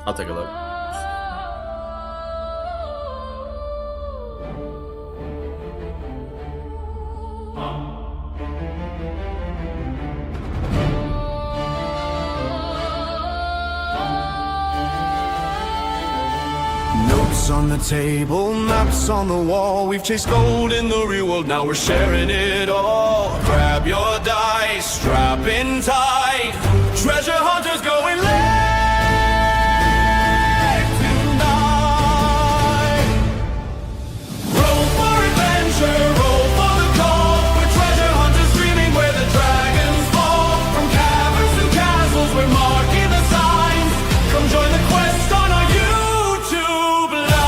I'll take a look. Notes on the table, maps on the wall. We've chased gold in the real world, now we're sharing it all. Grab your dice, strap in tight. Treasure hunters going live tonight. Roll for adventure, roll for the call. We're treasure hunters dreaming where the dragons fall. From caverns to castles, we're marking the signs. Come join the quest on our YouTube live.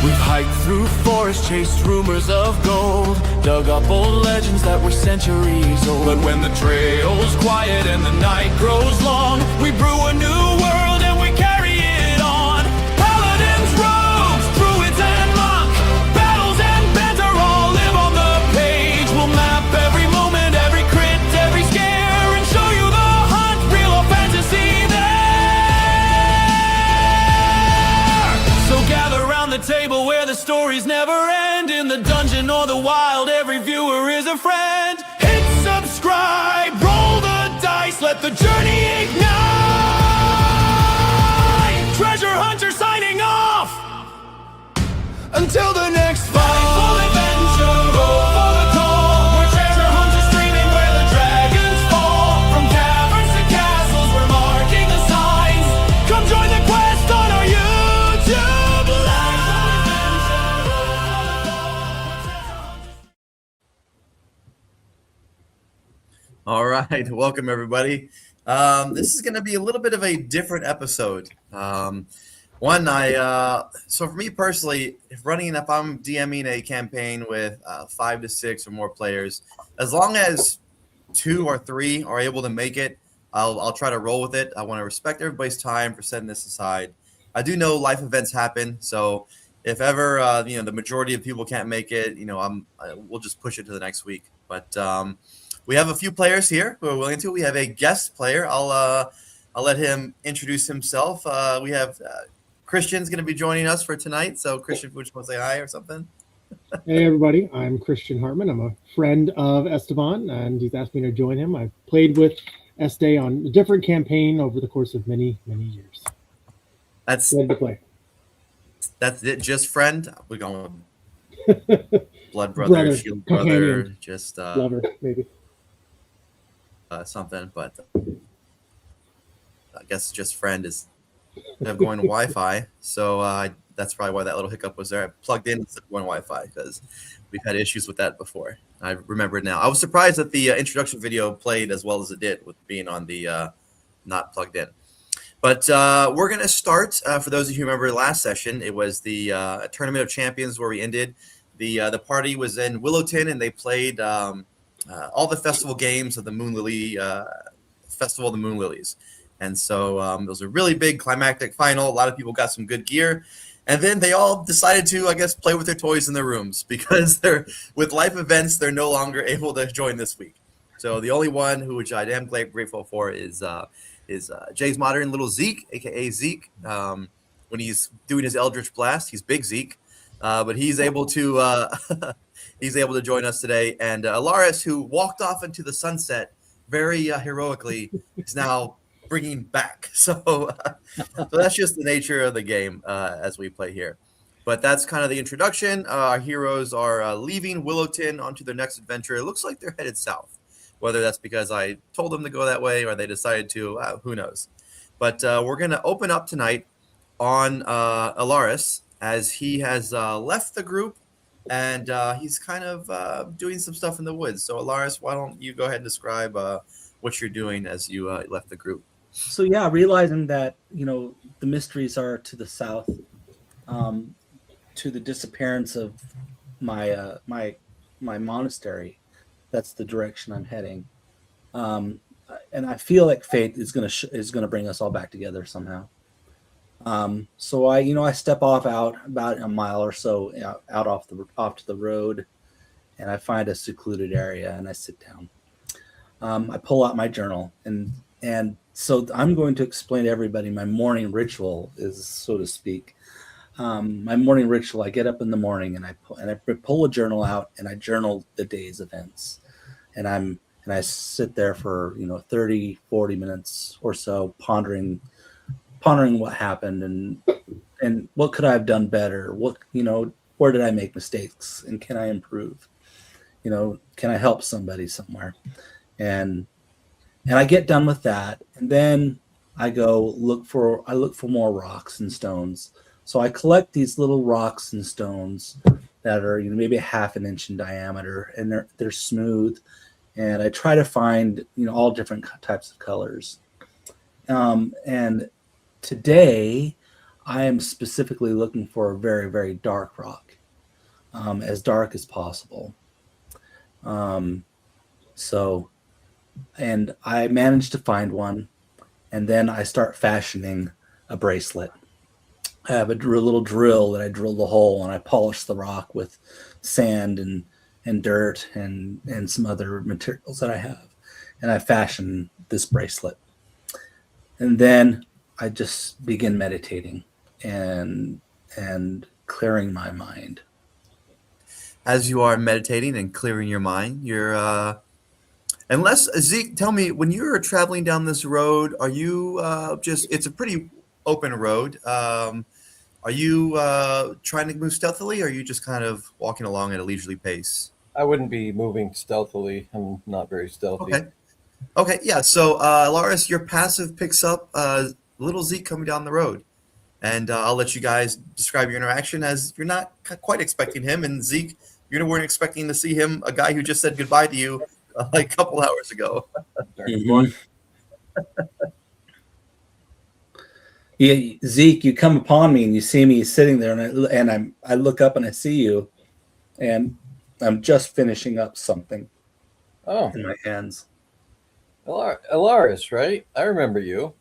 We've hiked through forests, chased rumors of gold, dug up old legends that were centuries old. But when the trail's quiet and the night grows long, we brew a new world and we carry it on. Paladins, rogues, druids and monk, battles and banter all live on the page. We'll map every moment, every crit, every scare, and show you the hunt, real or fantasy there. So gather round the table where the stories never end. In the dungeon or the wild, every viewer is a friend. Hit subscribe, roll the dice, let the journey ignite. Treasure Hunter signing off. Until the next fight. Full adventure, roll for the call. We're treasure hunters dreaming where the dragons fall. From caverns to castles, we're marking the signs. Come join the quest on our YouTube live. All right, welcome everybody. This is going to be a little bit of a different episode. So for me personally, if I'm DMing a campaign with 5 to 6 or more players, as long as 2 or 3 are able to make it, I'll try to roll with it. I want to respect everybody's time for setting this aside. I do know life events happen, so if ever the majority of people can't make it, we'll just push it to the next week. But we have a few players here who are willing to. We have a guest player. I'll let him introduce himself. We have Christian's going to be joining us for tonight. So Christian, would you want to say hi or something? Hey everybody, I'm Christian Hartman. I'm a friend of Esteban, and he's asked me to join him. I've played with Este on a different campaign over the course of many, many years. That's Glad to play. That's it. Just friend. We're going blood brother, shield brother, companion, just lover, maybe. Something, but I guess just friend is going to Wi-Fi. So that's probably why that little hiccup was there. I plugged in instead of going Wi-Fi because we've had issues with that before. I remember it now. I was surprised that the introduction video played as well as it did with being on the not plugged in. But we're going to start. For those of you who remember last session, it was the Tournament of Champions where we ended. The party was in Willowton, and they played all the festival games of the Moon Lily Festival of the Moon Lilies. And so it was a really big climactic final. A lot of people got some good gear. And then they all decided to, I guess, play with their toys in their rooms because they're with life events, they're no longer able to join this week. So the only one which I am grateful for is Jay's Modern Little Zeke, aka Zeke. When he's doing his Eldritch Blast, he's Big Zeke, but he's able to join us today. And Alaris, who walked off into the sunset very heroically, is now bringing back. So that's just the nature of the game as we play here. But that's kind of the introduction. Our heroes are leaving Willowton onto their next adventure. It looks like they're headed south. Whether that's because I told them to go that way or they decided to, who knows. But we're going to open up tonight on Alaris as he has left the group and he's kind of doing some stuff in the woods. So Alaris, why don't you go ahead and describe what you're doing as you left the group? So yeah, realizing that, the mysteries are to the south, to the disappearance of my monastery, that's the direction I'm heading. And I feel like fate is gonna bring us all back together somehow. So I step off out about a mile or so out off to the road, and I find a secluded area and I sit down. I pull out my journal, and so I'm going to explain to everybody my morning ritual is, so to speak. My morning ritual: I get up in the morning and I pull a journal out and I journal the day's events, and I sit there for 30, 40 minutes or so pondering what happened and what could I have done better, what where did I make mistakes and can I improve, can I help somebody somewhere, and I get done with that, and then I look for more rocks and stones. So I collect these little rocks and stones that are maybe a half an inch in diameter, and they're smooth, and I try to find all different types of colors. And today I am specifically looking for a very, very dark rock, as dark as possible. So, and I managed to find one, and then I start fashioning a bracelet. I have a little drill that I drill the hole, and I polish the rock with sand and dirt and some other materials that I have, and I fashion this bracelet. And then I just begin meditating and clearing my mind. As you are meditating and clearing your mind, you're unless Zeke, tell me, when you're traveling down this road, are you it's a pretty open road. Are you trying to move stealthily, or are you just kind of walking along at a leisurely pace? I wouldn't be moving stealthily. I'm not very stealthy. Okay, yeah. So, Laris, your passive picks up little Zeke coming down the road, and I'll let you guys describe your interaction as you're not quite expecting him, and Zeke, you weren't expecting to see him, a guy who just said goodbye to you like a couple hours ago. Yeah, Zeke, you come upon me and you see me sitting there, and I look up and I see you, and I'm just finishing up something Oh, in my hands. Alaris, right? I remember you.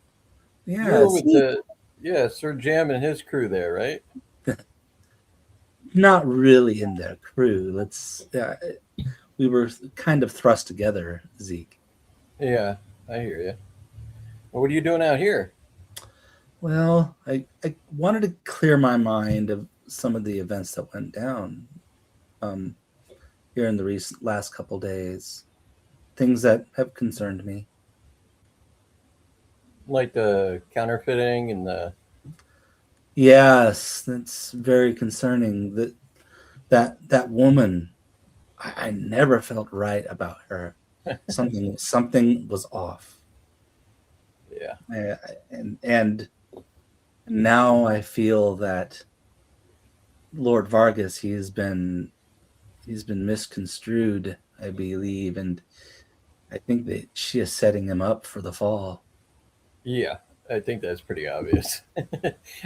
You Yeah, were with Sir Jam and his crew there, right? not really in their crew. We were kind of thrust together, Zeke. Yeah, I hear you. Well, what are you doing out here? Well, I wanted to clear my mind of some of the events that went down here in the last couple days. Things that have concerned me. Like the counterfeiting and the... Yes, that's very concerning. That woman, I never felt right about her. Something was off. Yeah. And now I feel that Lord Vargas, he's been misconstrued, I believe, and I think that she is setting him up for the fall. Yeah, I think that's pretty obvious.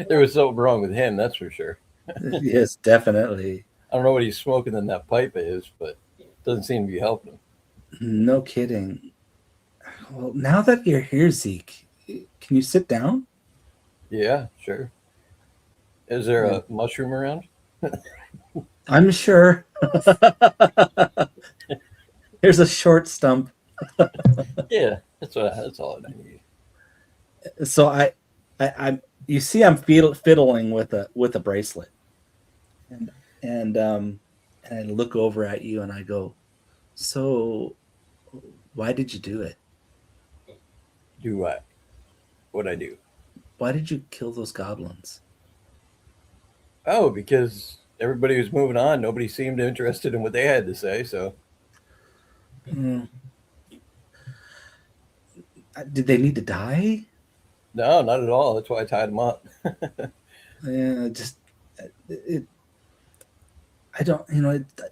There was something wrong with him, that's for sure. Yes, definitely. I don't know what he's smoking in that pipe is, but it doesn't seem to be helping him. No kidding. Well, now that you're here, Zeke, can you sit down? Yeah, sure. Is there a mushroom around? I'm sure. Here's a short stump. Yeah, that's all I need. So I you see, I'm fiddling with a bracelet, and I look over at you and I go, so why did you do it? Do what? What'd I do? Why did you kill those goblins? Oh, because everybody was moving on. Nobody seemed interested in what they had to say. So, Did they need to die? no, not at all. That's why I tied them up. Yeah, I don't.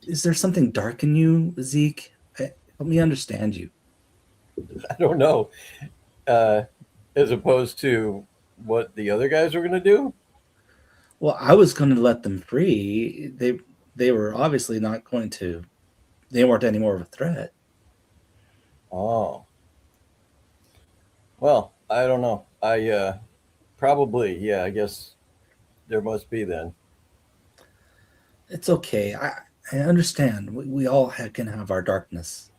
Is there something dark in you, Zeke? Help me understand you. I don't know. As opposed to what the other guys were going to do. Well, I was going to let them free. They were obviously not going to. They weren't any more of a threat. Oh. Well, I don't know. I probably, yeah, I guess there must be then. It's okay. I understand. We all can have our darkness,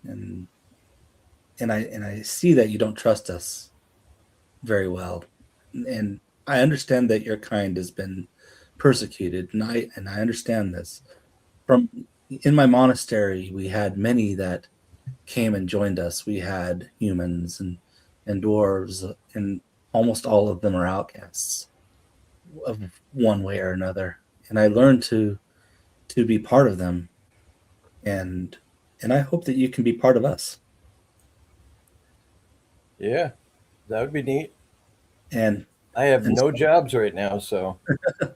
and I see that you don't trust us very well, and I understand that your kind has been persecuted, and I understand this. From in my monastery, we had many that came and joined us. We had humans and dwarves, and almost all of them are outcasts of one way or another. And I learned to be part of them, and I hope that you can be part of us. Yeah, that would be neat. And I have And no so- jobs right now, so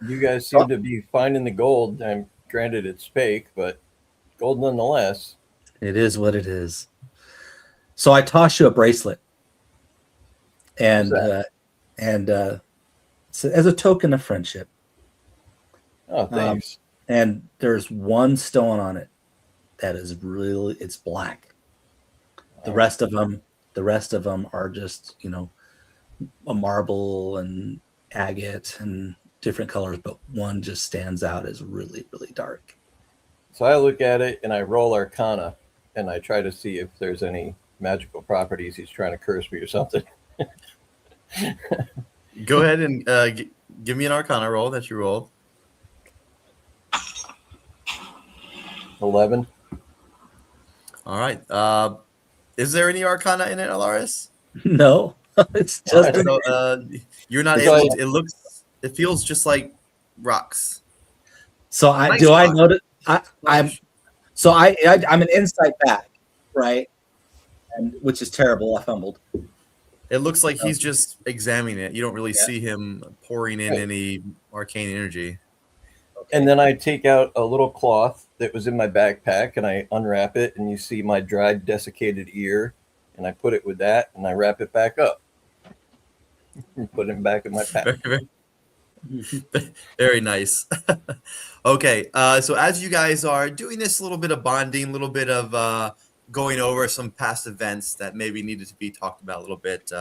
you guys seem to be finding the gold. I'm granted it's fake, but gold nonetheless. it is what it is. So I toss you a bracelet, and What's so as a token of friendship. Oh, thanks. And there's one stone on it that is really, it's black. The rest of them are just, a marble and agate and different colors, but one just stands out as really, really dark. So I look at it and I roll Arcana, and I try to see if there's any magical properties he's trying to curse me or something. Go ahead and give me an Arcana roll that you rolled. 11. All right. Is there any Arcana in it, Alaris? No, it's just Alright. So you're not So- able. It feels just like rocks. so. I Nice do. I rock. notice. I'm an insight back, right? And which is terrible. I fumbled. It looks like he's just examining it. You don't really Yeah. see him pouring in Right. any arcane energy. And then I take out a little cloth that was in my backpack and I unwrap it, and you see my dried, desiccated ear, and I put it with that and I wrap it back up and put it back in my pack. Very, very, very nice. Okay, so as you guys are doing this little bit of bonding, a little bit of going over some past events that maybe needed to be talked about a little bit,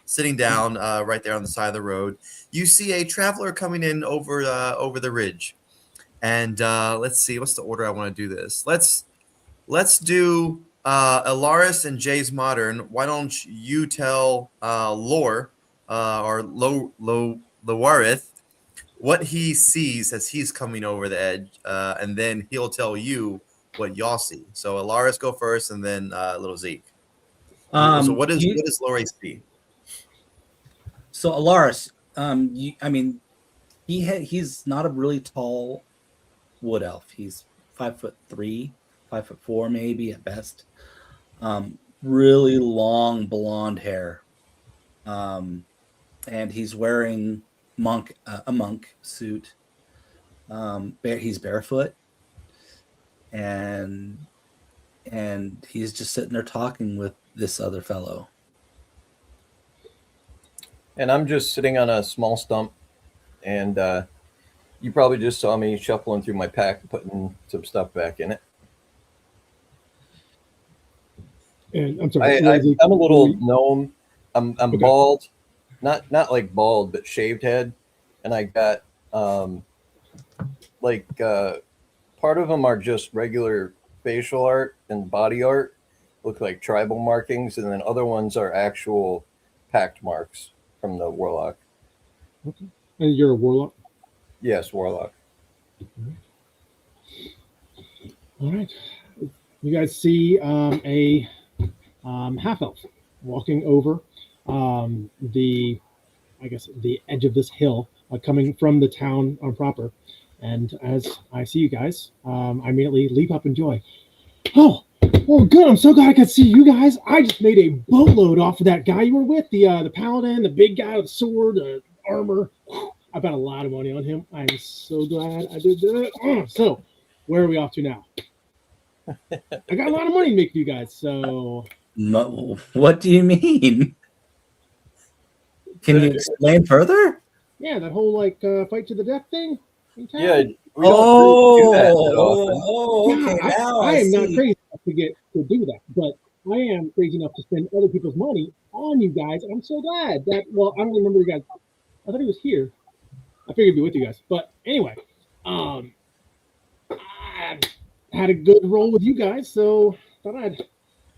sitting down right there on the side of the road, you see a traveler coming in over the ridge. And let's see, what's the order I want to do this? Let's do Alaris and Jay's Modern. Why don't you tell Lore or Lowarith what he sees as he's coming over the edge, and then he'll tell you what y'all see. So Alaris, go first, and then little Zeke. So what does Lore see? So Alaris, he's not a really tall wood elf. He's 5'3", 5'4", maybe at best. Really long blonde hair, and he's wearing a monk suit. He's barefoot, and he's just sitting there talking with this other fellow. And I'm just sitting on a small stump, and you probably just saw me shuffling through my pack, putting some stuff back in it. And I'm sorry. I'm a little gnome. I'm Okay. bald, not like bald, but shaved head, and I got part of them are just regular facial art and body art, look like tribal markings, and then other ones are actual pact marks from the warlock. And you're a warlock. Yes, warlock. All right. You guys see a half elf walking over the edge of this hill, coming from the town proper. And as I see you guys, I immediately leap up in joy. Oh, good! I'm so glad I could see you guys. I just made a boatload off of that guy you were with, the paladin, the big guy with the sword, the armor. I bet a lot of money on him. I'm so glad I did that. So, where are we off to now? I got a lot of money to make for you guys. So, No, what do you mean? Can you explain further? yeah, that whole fight to the death thing. in town. Yeah, we don't really do that that often. okay. Yeah, Now I am not see. crazy enough to do that, but I am crazy enough to spend other people's money on you guys. And I'm so glad that. Well, I don't remember you guys. I thought he was here. I figured he'd be with you guys. But anyway, I had a good roll with you guys, so thought I'd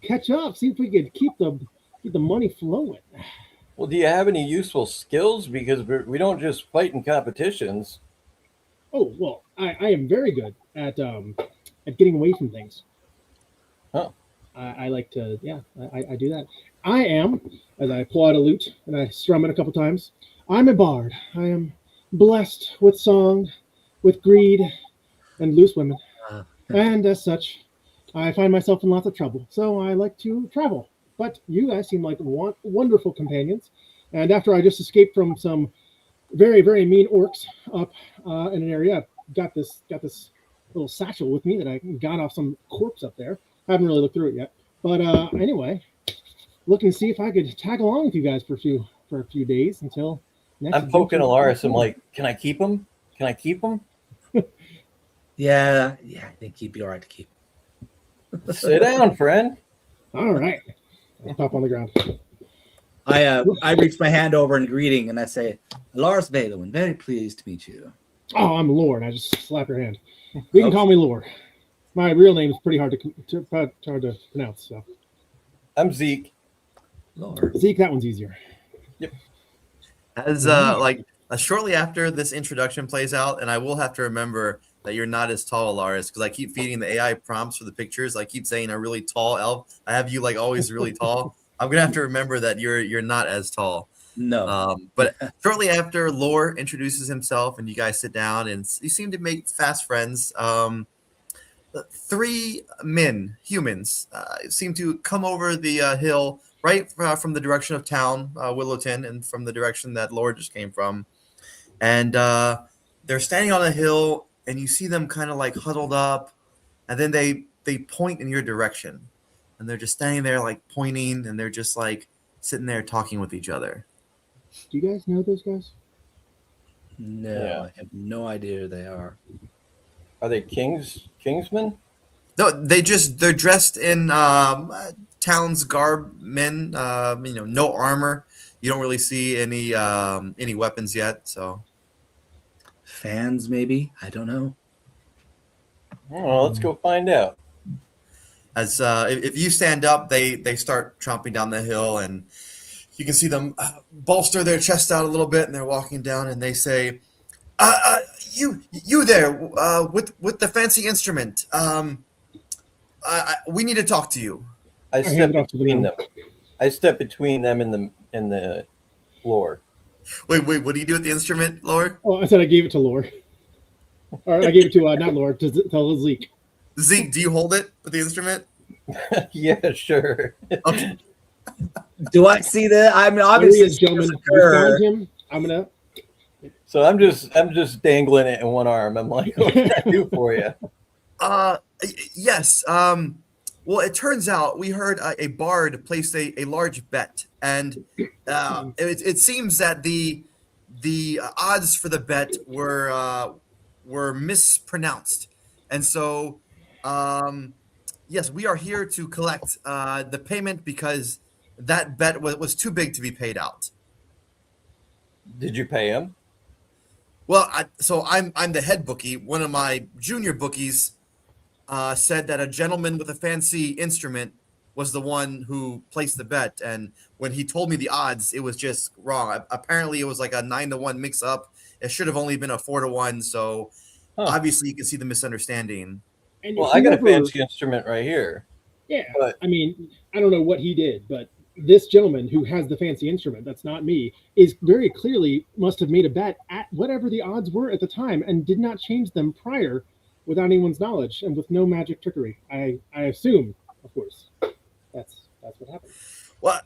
catch up, see if we could keep the money flowing. Well, do you have any useful skills? Because we don't just fight in competitions. Oh well, I am very good at getting away from things. Huh. I like to, yeah, I do that. I am, as I pull out a lute and I strum it a couple times, I'm a bard. I am blessed with song, with greed, and loose women. And as such, I find myself in lots of trouble. So I like to travel. But you guys seem like wonderful companions. And after I just escaped from some very, very mean orcs up in an area, I've got this little satchel with me that I got off some corpse up there. I haven't really looked through it yet. But anyway, looking to see if I could tag along with you guys for a few days until next. I'm poking Alaris. I'm like, can I keep him? Can I keep him? Yeah, I think he'd be all right to keep. Sit down, friend. All right. I pop on the ground. I reach my hand over in greeting and I say, Lars Balin, very pleased to meet you. Oh, I'm Lord. I just slap your hand. You can call me Lord. My real name is pretty hard to pronounce. So I'm Zeke. Lord. Zeke, that one's easier. As shortly after this introduction plays out, and I will have to remember that you're not as tall, Alaris, because I keep feeding the AI prompts for the pictures. I keep saying a really tall elf. I have you like always really tall. I'm gonna have to remember that you're not as tall. No. But shortly after, Lore introduces himself, and you guys sit down, and you seem to make fast friends. 3 men, humans, seem to come over the hill right from the direction of town, Willowton, and from the direction that Lore just came from. And they're standing on a hill, and you see them kind of like huddled up, and then they point in your direction, and they're just standing there like pointing, and they're just like sitting there talking with each other. Do you guys know those guys? No, Yeah. I have no idea who they are. Are they Kingsmen? No, they're dressed in town's garb, men. No armor. You don't really see any weapons yet. So Fans, maybe? I don't know. Oh, let's go find out. as if you stand up, they start tromping down the hill, and you can see them bolster their chest out a little bit, and they're walking down, and they say, "You there with the fancy instrument? We need to talk to you." I hand step it off to the between room. them. I step between them and the floor. Wait, what do you do with the instrument, Lord? Oh, I said I gave it to Lore. Or I gave it to not Lore, to Zeke. Zeke, do you hold it with the instrument? Yeah, sure. Okay. Do I see that? I mean, There he obviously, is, gentlemen. We found him. I'm gonna. So I'm just dangling it in one arm. I'm like, what can I do for you? Yes. Well, it turns out we heard a bard placed a large bet, and it seems that the odds for the bet were mispronounced, and so yes, we are here to collect the payment because that bet was too big to be paid out. Did you pay him? Well, I'm the head bookie. One of my junior bookies said that a gentleman with a fancy instrument was the one who placed the bet, and when he told me the odds, it was just wrong. Apparently, it was like a 9-1 mix-up. It should have only been a 4-1. So obviously, you can see the misunderstanding. And Well, if I got a whoever- fancy instrument right here. Yeah, but- I mean, I don't know what he did, but this gentleman who has the fancy instrument, that's not me, is very clearly must have made a bet at whatever the odds were at the time and did not change them prior without anyone's knowledge and with no magic trickery. I assume, of course, that's what happened. Well,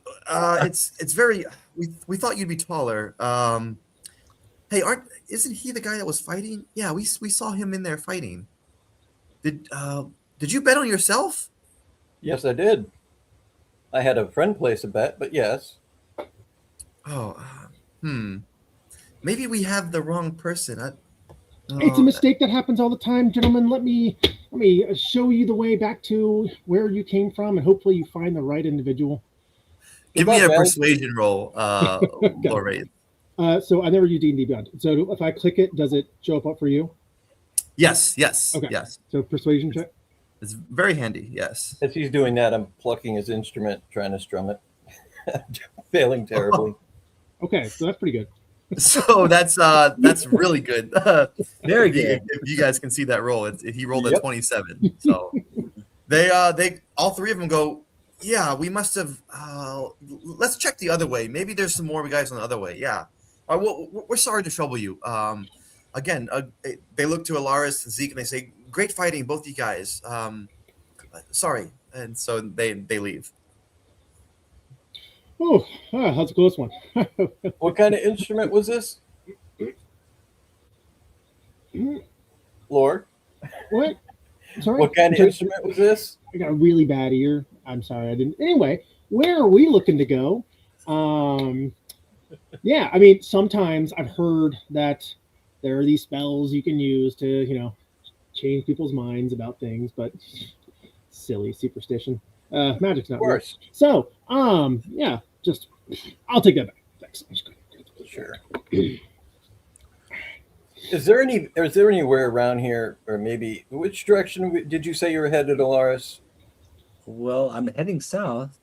it's very. We thought you'd be taller. Hey, isn't he the guy that was fighting? Yeah, we saw him in there fighting. Did you bet on yourself? Yes, I did. I had a friend place a bet, but yes. Oh, maybe we have the wrong person. It's a mistake that happens all the time, gentlemen. Let me show you the way back to where you came from, and hopefully you find the right individual. Give me a Goodbye, man. persuasion roll, Lorraine. So I never use D&D Beyond. So if I click it, does it show up for you? Yes. Okay. Yes. So persuasion check. It's very handy. Yes. As he's doing that, I'm plucking his instrument, trying to strum it. Failing terribly. Okay, so that's pretty good. So that's really good. Very If you- good. If you guys can see that roll, he rolled a Yep. 27. So they all three of them go. Yeah, we must have. Let's check the other way. Maybe there's some more guys on the other way. Yeah. We're sorry to trouble you. Again, they look to Alaris and Zeke and they say, "Great fighting, both you guys." Sorry, and so they leave. Oh, that's a close one. What kind of instrument was this? Lord, What? Sorry. what kind of instrument was this? I got a really bad ear. I'm sorry, I didn't. Anyway, where are we looking to go? Yeah, I mean, sometimes I've heard that there are these spells you can use to, change people's minds about things, but silly superstition. Magic's not Of real. course. So, yeah, just I'll take that back. Thanks. Sure. Is there anywhere around here, or maybe which direction did you say you were headed, Alaris? Well, I'm heading south.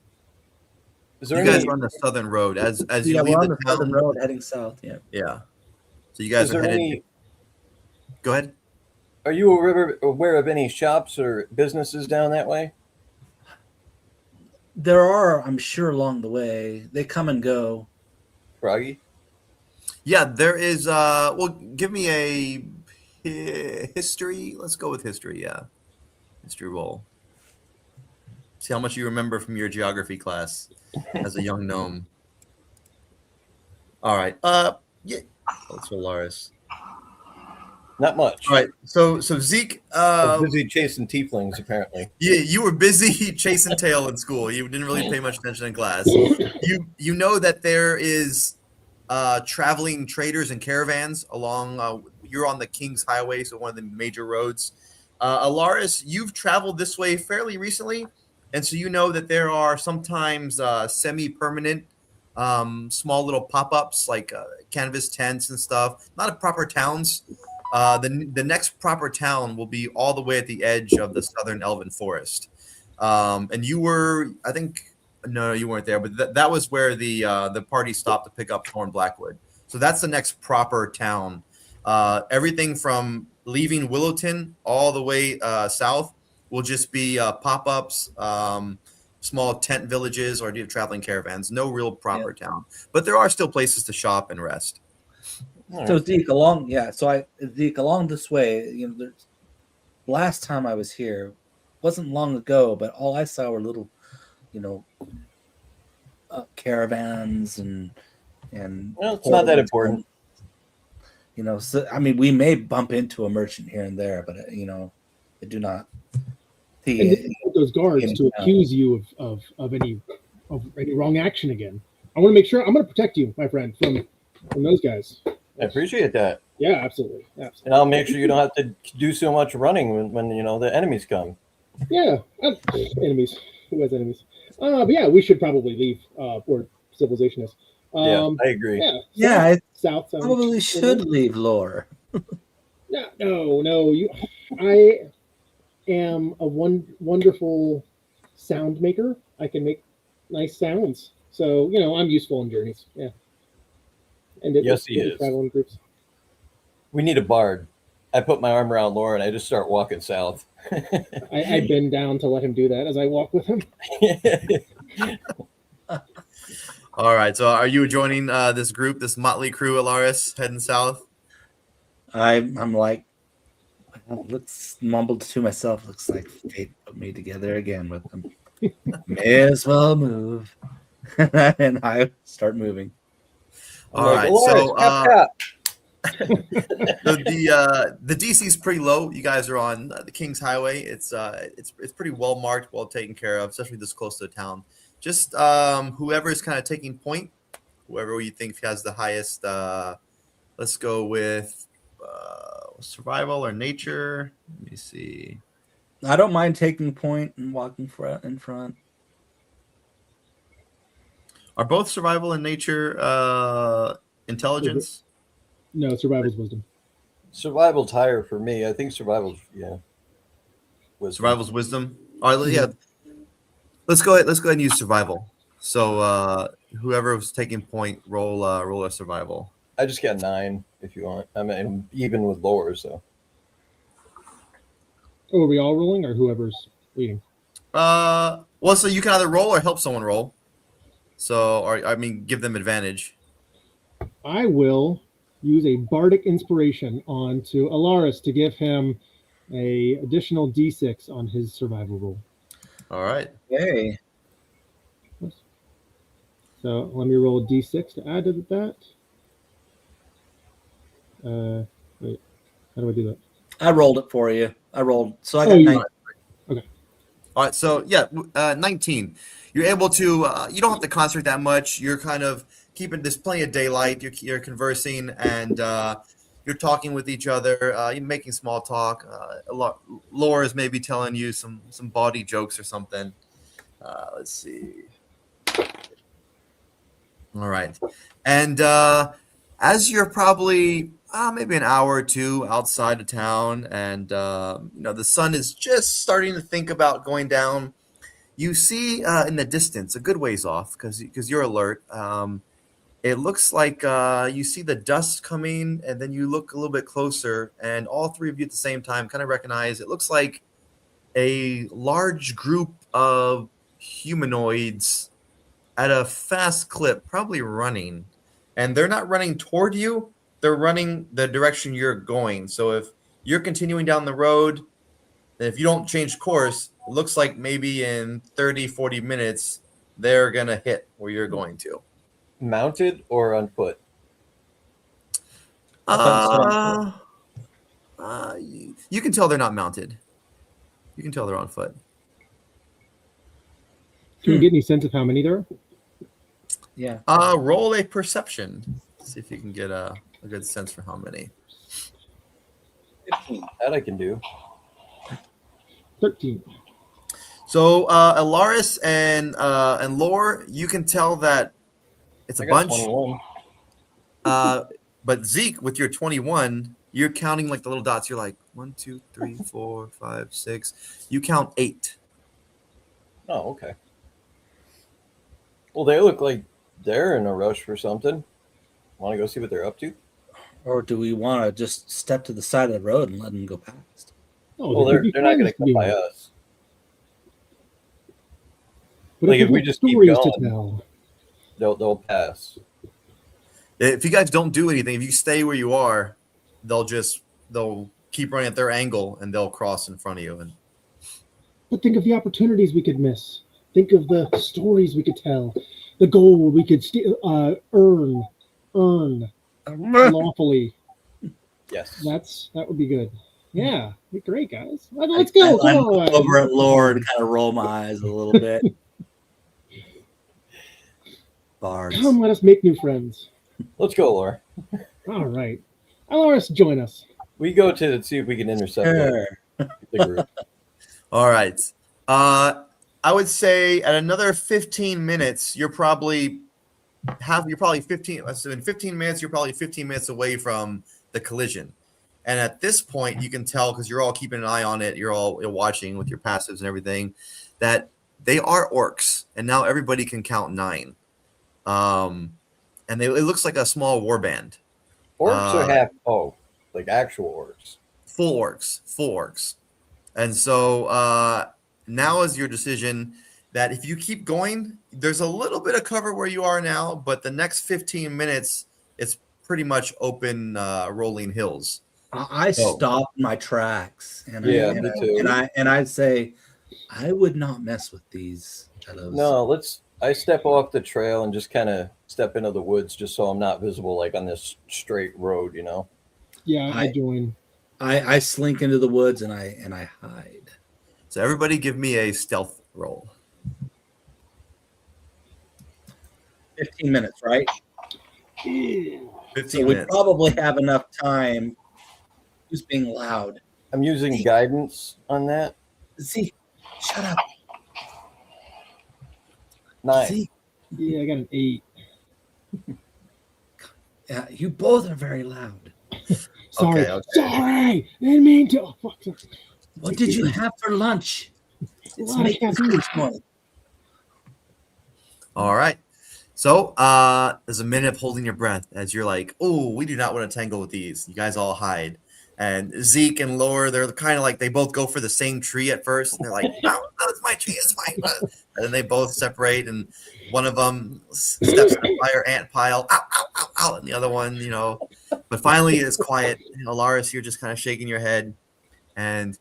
Is there You guys any? are on the southern road as you Yeah, leave we're on the the southern town. road heading south. Yeah. Yeah. So you guys Is are there headed. any? Go ahead. Are you aware of any shops or businesses down that way? There are, I'm sure, along the way. They come and go. Froggy? Yeah, there is. Well, give me a history. Let's go with history. Yeah, history roll. See how much you remember from your geography class as a young gnome. All right. Yeah. Let's Solaris. Not much. All right. So Zeke. I was busy chasing tieflings, apparently. Yeah, you were busy chasing tail in school. You didn't really pay much attention in class. You know that there is traveling traders and caravans along. You're on the King's Highway, so one of the major roads. Alaris, you've traveled this way fairly recently, and so you know that there are sometimes semi-permanent, small little pop-ups like canvas tents and stuff. Not proper towns. The next proper town will be all the way at the edge of the southern Elven Forest. And you were, I think, no, you weren't there, but that was where the party stopped to pick up Thorn Blackwood. So that's the next proper town. Everything from leaving Willowton all the way south will just be pop-ups, small tent villages, or do you have traveling caravans? No real proper town, but there are still places to shop and rest. So Zeke, along this way, there's last time I was here wasn't long ago, but all I saw were little, caravans and Well, it's not that important. So I mean, we may bump into a merchant here and there, but I do not see And it. then put those guards to Yeah. accuse you of any wrong action again. I want to make sure I'm going to protect you, my friend, from those guys. I appreciate that. Yeah, absolutely. And I'll make sure you don't have to do so much running when the enemies come. Yeah, enemies. Who has enemies? But yeah, we should probably leave where civilization is. Yeah, I agree. Yeah, I south. probably should leave Lore. No. I am a wonderful sound maker. I can make nice sounds. So I'm useful in journeys. Yeah. And Yes, he is. Travel in groups. We need a bard. I put my arm around Laura and I just start walking south. I bend down to let him do that as I walk with him. All right. So are you joining this group, this motley crew, Alaris, heading south? I'm like, looks mumbled to myself. Looks like fate put me together again with them. May as well move, and I start moving. All right. So the DC is pretty low. You guys are on the King's Highway. It's pretty well marked, well taken care of, especially this close to the town. Just whoever is kind of taking point, whoever you think has the highest. Let's go with survival or nature. Let me see. I don't mind taking point and walking in front. Are both survival and nature intelligence? No, survival's wisdom. Survival's higher for me. I think survival's, yeah. Survival's wisdom. All right, yeah. Let's go ahead. Let's go ahead and use survival. So whoever was taking point, roll a survival. I just got 9 if you want. I mean, even with lower, so. Oh, are we all rolling or whoever's leading? Well, so you can either roll or help someone roll. So, or I mean, give them advantage. I will use a bardic inspiration onto Alaris to give him a additional d6 on his survival roll. All right. Hey. So let me roll a d6 to add to that. Wait, how do I do that? I rolled it for you. I rolled. So I Oh, got you- 9. All right. So yeah, 19. You're able to. You don't have to concentrate that much. You're kind of keeping. There's plenty of daylight. You're conversing and you're talking with each other. You're making small talk. A lot. Laura's maybe telling you some bawdy jokes or something. Let's see. All right. And as you're probably maybe an hour or two outside of town, and the sun is just starting to think about going down, you see in the distance, a good ways off, because you're alert. It looks like you see the dust coming, and then you look a little bit closer, and all three of you at the same time kind of recognize it looks like a large group of humanoids at a fast clip, probably running. And they're not running toward you, they're running the direction you're going. So if you're continuing down the road, and if you don't change course, it looks like maybe in 30, 40 minutes, they're going to hit where you're going to. Mounted or on foot? You can tell they're not mounted. You can tell they're on foot. Can you get any sense of how many there are? Yeah. Roll a perception. See if you can get a good sense for how many. 15. That I can do. 13. So Alaris and Lore, you can tell that it's a I got bunch. 21. But Zeke, with your 21, you're counting like the little dots. You're like 1, 2, 3, 4, 5, 6. You count 8. Oh, okay. Well, they look like they're in a rush for something. Want to go see what they're up to? Or do we want to just step to the side of the road and let them go past? Oh, Well, there could be they're not going to plans come by be- us. But Like, if if we we have just keep stories to going. tell. They'll pass. If you guys don't do anything, if you stay where you are, they'll keep running at their angle and they'll cross in front of you. And But think of the opportunities we could miss. Think of the stories we could tell, the gold we could earn lawfully. Yes. That would be good. Yeah, be great, guys. Let's go. I Come look on. over at Lord and kind of roll my eyes a little bit. Bards. Come, let us make new friends. Let's go, Laura. All right, Alaris, join us. We go to see if we can intercept Sure. the group. all right. I would say at another 15 minutes, you're probably 15. So in 15 minutes, you're probably 15 minutes away from the collision. And at this point, you can tell because you're all keeping an eye on it. You're all watching with your passives and everything that they are orcs. And now everybody can count 9. And it looks like a small war band. Orcs are half. Oh, like actual orcs. Full orcs. And so now is your decision that if you keep going, there's a little bit of cover where you are now, but the next 15 minutes, it's pretty much open rolling hills. I stopped my tracks, and Yeah, me me too. And I'd say I would not mess with these fellows. No, I step off the trail and just kind of step into the woods just so I'm not visible like on this straight road, you know. Yeah, I join. I slink into the woods and I hide. So everybody give me a stealth roll. 15 minutes, right? 15 So we minutes. probably have enough time. Who's being loud? I'm using guidance on that. Z, shut up. 9. Z, Yeah, I got an 8. yeah, you both are very loud. Sorry, Okay. sorry. I didn't mean to. Oh, fuck. What did you have for lunch? It's Lot of making so caffeine. much noise. All right. So there's a minute of holding your breath as you're like, oh, we do not want to tangle with these. You guys all hide. And Zeke and Laura, they're kind of like they both go for the same tree at first. And they're like, no, it's my tree, it's mine. And then they both separate, and one of them steps in the fire ant pile, ow, ow, ow, ow, and the other one, you know. But finally, it's quiet. And Alaris, you're just kind of shaking your head. And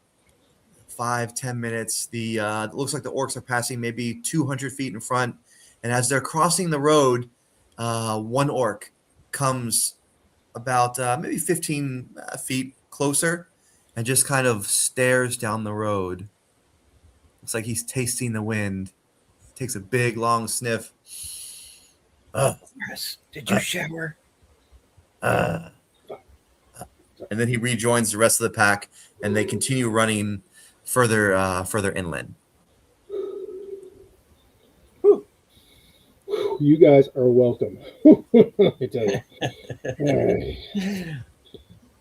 5-10 minutes, the it looks like the orcs are passing maybe 200 feet in front. And as they're crossing the road, one orc comes about maybe 15 feet closer and just kind of stares down the road. Looks like he's tasting the wind. Takes a big, long sniff. Chris, did you shower? And then he rejoins the rest of the pack, and they continue running further inland. You guys are welcome. I tell you. All right.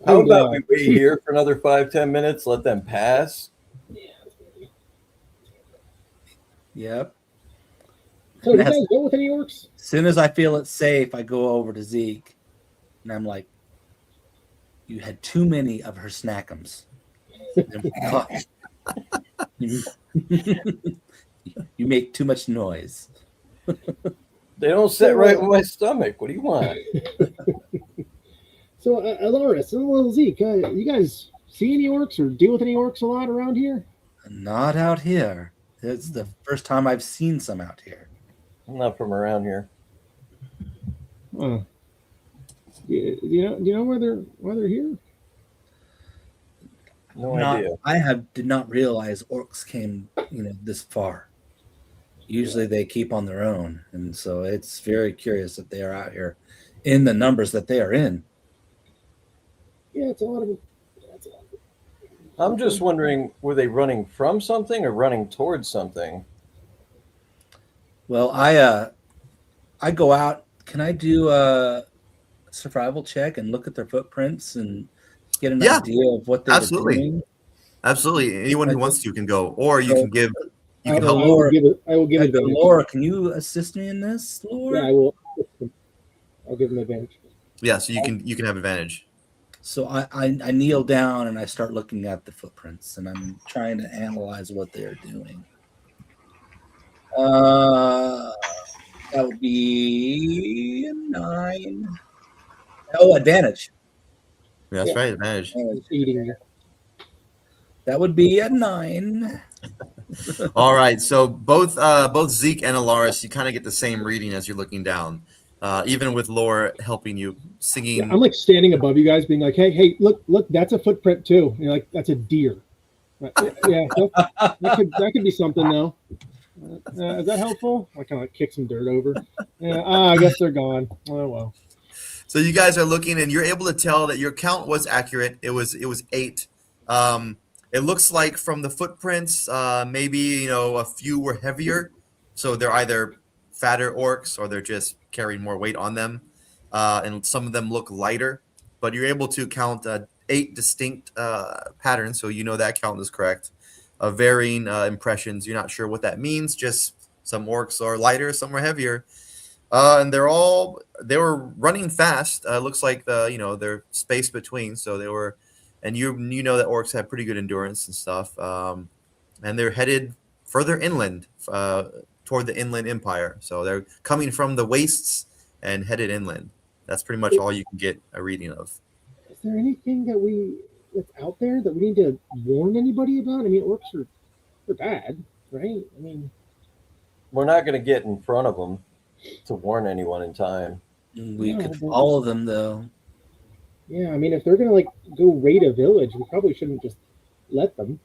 How about we wait here for another 5-10 minutes, let them pass? Yep. So you guys go with any orcs? As soon as I feel it's safe, I go over to Zeke, and I'm like, "You had too many of her snackums. You make too much noise." They don't sit right with my stomach. What do you want? So, Alaris and little Zeke, you guys see any orcs or deal with any orcs a lot around here? Not out here. It's the first time I've seen some out here. I'm not from around here. Do you know why they're here? No idea. I did not realize orcs came, this far. Usually they keep on their own, and so it's very curious that they are out here in the numbers that they are in. Yeah, it's a lot of. I'm just wondering, were they running from something or running towards something? Well, I go out. Can I do a survival check and look at their footprints and get an idea of what they're doing? Absolutely. Anyone who wants to can go, or you can give. You can help. I will give it. Laura, can you assist me in this, Laura? Yeah, I will. I'll give them advantage. Yeah, so you can have advantage. So I kneel down and I start looking at the footprints and I'm trying to analyze what they are doing. That would be a 9. Oh, advantage. Yeah, that's right, advantage. It's eating you. That would be a 9. All right, so both Zeke and Alaris, you kind of get the same reading as you're looking down. Even with Laura helping you, singing. Yeah, I'm like standing above you guys, being like, "Hey, look, that's a footprint too." You're like, "That's a deer." Right. Yeah, that could be something though. Is that helpful? I kind of kick some dirt over. Yeah, I guess they're gone. Oh well. So you guys are looking, and you're able to tell that your count was accurate. It was 8. It looks like from the footprints, maybe a few were heavier, so they're either fatter orcs or they're just carrying more weight on them, and some of them look lighter. But you're able to count 8 distinct patterns, so that count is correct. Varying impressions. You're not sure what that means. Just some orcs are lighter, some are heavier, and they were running fast. Looks like they're spaced between, so they were. And you know that orcs have pretty good endurance and stuff, and they're headed further inland toward the Inland Empire. So they're coming from the wastes and headed inland. That's pretty much all you can get a reading of. Is there anything that's out there that we need to warn anybody about? I mean, orcs they're bad, right? I mean, we're not going to get in front of them to warn anyone in time. We could follow them though. Yeah, I mean, if they're gonna go raid a village, we probably shouldn't just let them.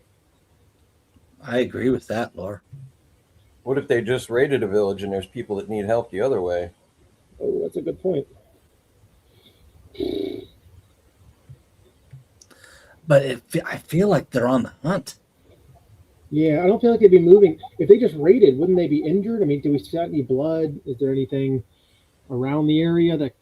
I agree with that, Laura. What if they just raided a village and there's people that need help the other way? Oh, that's a good point. But I feel like they're on the hunt. Yeah, I don't feel like they'd be moving. If they just raided, wouldn't they be injured? I mean, do we see any blood? Is there anything around the area that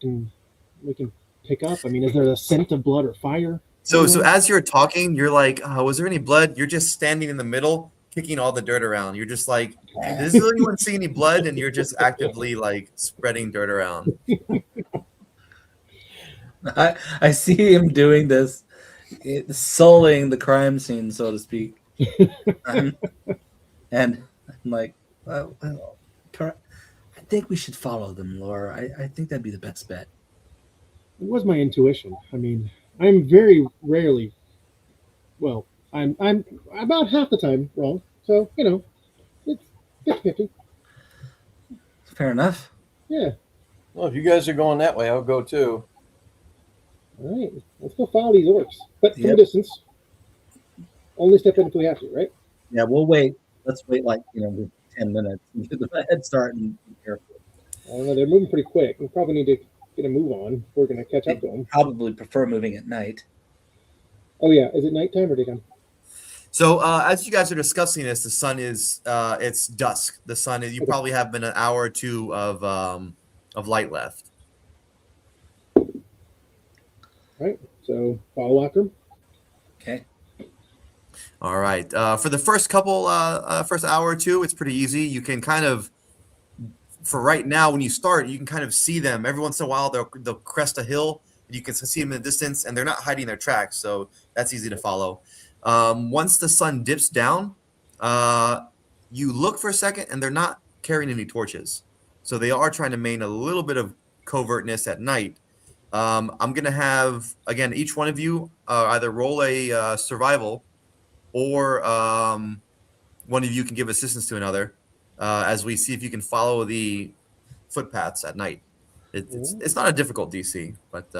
we can pick up? I mean, is there a scent of blood or fire? So as you're talking, you're like, was there any blood? You're just standing in the middle, kicking all the dirt around. You're just like, does anyone see any blood? And you're just actively like spreading dirt around. I see him doing this, sullying the crime scene, so to speak. And I'm like, well, I think we should follow them, Laura. I think that'd be the best bet. It was my intuition. I mean, I'm very rarely, well, I'm about half the time wrong. So, it's 50-50. Fair enough. Yeah. Well, if you guys are going that way, I'll go too. All right. Let's go follow these orcs. But from a Yep. distance. Only step in if we have to, right? Yeah, we'll wait. Let's wait 10 minutes and get the head start and be careful. I don't know. They're moving pretty quick. We probably need to get a move on if we're going to catch up to them. Probably prefer moving at night. Oh, yeah. Is it nighttime or daytime? So as you guys are discussing this, the sun is it's dusk. The sun is, you probably have been an hour or two of light left. All right. So follow after them. Okay. All right. For the first first hour or two, it's pretty easy. You can kind of, for right now, when you start, you can kind of see them. Every once in a while, they'll crest a hill, and you can see them in the distance, and they're not hiding their tracks, so that's easy to follow. Once the sun dips down, you look for a second, and they're not carrying any torches. So they are trying to maintain a little bit of covertness at night. I'm going to have, again, each one of you either roll a survival, or one of you can give assistance to another as we see if you can follow the footpaths at night. It's not a difficult DC, but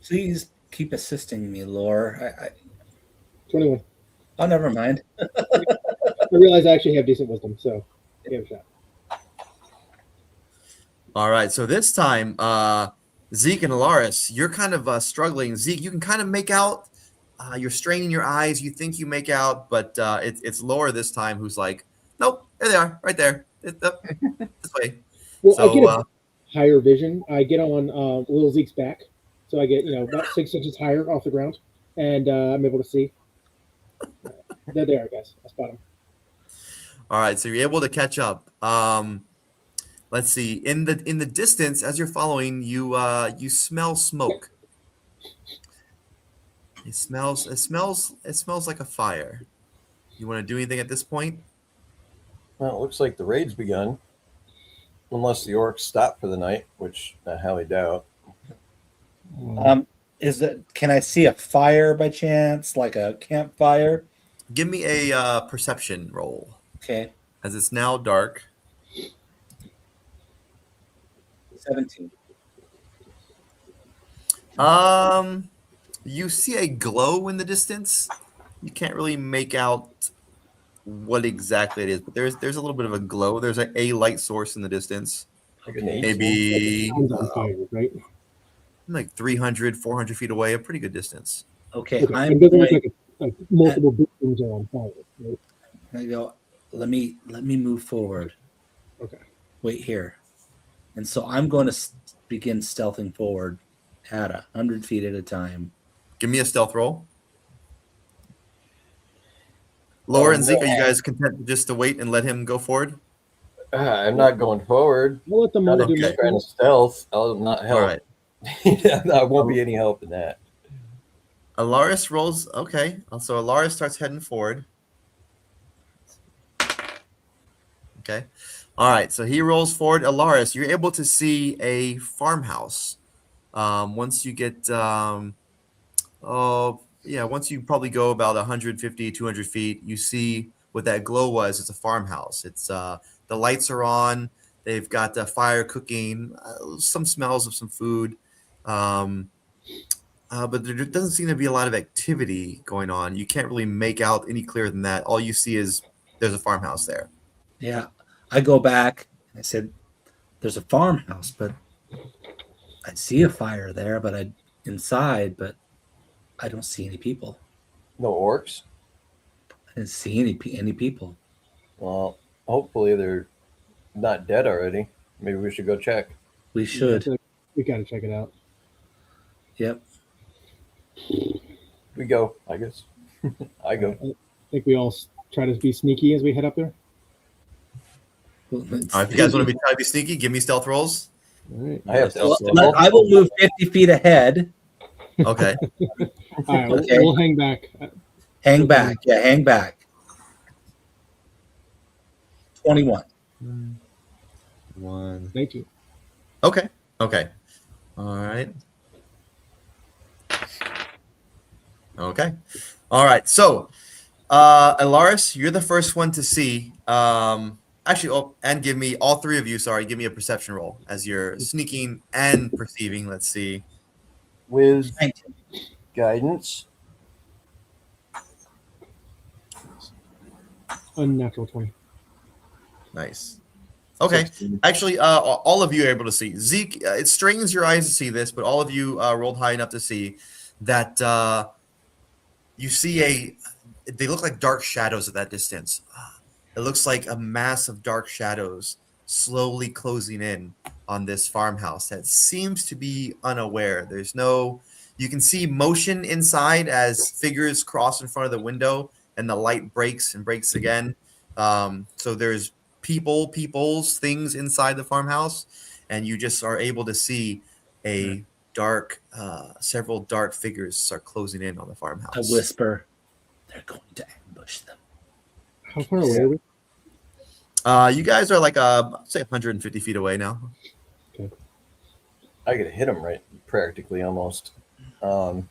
Please keep assisting me, Laura. 21. Oh, never mind. I realize I actually have decent wisdom, so give it a shot. all right. So this time, Zeke and Alaris, you're kind of struggling. Zeke, you can kind of make out. You're straining your eyes. You think you make out, but it's Laura this time who's like, nope, there they are, right there. This way. Well, So, I get a higher vision. I get on little Zeke's back, so I get about 6 inches higher off the ground, and I'm able to see. There they are, guys. I spot them. all right, so you're able to catch up. Let's see. In the distance, as you're following, you smell smoke. It smells like a fire. You want to do anything at this point? Well, it looks like the raid's begun. Unless the orcs stop for the night, which I highly doubt. Can I see a fire by chance, like a campfire? Give me a perception roll, Okay, as it's now dark. 17. You see a glow in the distance. You can't really make out what exactly it is, but there's a little bit of a glow. There's a light source in the distance. Like an Maybe Sounds on fire, right? like 300, 400 feet away, a pretty good distance. Okay, Okay. I'm It doesn't look going. like multiple buildings are on fire. Right? I go. Let me move forward. Okay. Wait here, and so I'm going to begin stealthing forward at 100 feet at a time. Give me a stealth roll. Laura and Zeke, are you guys content just to wait and let him go forward? I'm not going forward. We'll let the I'm mother do just that. trying to stealth. I'll not help. All right. I won't be any help in that. Alaris rolls. Okay. So Alaris starts heading forward. Okay. All right. So he rolls forward. Alaris, you're able to see a farmhouse. Once you get, once you probably go about 150, 200 feet, you see what that glow was. It's a farmhouse. It's the lights are on. They've got the fire cooking, some smells of some food. But there doesn't seem to be a lot of activity going on. You can't really make out any clearer than that. All you see is there's a farmhouse there. Yeah, I go back. And I said, "There's a farmhouse, but I see a fire there, but inside, but I don't see any people. No orcs? I didn't see any people. Well, hopefully they're not dead already. Maybe we should go check. We should. We got to check it out. Yep. We go, I guess. I go. I think we all try to be sneaky as we head up there. All right, if you guys want to try to be sneaky, give me stealth rolls. All right. I have Stealth stealth roll. roll. I will move 50 feet ahead. Okay. All right. We'll, Okay. we'll hang back. Hang back. Yeah, hang back. 21. 1. 19. Okay. Okay. All right. Okay. All right. So, Alaris, you're the first one to see. And give me all three of you. Sorry, give me a perception roll as you're sneaking and perceiving. Let's see. With 19. guidance. Unnatural 20. Nice. Okay. 16. Actually, all of you are able to see. Zeke, it strains your eyes to see this, but all of you rolled high enough to see that you see they look like dark shadows at that distance. It looks like a mass of dark shadows slowly closing in on this farmhouse that seems to be unaware. You can see motion inside as figures cross in front of the window and the light breaks and breaks again. So there's peoples, things inside the farmhouse, and you just are able to see several dark figures start closing in on the farmhouse. I whisper, they're going to ambush them. How far away are we? You guys are like say 150 feet away now. I could hit him right, practically almost. I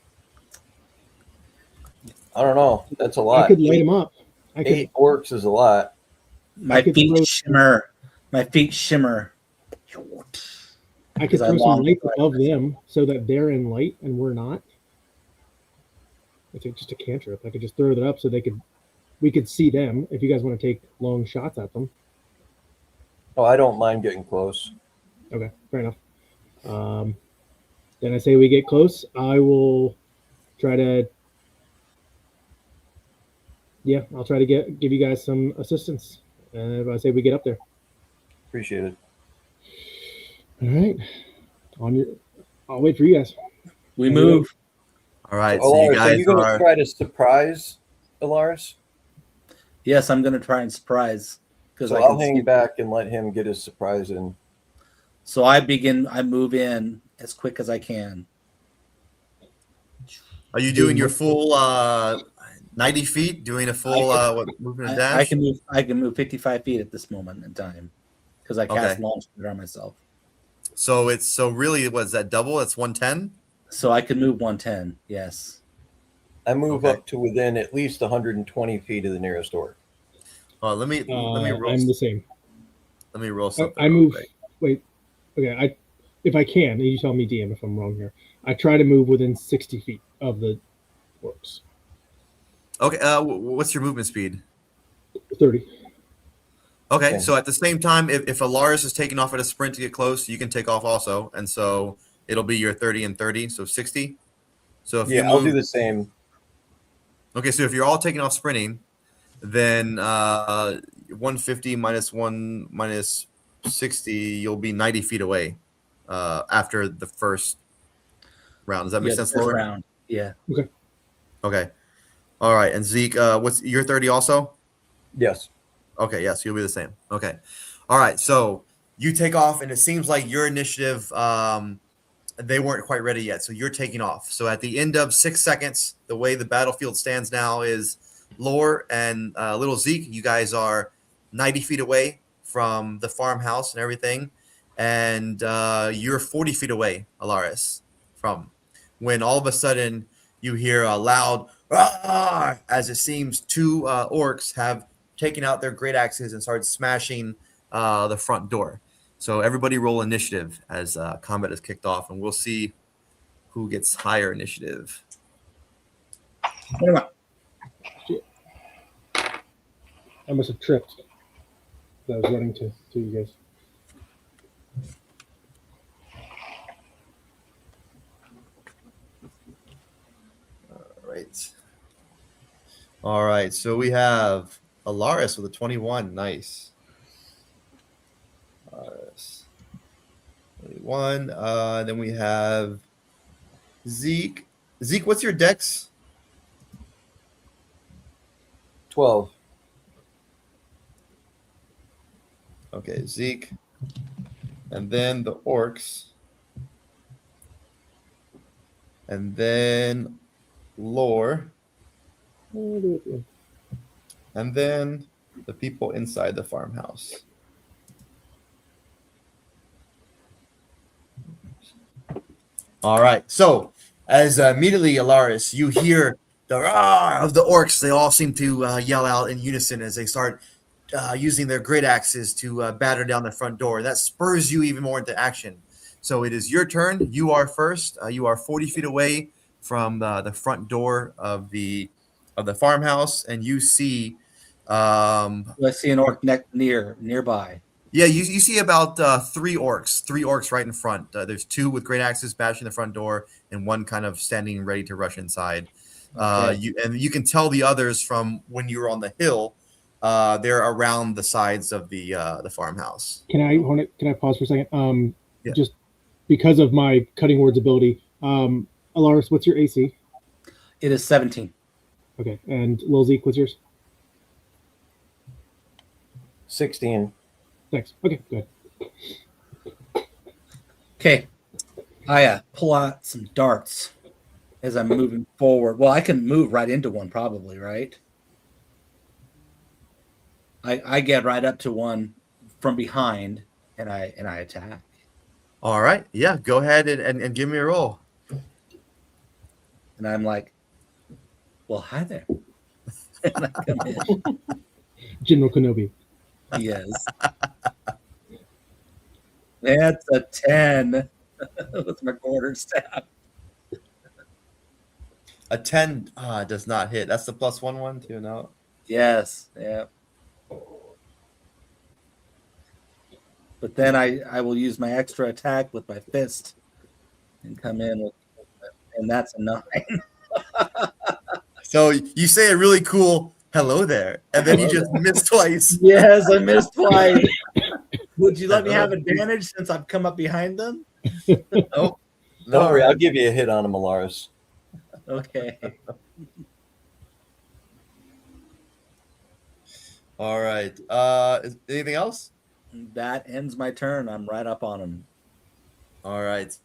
don't know. That's a lot. I could light him up. I could. 8 orcs is a lot. My I could feet throw- shimmer. My feet shimmer. I could because I throw some long- lights above them so that they're in light and we're not. It's just a cantrip. I could just throw that up so we could see them if you guys want to take long shots at them. Oh, I don't mind getting close. Okay, fair enough. Then I say we get close. I will try to. Yeah, I'll try to give you guys some assistance. If I say we get up there. Appreciate it. All right. I'll wait for you guys. We move. All right, So, so you Alaris, are guys you going to are. try to surprise Alaris? Yes, I'm going to try and surprise. Because So I'll hang back and let him get his surprise in. So I move in as quick as I can. Are you doing your full 90 feet? Doing a full movement and dash? I can move 55 feet at this moment in time because I cast Okay. launch pad on myself. So really what's that double? That's 110. So I can move 110. Yes. I move Okay. up to within at least 120 feet of the nearest orc. Let me roll. I'm the same. Let me roll something. I real move. quick. Wait. Okay. If I can, you tell me, DM, if I'm wrong here. I try to move within 60 feet of the orcs. Okay. What's your movement speed? 30. Okay. Okay. So at the same time, if Alaris is taking off at a sprint to get close, you can take off also, and so it'll be your 30 and 30, so 60. So if you Yeah, I'll move, do the same. okay, so if you're all taking off sprinting, then 150 minus 1 minus 60, you'll be 90 feet away after the first round. Does that make Yeah, sense, first Lord? round. Yeah. Okay. All right. And Zeke, what's your 30 also? Yes. Okay, yes, you'll be the same. Okay. All right. So you take off, and it seems like your initiative, they weren't quite ready yet. So you're taking off. So at the end of 6 seconds, the way the battlefield stands now is Lore and little Zeke, you guys are 90 feet away from the farmhouse and everything. And you're 40 feet away, Alaris, from when all of a sudden you hear a loud "Roar!" as it seems two orcs have taken out their great axes and started smashing the front door. So everybody roll initiative as combat is kicked off, and we'll see who gets higher initiative. 21. I must have tripped. I was running to you guys. All right. So we have Alaris with a 21. Nice. Alaris. 21. Then we have Zeke. Zeke, what's your dex? 12. Okay, Zeke. And then the orcs. And then Lore. And then the people inside the farmhouse. All right. So, as immediately, Alaris, you hear the roar of the orcs. They all seem to yell out in unison as they start using their great axes to batter down the front door. That spurs you even more into action. So it is your turn. You are first. You are 40 feet away from the front door of the farmhouse, and you see. Do I see an orc nearby? Yeah, you see about three orcs right in front. There's two with great axes bashing the front door, and one kind of standing ready to rush inside. Okay. You can tell the others from when you were on the hill. They're around the sides of the farmhouse. Can I pause for a second? Yeah. Just because of my cutting words ability. Alaris, what's your AC? It is 17. Okay, and Lil Zeke, what's yours? 16. Thanks. Okay, good. Okay. I pull out some darts as I'm moving forward. Well, I can move right into one probably, right? I get right up to one from behind and I attack. All right. Yeah, go ahead and give me a roll. And I'm like, well, hi there. And I come in. General Kenobi. Yes. That's a 10 with my quarterstaff. A 10 does not hit. That's the +1 too. No. Yes. Yeah. But then I will use my extra attack with my fist and come in with, and that's a 9. So you say a really cool hello there, and then you just miss twice. Yes, I missed twice. Would you let me have advantage since I've come up behind them? Nope. Don't worry, I'll give you a hit on him, Alaris. Okay. All right. Anything else? That ends my turn. I'm right up on him. All right.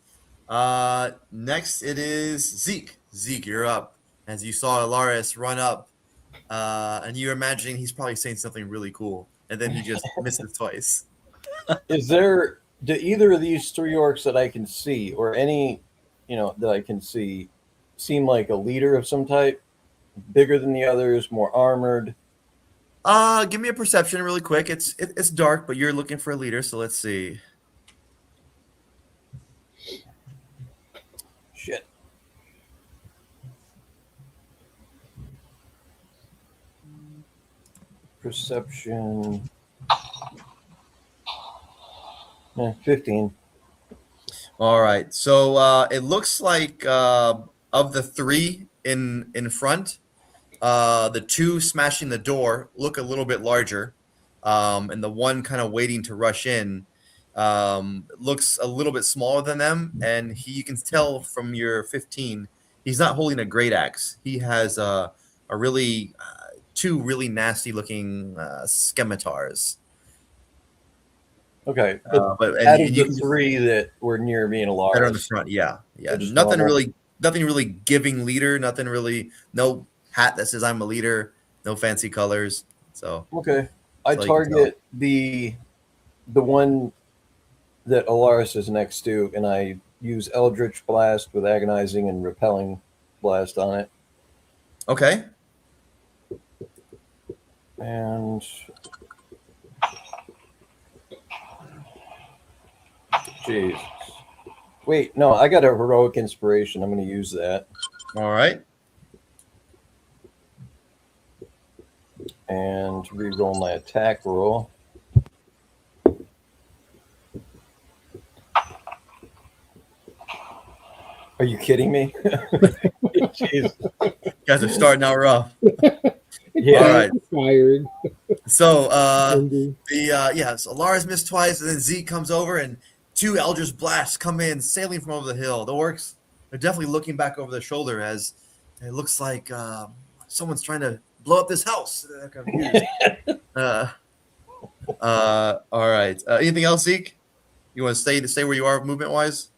Next it is Zeke. Zeke, you're up. As you saw Alaris run up, and you're imagining he's probably saying something really cool, and then he just misses twice. Do either of these three orcs that I can see, or any, that I can see, seem like a leader of some type? Bigger than the others, more armored? Give me a perception really quick. It's dark, but you're looking for a leader, so let's see. Shit. Perception. 15. All right. So it looks like of the three in front, the two smashing the door look a little bit larger, and the one kind of waiting to rush in looks a little bit smaller than them. And you can tell from your 15, he's not holding a great axe. He has a really two really nasty looking scimitars. Okay. But Out of the three that were near me and that are in the Alaris. front, yeah. Just Nothing normal. really giving leader. Nothing really. No hat that says I'm a leader. No fancy colors. So Okay. I So you can target the one that Alaris is next to, and I use Eldritch Blast with Agonizing and Repelling Blast on it. okay. And jeez. Wait, no, I got a Heroic Inspiration. I'm going to use that. All right. And re-roll my attack roll. Are you kidding me? Jeez. You guys are starting out rough. Yeah. All right. Fired. So Indeed. so Lars missed twice, and then Zeke comes over, and two Eldritch Blasts come in, sailing from over the hill. The orcs are definitely looking back over their shoulder as it looks like someone's trying to blow up this house. They're confused. All right. Anything else, Zeke? You want to stay where you are movement wise?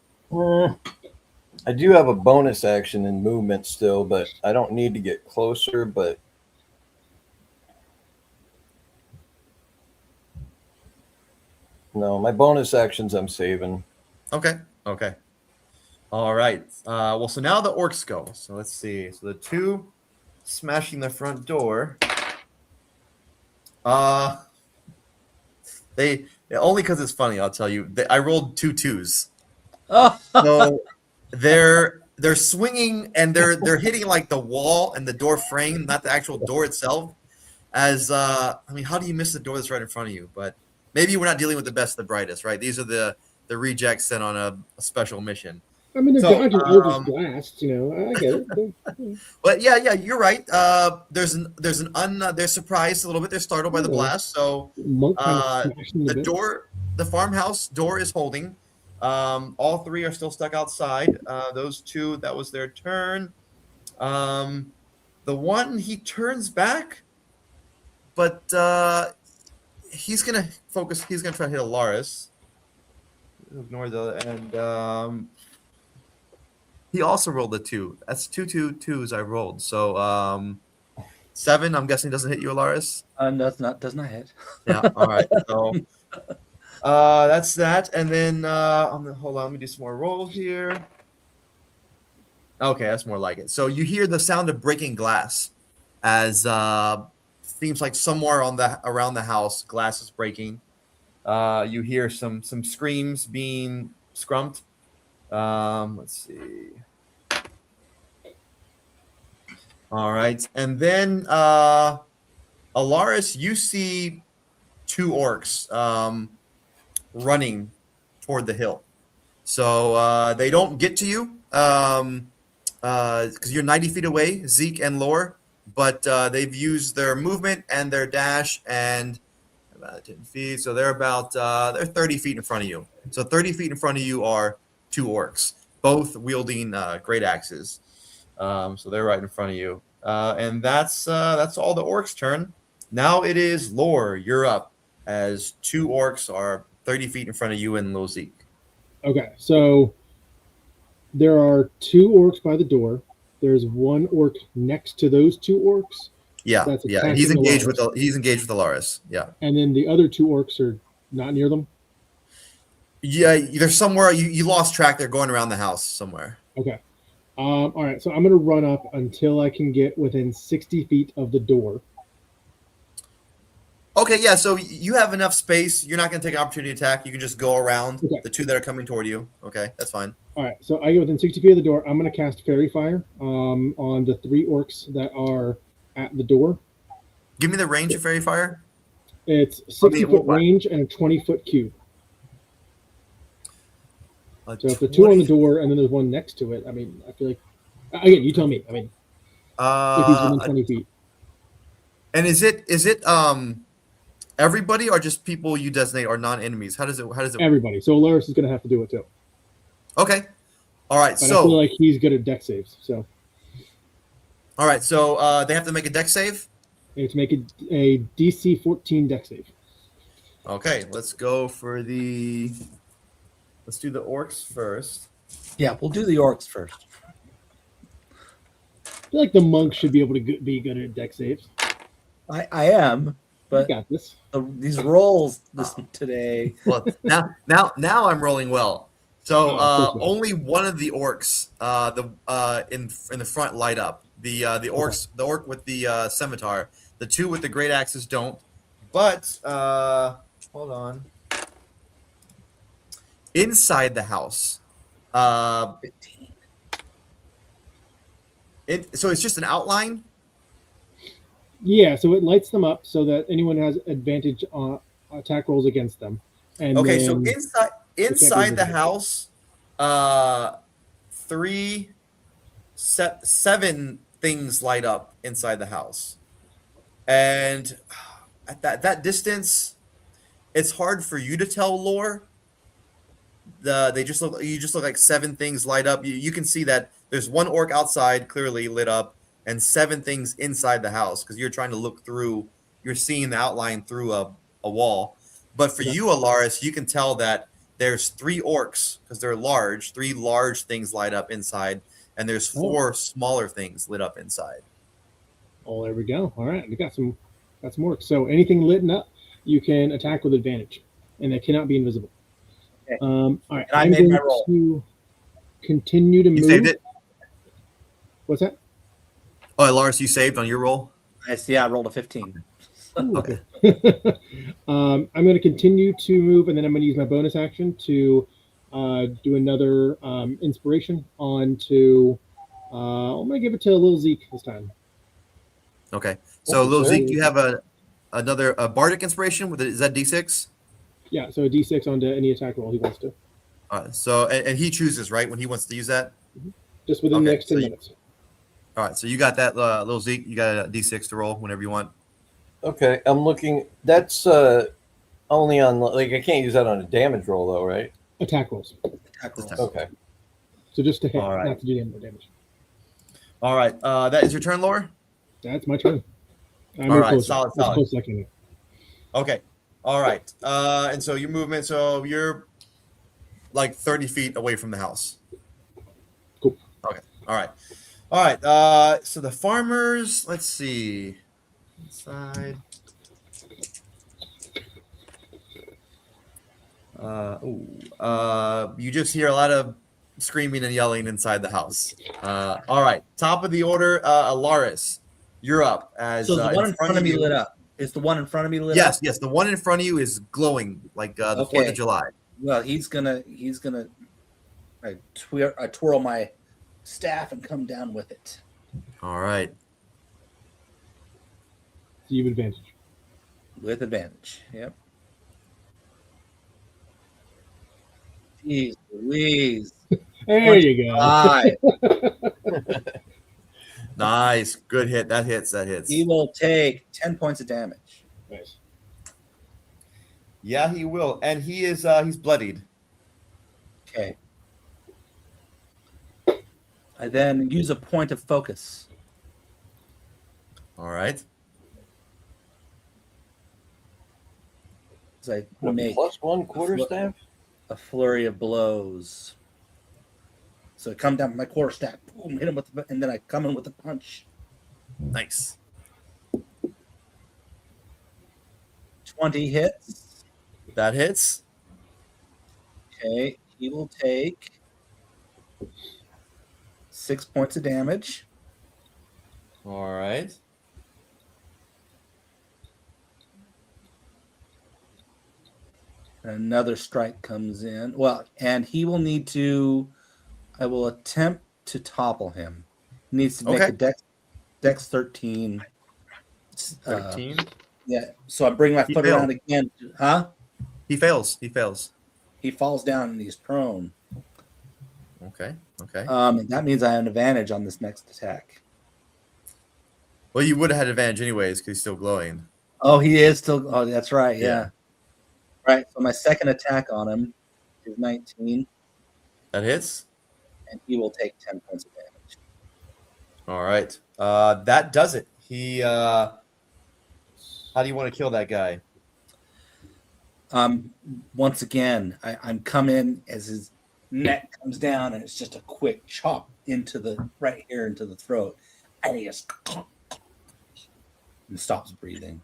I do have a bonus action in movement still, but I don't need to get closer. But no, my bonus actions I'm saving. Okay. Okay. All right. Well, so now the orcs go. So let's see. So the two smashing the front door. They only because it's funny. I'll tell you. I rolled 2 2s. Oh, So they're swinging and they're hitting like the wall and the door frame, not the actual door itself. As I mean, how do you miss the door that's right in front of you? But maybe we're not dealing with the best, the brightest, right? These are the rejects sent on a special mission. I mean, they're So, dodging Orc's blasts. I get it. But yeah, you're right. They're surprised a little bit. They're startled by the blast. So Monk kind of smashing the bit. door, the farmhouse door is holding. All 3 are still stuck outside. Those 2, that was their turn. The one, he turns back, but he's gonna focus. He's gonna try to hit Alaris. Ignore the and he also rolled a 2. That's 2 2 2s I rolled. So 7. I'm guessing doesn't hit you, Alaris. does not hit. Yeah. All right. So that's that. And then hold on. Let me do some more rolls here. Okay, that's more like it. So you hear the sound of breaking glass as seems like somewhere around the house, glass is breaking. You hear some screams being scrumped. Let's see. All right, and then Alaris, you see 2 orcs running toward the hill. So they don't get to you because you're 90 feet away, Zeke and Lore, but they've used their movement and their dash and about 10 feet. So they're they're 30 feet in front of you. So 30 feet in front of you are 2 orcs, both wielding great axes. So they're right in front of you. And that's all the orcs' turn. Now it is Lore. You're up as 2 orcs are 30 feet in front of you and Lil Zeke. Okay, so there are 2 orcs by the door. There's 1 orc next to those 2 orcs, Yeah, That's yeah. attacking He's engaged Alaris. with Alaris. Yeah. and then the other 2 orcs are not near them. Yeah, there's somewhere you lost track. They're going around the house somewhere. Okay. All right, so I'm going to run up until I can get within 60 feet of the door. Okay, yeah. So you have enough space. You're not going to take an opportunity attack. You can just go around Okay. the 2 that are coming toward you. Okay, that's fine. All right, so I get within 60 feet of the door. I'm going to cast Fairy Fire on the 3 orcs that are at the door. Give me the range of fairy fire. It's 60-foot what? range and a 20-foot cube. A So if the 2 on the 20 door and then there's 1 next to it, I mean, I feel like again, you tell me. I mean, if he's within 20 feet. And is it everybody or just people you designate are non-enemies? How does it Everybody. So Alaris is going to have to do it too. Okay. All right. But I feel So like he's good at deck saves. So they have to make a deck save. you have to make a DC 14 deck save. Okay, let's go for let's do the orcs first. Yeah, we'll do the orcs first. I feel like the monk should be able to be good at deck saves. I am, You but got this. these rolls today. Well, now I'm rolling well. So Oh, cool. only one of the orcs in the front light up. The orcs, the orc with the scimitar. The 2 with the great axes don't. But hold on. Inside the house, 15. so it's just an outline. Yeah, so it lights them up so that anyone has advantage on attack rolls against them. And Okay, so then- inside the visible. house, 7 things light up inside the house, and at that distance, it's hard for you to tell Lore. You just look like 7 things light up. You can see that there's 1 orc outside clearly lit up, and 7 things inside the house because you're trying to look through. You're seeing the outline through a wall. But for you, Alaris, you can tell that there's 3 orcs because they're large. 3 large things light up inside, and there's 4 smaller things lit up inside. Oh, there we go. All right, we got some work. So anything lit up, you can attack with advantage, and they cannot be invisible. Okay. All right, And I I'm made going my roll. to continue to move. You saved it. What's that? Oh, Alaris, you saved on your roll. I rolled a 15. Ooh, Okay. I'm going to continue to move, and then I'm going to use my bonus action to do another inspiration onto. I'm going to give it to Lil Zeke this time. Okay. So, Lil Zeke, do you have another bardic inspiration? Is that D6? Yeah, so a D6 onto any attack roll he wants to. All right. So, and he chooses, right, when he wants to use that? Just within the Okay, next 10 minutes. All right. So, you got that, Lil Zeke. You got a D6 to roll whenever you want. Okay, I'm looking. That's only on, like, I can't use that on a damage roll though, right? Attack rolls. Attack rolls. Okay. So just to hit, All right. not to do any more damage. All right. That is your turn, Laura? That's my turn. I'm All right, closer. solid, As solid. close as I can. Okay. All right. And so your movement, so you're like 30 feet away from the house. Cool. Okay. All right. All right. So the farmers, let's see. Inside. You just hear a lot of screaming and yelling inside the house. All right. Top of the order, Alaris. You're up. As So the one in front of me you- lit up. Is the one in front of me lit up? Yes, yes. The one in front of you is glowing like the 4th Okay. of July. Well, he's gonna. I twirl my staff and come down with it. All right. So you have advantage. With advantage. Yep. Jeez Louise. There you go. 5. Nice. Good hit. That hits. That hits. He will take 10 points of damage. Nice. Yeah, he will. And he is he's bloodied. Okay. I then use a point of focus. All right. As I make +1 quarterstaff? a flurry of blows. So I come down with my quarterstaff, boom, hit him with and then I come in with a punch. Nice. 20 hits. That hits. Okay. He will take 6 points of damage. All right. Another strike comes in. Well, and he will need to. I will attempt to topple him. He needs to make Okay. a dex 13. 13. Yeah. So I bring my He foot failed. around again. Huh? He fails. He fails. He falls down and he's prone. Okay. Okay. And that means I have an advantage on this next attack. Well, you would have had advantage anyways because he's still glowing. Oh, he is still. Oh, that's right. Yeah. Yeah. Right. So my second attack on him is 19, That hits. and he will take 10 points of damage. All right. That does it. He. How do you want to kill that guy? Once again, I'm coming as his neck comes down, and it's just a quick chop into the right here into the throat, and he just and stops breathing.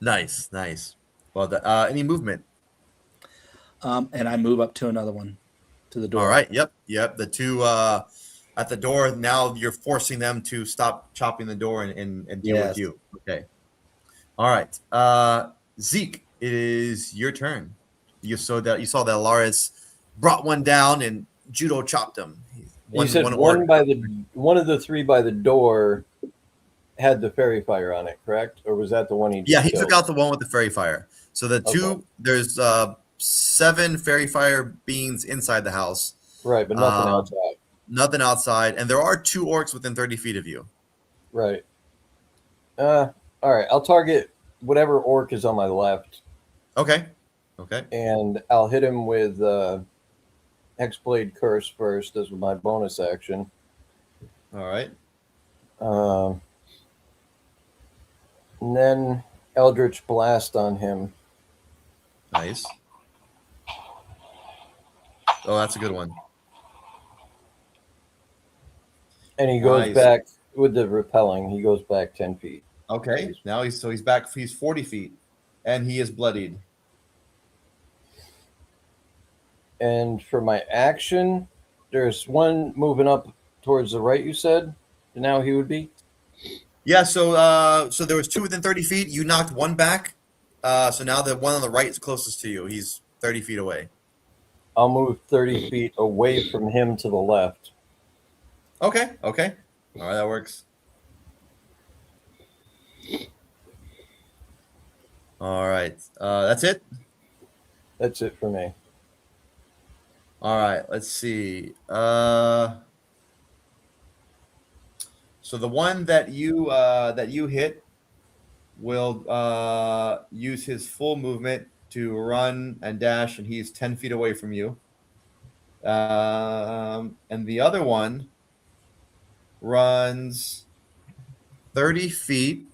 Nice. Nice. Well, any movement? And I move up to another one, to the door. All right. Yep. Yep. The two at the door. Now you're forcing them to stop chopping the door and deal Yes. with you. Okay. All right. Zeke, it is your turn. You saw that Alaris brought one down and judo chopped him. You said one of the 3 by the door had the fairy fire on it, correct? Or was that the one he just Yeah, he killed? took out the one with the fairy fire. So the two, Okay. there's 7 fairy fire beings inside the house. Right, but nothing Um, outside. Nothing outside, and there are 2 orcs within 30 feet of you. Right. All right, I'll target whatever orc is on my left, Okay. Okay. and I'll hit him with Hexblade Curse first as my bonus action. All right. And then Eldritch Blast on him. Nice. Oh, that's a good one. And he goes Nice. back with the repelling. He goes back 10 feet. Okay. Now he's back. He's 40 feet, and he is bloodied. And for my action, there's one moving up towards the right, you said? And now he would be? Yeah. So there was two within 30 feet. You knocked one back. So now the one on the right is closest to you. He's 30 feet away. I'll move 30 feet away from him to the left. Okay. All right, that works. All right. That's it. That's it for me. All right. Let's see. So the one that you hit will use his full movement to run and dash, and he's 10 feet away from you. And the other one runs 30 feet.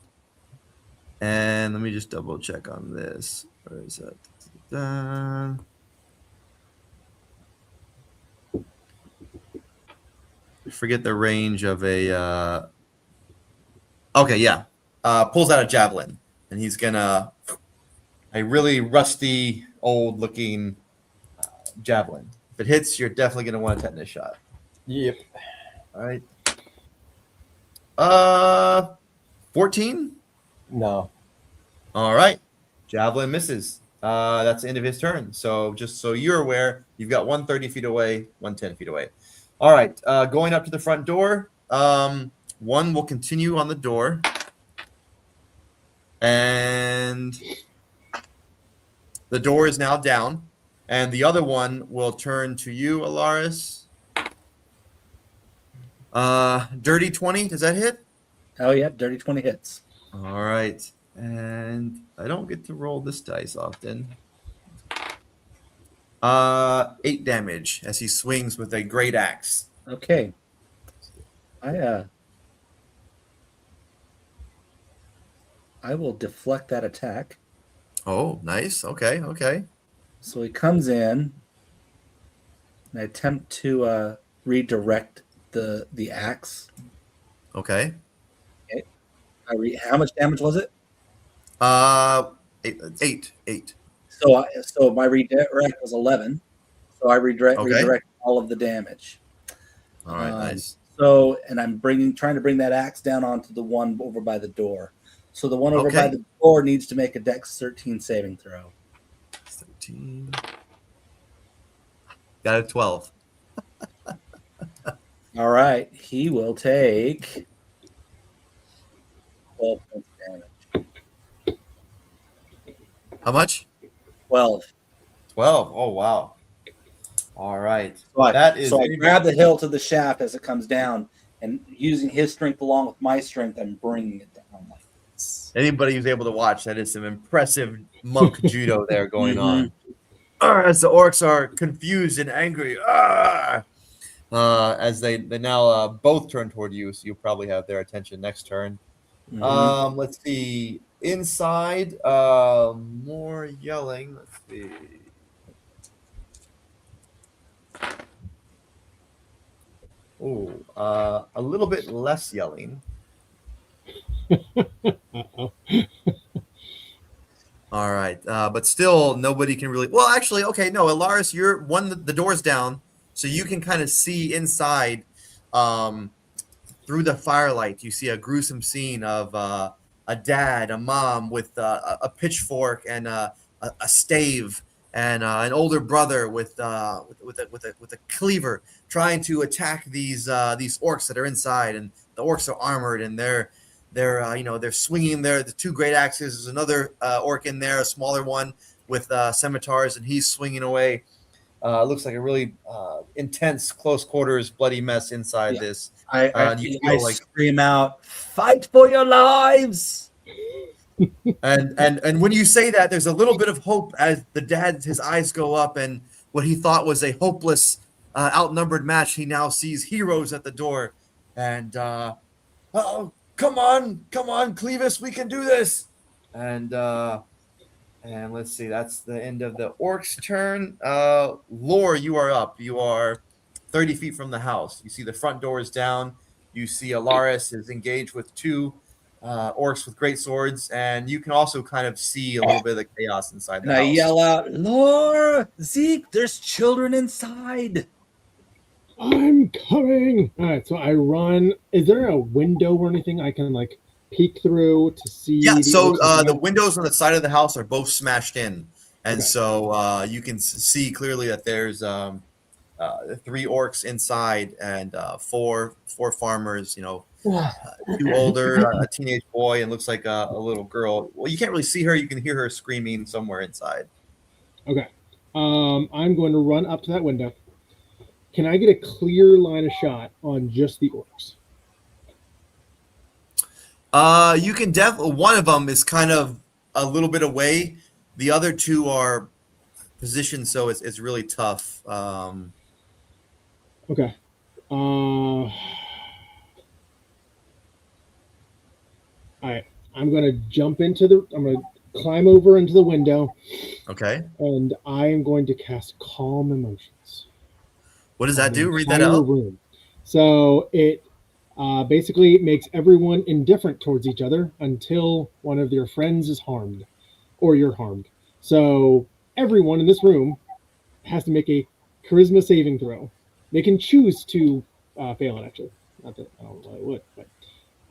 And let me just double check on this. Where is that? I forget the range of a. Okay, yeah. Pulls out a javelin, and he's gonna a really rusty, old-looking javelin. If it hits, you're definitely gonna want a tetanus shot. Yep. All right. 14. No. All right. Javelin misses. That's the end of his turn. So just so you're aware, you've got one 30 feet away, one 10 feet away. All right. Going up to the front door. One will continue on the door. And the door is now down. And the other one will turn to you, Alaris. Dirty 20. Does that hit? Oh, yeah. Dirty 20 hits. All right. And I don't get to roll this dice often. 8 damage as he swings with a great axe. Okay. I will deflect that attack. Oh, nice. Okay. So he comes in, and I attempt to redirect the axe. Okay. How much damage was it? 8. So my redirect was 11. So I redirect all of the damage. All right, nice. So, and I'm trying to bring that axe down onto the one over by the door. So the one over by the door needs to make a Dex 13 saving throw. 13. Got a 12. All right, he will take 12 points of damage. How much? 12. 12. Oh, wow. All right. So I very grab the hilt of the shaft as it comes down, and using his strength along with my strength, I'm bringing it down like this. Anybody who's able to watch, that is some impressive monk judo there going on. As the orcs are confused and angry, as they now both turn toward you, so you'll probably have their attention next turn. Let's see. Inside, more yelling. Let's see. Oh, a little bit less yelling. All right, but still, nobody can really. Well, actually, okay, no, Alaris, you're the door's down, so you can kind of see inside. Through the firelight, you see a gruesome scene of a dad, a mom with a pitchfork and a stave, and an older brother with a cleaver trying to attack these orcs that are inside. And the orcs are armored, and they're swinging the 2 great axes. There's another orc in there, a smaller one with scimitars, and he's swinging away. Looks like a really intense, close quarters, bloody mess inside this. I scream out, "Fight for your lives!" and when you say that, there's a little bit of hope as his eyes go up, and what he thought was a hopeless, outnumbered match, he now sees heroes at the door, and oh, come on, Clevis, we can do this. And let's see, that's the end of the orc's turn. Lore, you are up. You are 30 feet from the house. You see the front door is down. You see Alaris is engaged with two orcs with great swords, and you can also kind of see a little bit of the chaos inside the And I house. yell out, Lore, Zeke, there's children inside. I'm coming. All right, so I run. Is there a window or anything I can like peek through to see? Yeah, so orcs inside? the windows on the side of the house are both smashed in, and Okay. so you can see clearly that there's 3 orcs inside and four farmers. 2 older, a teenage boy, and looks like a little girl. Well, you can't really see her. You can hear her screaming somewhere inside. Okay. I'm going to run up to that window. Can I get a clear line of shot on just the orcs? You can definitely. One of them is kind of a little bit away. The other 2 are positioned so it's really tough. Okay. All right. I'm going to jump into the. I'm going to climb over into the window, Okay. and I am going to cast Calm Emotions. What does that on the do? Read that entire out. room. So it basically makes everyone indifferent towards each other until one of your friends is harmed, or you're harmed. So everyone in this room has to make a charisma saving throw. They can choose to fail it, actually. Not that I don't know why I would, but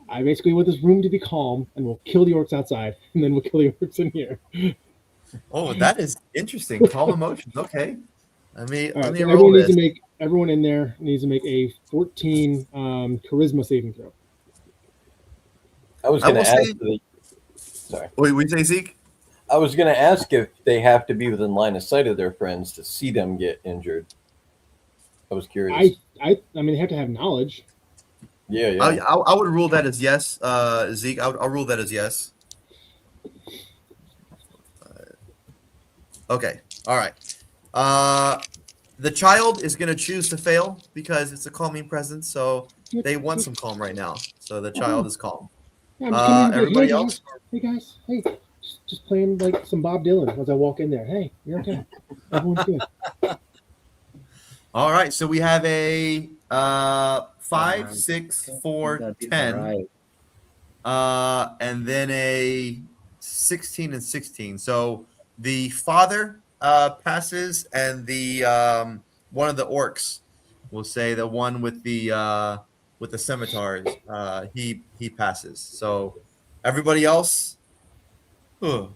I basically want this room to be calm, and we'll kill the orcs outside, and then we'll kill the orcs in here. Oh, that is interesting. Calm emotions. Okay. Let me All right, so roll this. everyone in there needs to make a 14 charisma saving throw. I was I going to will ask. say- Sorry. Wait, we say Zeke? I was going to ask if they have to be within line of sight of their friends to see them get injured. I was curious. I mean, they have to have knowledge. Yeah. I would rule that as yes, Zeke. I'll rule that as yes. Okay. All right. The child is going to choose to fail because it's a calming presence. So they want some calm right now. So the child is calm. Yeah, I'm just coming in and Everybody hey, else? Hey guys, hey, just playing like some Bob Dylan as I walk in there. Hey, you're okay. Everyone's good. All right. So we have a 5, Wow. 6, You 4, gotta be 10, right. and then a 16 and 16. So the father passes, and the one of the orcs, we'll say the one with the scimitars, he passes. So everybody else, Okay.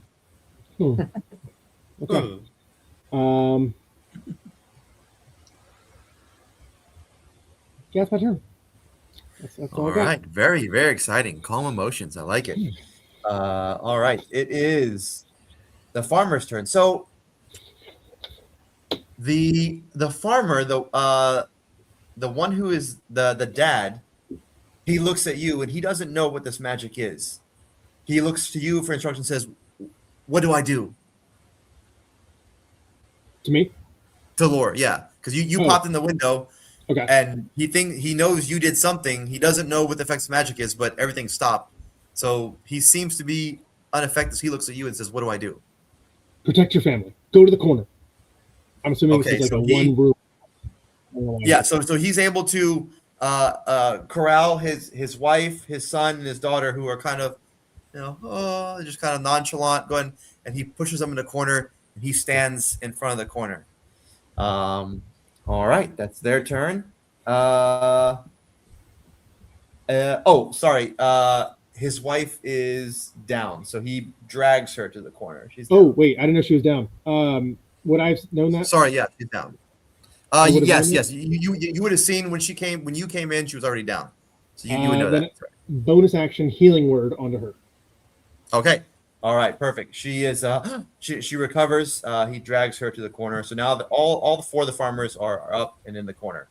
Yeah, it's my turn. That's all all I got. right, very very exciting. Calm emotions, I like it. All right, it is the farmer's turn. So the farmer, the one who is the dad, he looks at you and he doesn't know what this magic is. He looks to you for instruction, says, "What do I do?" To me? To Lore, yeah, because you Oh. popped in the window Okay. and he knows you did something. He doesn't know what the effects of magic is, but everything stopped. So he seems to be unaffected. So he looks at you and says, "What do I do?" Protect your family. Go to the corner. I'm assuming Okay, this is like so a one room. Yeah, so he's able to corral his wife, his son, and his daughter, who are kind of, just kind of nonchalant, going, and he pushes them in the corner, and he stands in front of the corner. All right, that's their turn. Sorry. His wife is down, so he drags her to the corner. She's down. Oh wait, I didn't know she was down. Would I have known that? Sorry, yeah, she's down. I would've Yes, known yes. You would have seen when you came in, she was already down. So you would know Then that. bonus action healing word onto her. Okay. All right. Perfect. She is. She recovers. He drags her to the corner. So now all the 4 of the farmers are up and in the corner.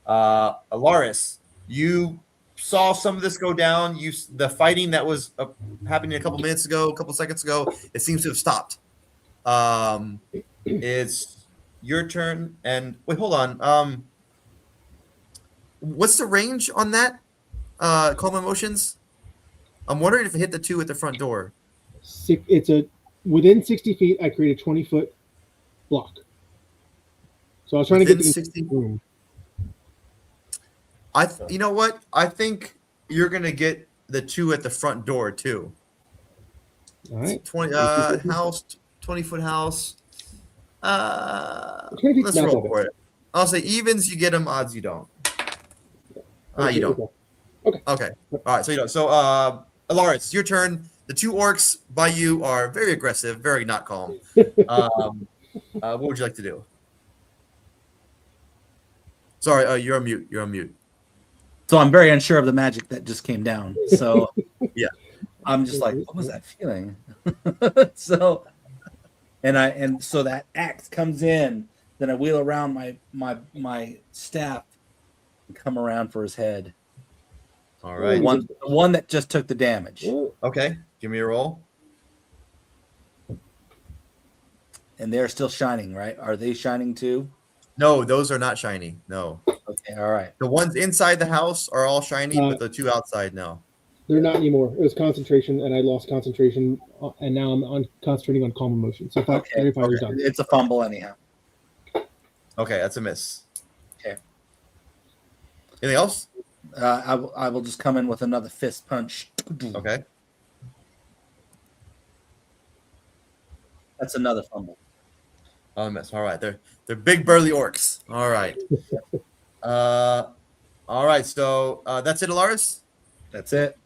Alaris, you saw some of this go down. The fighting that was happening a couple seconds ago. It seems to have stopped. It's your turn. And wait, hold on. What's the range on that? calm emotions? I'm wondering if it hit the 2 at the front door. It's within 60 feet. I create a 20-foot block. So I was trying to Within get the 60 room. You know what? I think you're gonna get the 2 at the front door too. All right. 20 house, 20-foot house. 20 feet's Let's not roll that for bad. it. I'll say evens, you get them. Odds, you don't. You don't. Okay. All right. So you don't. So Alaris, it's your turn. The 2 orcs by you are very aggressive, very not calm. What would you like to do? Sorry, you're on mute. You're on mute. So I'm very unsure of the magic that just came down. So Yeah. I'm just like, what was that feeling? So so that axe comes in, then I wheel around my staff and come around for his head. All The right. one that just took the damage. Okay. Give me a roll. And they're still shining, right? Are they shining too? No, those are not shiny. No. Okay, all right. The ones inside the house are all shiny, but the 2 outside, no. They're not anymore. It was concentration, and I lost concentration, and now I'm concentrating on calm emotion. So Okay. was done. It's a fumble anyhow. Okay, that's a miss. Okay. Anything else? I will just come in with another fist punch. Okay. That's another fumble. Oh, a miss. All right. They're big burly orcs. All right. All right. So that's it, Alaris. That's it.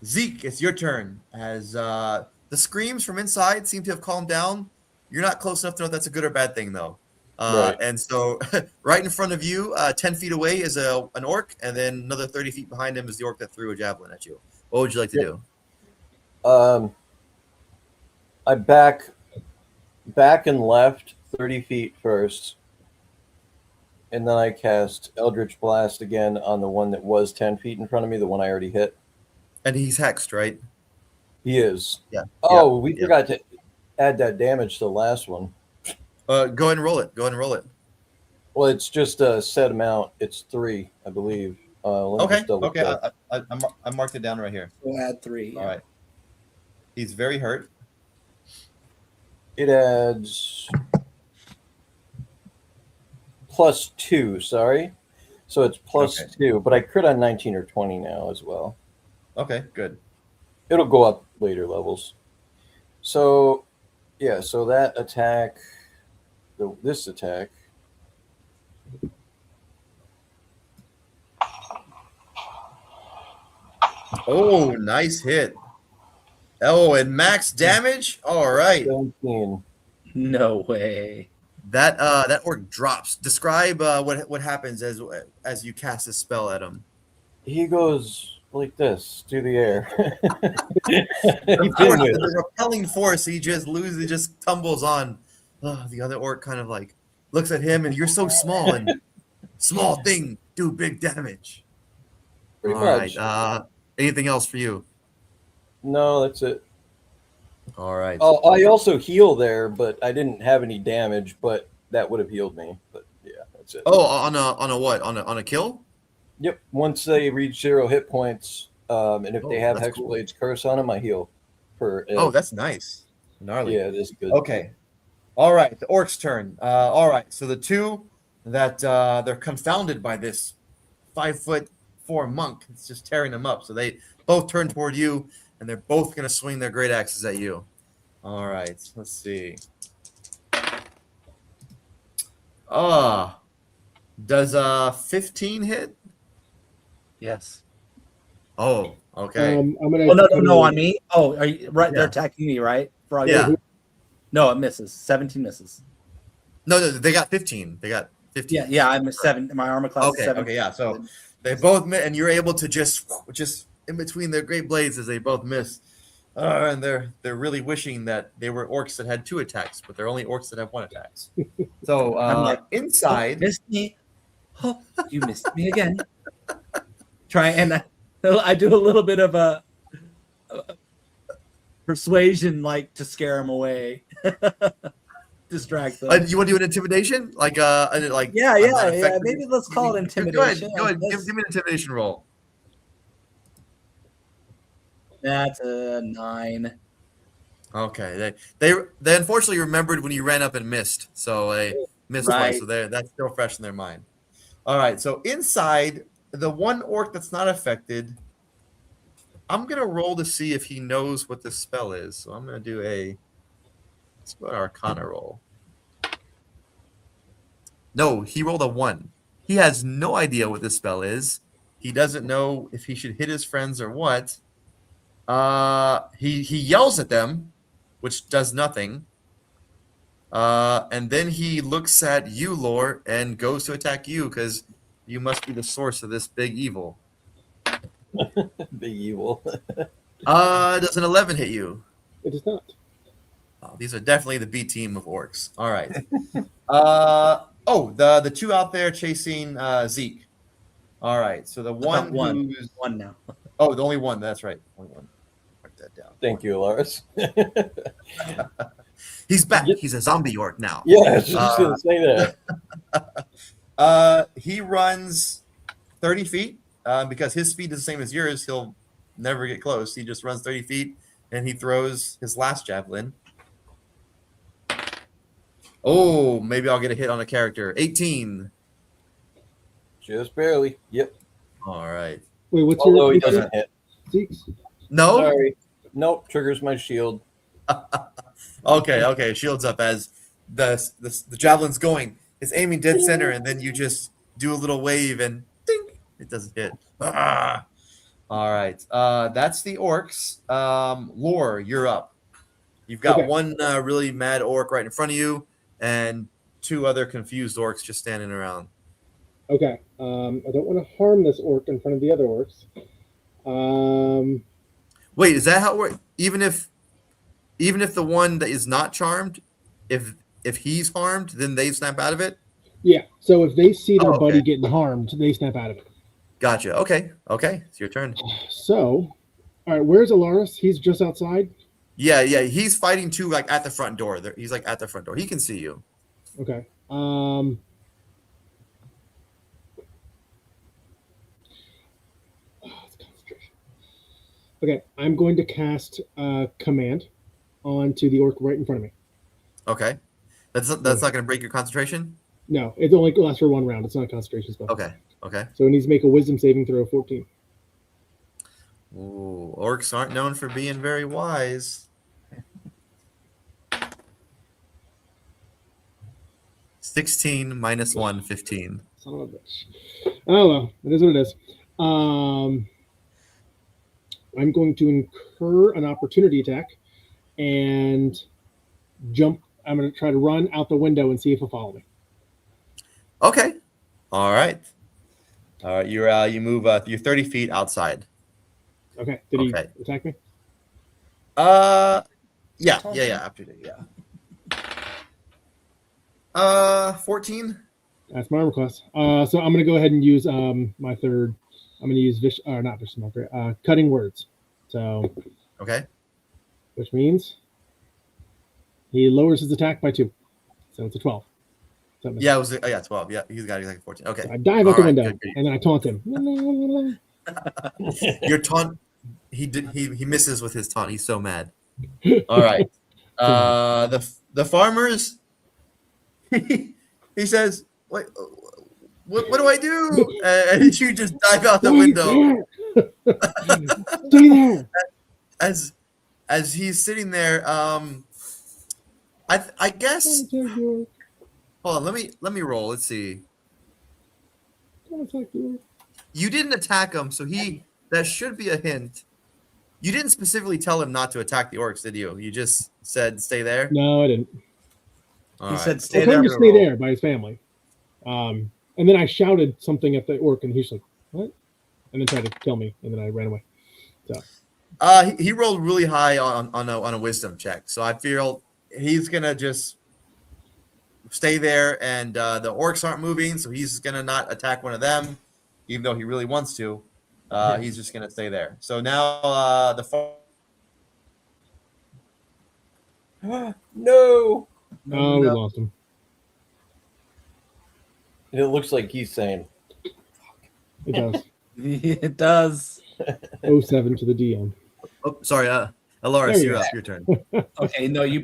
Zeke, it's your turn. As the screams from inside seem to have calmed down. You're not close enough to know if that's a good or bad thing, though. Right. And so, right in front of you, 10 feet away, is an orc, and then another 30 feet behind him is the orc that threw a javelin at you. What would you like to do? I back and left 30 feet first, and then I cast Eldritch Blast again on the one that was 10 feet in front of me, the one I already hit. And he's hexed, right? He is. Yeah. Oh, we Yeah. forgot to add that damage to the last one. Go ahead and roll it. Go ahead and roll it. Well, it's just a set amount. It's 3, I believe. Let me Okay. just double Okay. check. I marked it down right here. We'll add 3. All right. He's very hurt. It adds +2, sorry. So it's +2, but I crit on 19 or 20 now as well. Okay. Good. It'll go up later levels. So, yeah, so that attack, this attack. Oh, nice hit. Oh, and max damage. All right. 17. No way. That orc drops. Describe what happens as you cast a spell at him. He goes like this through the air. The repelling force, he just tumbles on. The other orc kind of like looks at him, and you're so small, and small thing do big damage. Pretty All much. right. Anything else for you? No, that's it. All right. Oh, I also heal there, but I didn't have any damage, but that would have healed me. But yeah, that's it. Oh, on a what? On a kill? Yep. Once they reach 0 hit points, and if they have that's cool. Hexblade's Curse on them, I heal. Oh, that's nice. Gnarly. Yeah, it is good. Okay. All right. The orc's turn. All right. So the 2 that they're confounded by this 5'4" monk. It's just tearing them up. So they both turn toward you, and they're both going to swing their great axes at you. All right. Let's see. Does 15 hit? Yes. Oh, okay. I'm gonna. Oh no, on me. Oh, are you right? Yeah. They're attacking me, right? Frog? Yeah. No, it misses. 17 misses. No, they got 15. They got 15. Yeah, I'm a 7. My armor class is Okay, 7. okay, yeah. So they both miss, and you're able to just in between their great blades as they both miss. And they're really wishing that they were orcs that had 2 attacks, but they're only orcs that have 1 attacks. So I'm like, inside, missed me. Oh, you missed me again. Try and I do a little bit of a persuasion, like to scare them away, distract them. you want to do an intimidation, like yeah. I'm not effective. Maybe let's call it intimidation. Go ahead. Give me an intimidation roll. That's a 9. Okay, they unfortunately remembered when you ran up and missed, so they missed one. Right. So that's still fresh in their mind. All right, so inside the one orc that's not affected, I'm gonna roll to see if he knows what this spell is. So I'm gonna do let's go to Arcana roll. No, he rolled a 1. He has no idea what this spell is. He doesn't know if he should hit his friends or what. He yells at them, which does nothing. And then he looks at you, Lore, and goes to attack you because you must be the source of this big evil. Big evil. Does an 11 hit you? It does not. Oh, these are definitely the B team of orcs. All right. The two out there chasing Zeke. All right. So the one who's one now. oh, the only one. That's right. Only one. Write that down. Thank you, Lars. He's back. He's a zombie orc now. Yeah, I was just gonna say that. He runs 30 feet because his speed is the same as yours. He'll never get close. He just runs 30 feet and he throws his last javelin. Oh, maybe I'll get a hit on a character. 18. Just barely. Yep. All right. Wait, what's Although your he doesn't hit. Zeke's? No? Sorry. Nope. Triggers my shield. Okay. Shields up as the javelin's going. It's aiming dead center, and then you just do a little wave and ding, it doesn't hit. Ah. All right. That's the orcs. Lore, you're up. You've got Okay. one really mad orc right in front of you, and 2 other confused orcs just standing around. Okay. I don't want to harm this orc in front of the other orcs. Wait, is that how it works? Even if the one that is not charmed, if he's harmed, then they snap out of it? Yeah. So if they see their Oh, okay. buddy getting harmed, they snap out of it. Gotcha. Okay. It's your turn. So, all right. Where's Alaris? He's just outside. Yeah. He's fighting 2 like at the front door. He's like at the front door. He can see you. Okay. It's concentration. Okay, I'm going to cast command onto the orc right in front of me. Okay. That's not going to break your concentration? No, it only lasts for 1 round. It's not a concentration spell. Okay. So it needs to make a wisdom saving throw of 14. Ooh, orcs aren't known for being very wise. 16 minus 1, 15. Son of a bitch. Oh well, it is what it is. I'm going to incur an opportunity attack and jump. I'm going to try to run out the window and see if he'll follow me. Okay. All right. You move. You're 30 feet outside. Okay. Did he Okay. attack me? Yeah. After that, yeah. 14. That's my armor class. So I'm going to go ahead and use my third. I'm going to use not Vicious Mockery, Cutting Words. So, Okay. which means he lowers his attack by 2. So it's a 12. So Yeah, it was 12. Yeah, he's got exactly 14. Okay. I dive out All the right, window good. and then I taunt him. Your taunt. He misses with his taunt. He's so mad. All right. The farmers. He says, "What do I do?" And you just dive out the window. Stay there. As he's sitting there. I guess. Don't Hold on. Let me roll. Let's see. attack the orc. You didn't attack him, so that should be a hint. You didn't specifically tell him not to attack the orcs, did you? You just said stay there. No, I didn't. All He right. said I stay told there. him to stay there by his family. And then I shouted something at the orc, and he's like, "What?" And then tried to kill me, and then I ran away. He rolled really high on a wisdom check, so I feel he's gonna just stay there, and the orcs aren't moving, so he's gonna not attack one of them, even though he really wants to. He's just gonna stay there. So now No. Oh, we lost him. And it looks like he's saying, It does. It does. 07 to the DM. Oh, sorry. Alaris, There you you're go. up. Your turn. Okay, no, you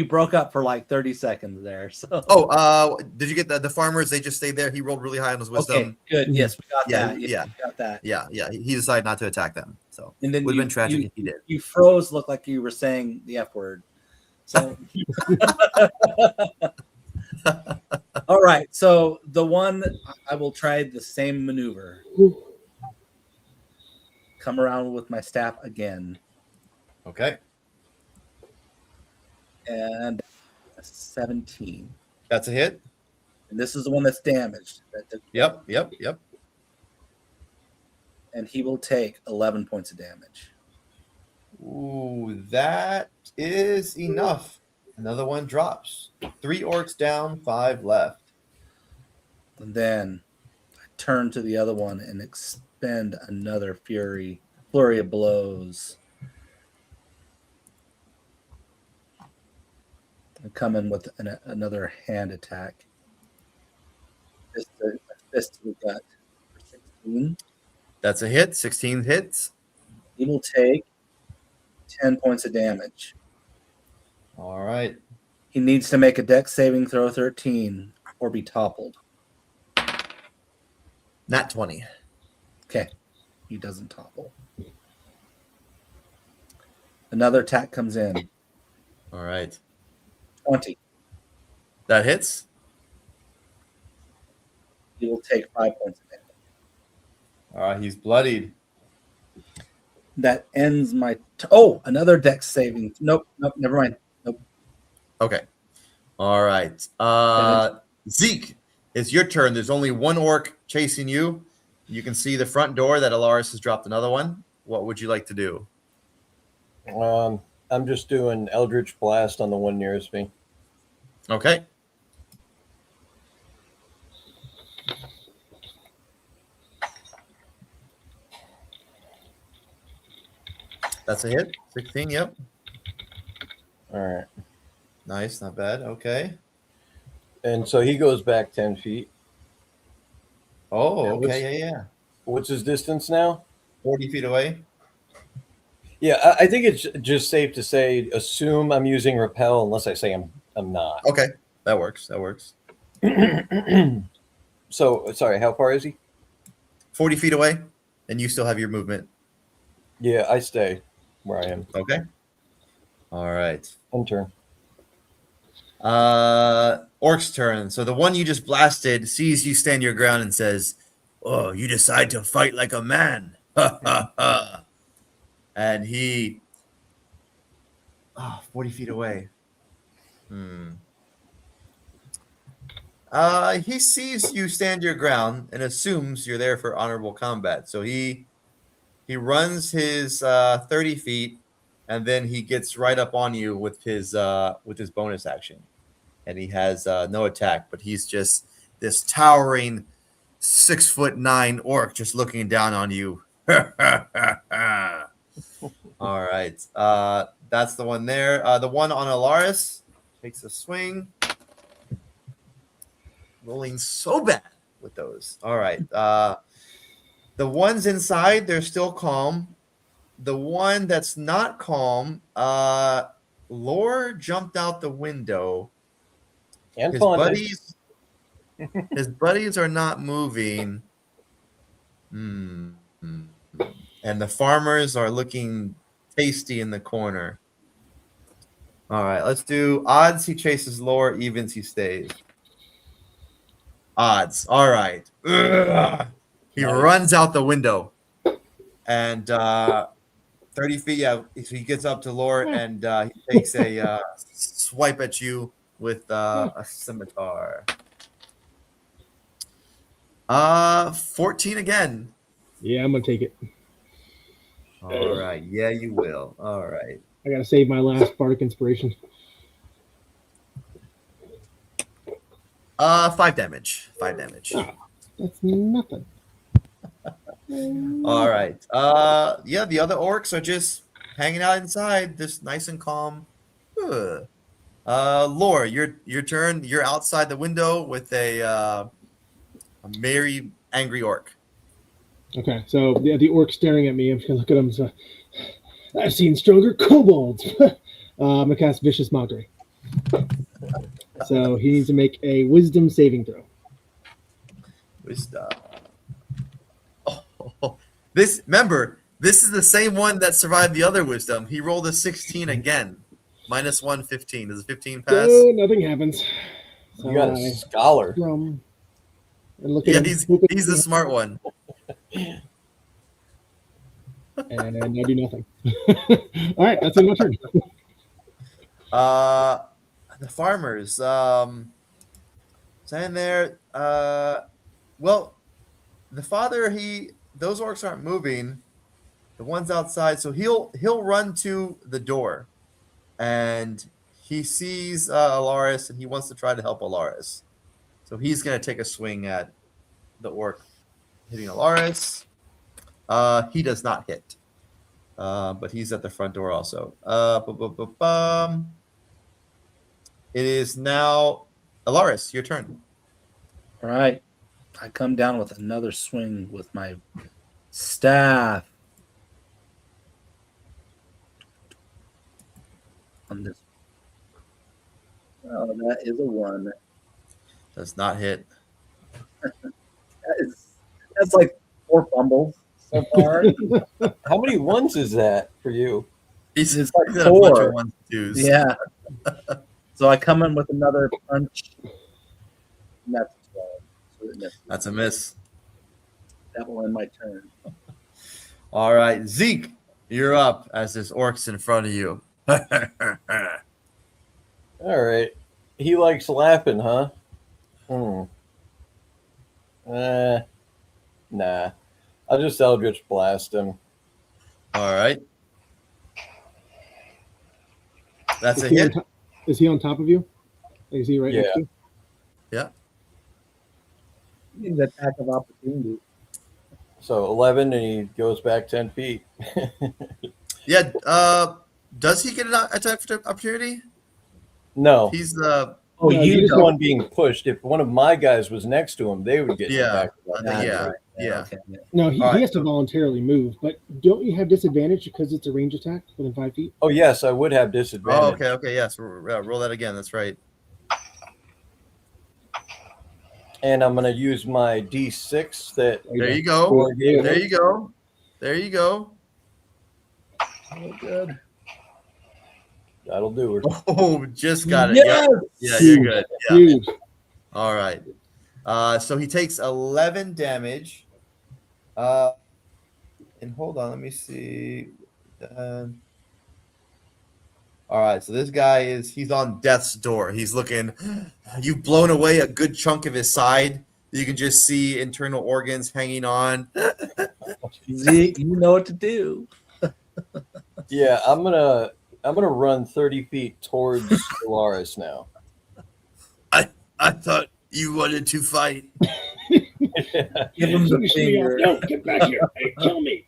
broke up for like 30 seconds there. So Oh, did you get the farmers? They just stayed there. He rolled really high on his wisdom. okay, good. Mhm. Yes, we got Yeah, that. yeah. We got that. Yeah. He decided not to attack them. So And then would have been tragic you, if he did. you froze, looked like you were saying the F word. So all right. So the one I will try the same maneuver. Come around with my staff again. Okay. And a 17. That's a hit. And this is the one that's damaged. Yep. And he will take 11 points of damage. Ooh, that is enough. Another one drops. 3 orcs down, 5 left. And then I turn to the other one and expend another flurry of blows. I come in with another hand attack. A fist to the gut for 16. That's a hit. 16 hits. He will take 10 points of damage. All right. He needs to make a dex saving throw 13 or be toppled. Nat 20. Okay. He doesn't topple. Another attack comes in. All right. 20. That hits. He will take 5 points of damage. All right. He's bloodied. That ends my. Oh, another dex saving. Nope. Never mind. Nope. Okay. All right. Zeke, it's your turn. There's only one orc chasing you. You can see the front door that Alaris has dropped another one. What would you like to do? I'm just doing Eldritch Blast on the one nearest me. Okay. That's a hit. 16, yep. All right. Nice, not bad. Okay. And so he goes back 10 feet. Oh, Yeah, okay. Yeah. What's his distance now? 40 feet away. Yeah, I think it's just safe to say, assume I'm using repel unless I say I'm not. Okay. That works. So, sorry, how far is he? 40 feet away, and you still have your movement. Yeah, I stay where I am. Okay. All right. One turn. Orc's turn. So the one you just blasted sees you stand your ground and says, "Oh, you decide to fight like a man." And he 40 feet away. He sees you stand your ground and assumes you're there for honorable combat. So he runs his 30 feet, and then he gets right up on you with his bonus action. And he has no attack, but he's just this towering 6'9" orc just looking down on you. All right. That's the one there. The one on Alaris takes a swing. Rolling so bad with those. All right. The ones inside, they're still calm. The one that's not calm, Lore jumped out the window. And His buddies are not moving. And the farmers are looking tasty in the corner. All right, let's do odds. He chases Lore, evens he stays. Odds. All right. Ugh. He runs out the window. And 30 feet, yeah, so he gets up to Lore and he takes a swipe at you with a scimitar. 14 again. Yeah, I'm gonna take it. All right. Yeah, you will. All right. I gotta save my last bardic inspiration. 5 damage. 5 damage. Oh, that's nothing. All right. Yeah, the other orcs are just hanging out inside, just nice and calm. Ugh. Lore, your turn. You're outside the window with a merry, angry orc. Okay, so the orc staring at me. I'm just gonna look at him. So, I've seen stronger kobolds. I'm gonna cast Vicious Mockery. So he needs to make a Wisdom saving throw. Wisdom. Oh, this is the same one that survived the other wisdom. He rolled a 16 again. Minus 115. Does a 15 pass? So nothing happens. So You got I a scholar. drum and look Yeah, at he's him, the smart one. and I do nothing. All right, that's in my turn. The farmers. Standing there. Well, the father, those orcs aren't moving. The one's outside, so he'll run to the door, and he sees Alaris, and he wants to try to help Alaris. So he's gonna take a swing at the orc hitting Alaris. He does not hit, but he's at the front door also. It is now Alaris. Your turn. All right. I come down with another swing with my staff. On this. Oh, that is a 1. Does not hit. That's like 4 fumbles so far. How many ones is that for you? He's It's like got a bunch 4. of ones and twos. Yeah. So I come in with another punch. And that's a 12. So it misses. That's a miss. That will end my turn. All right, Zeke, you're up as this orc's in front of you. All right. He likes laughing, huh? Nah. I'll just Eldritch Blast him. All right. That's a Is he on hit. top- Is he on top of you? Is he right next to you? Yeah. An attack of opportunity. So 11, and he goes back 10 feet. Yeah. Does he get an attack for opportunity? No. He's the. Oh, No, He's you the don't. one being pushed. If one of my guys was next to him, they would get Yeah. attacked. Yeah. Yeah. Okay. No, he All right, has to so- voluntarily move, but don't you have disadvantage because it's a range attack within 5 feet? Oh, yes, I would have disadvantage. Oh, okay. Yes. Roll that again. That's right. And I'm going to use my D6 that There you go. Thor gave There me. you go. There you go. Oh, good. That'll do her. Oh, just got it. Yes! Yeah, you're good. Yeah. Huge. All right. So he takes 11 damage. And hold on, let me see. All right, so this guy he's on death's door. He's looking. You've blown away a good chunk of his side. You can just see internal organs hanging on. Zeke, you know what to do. Yeah, I'm gonna run 30 feet towards Solaris now. I thought you wanted to fight. Give him the Finish me off. finger. No, get back here. Hey, kill me.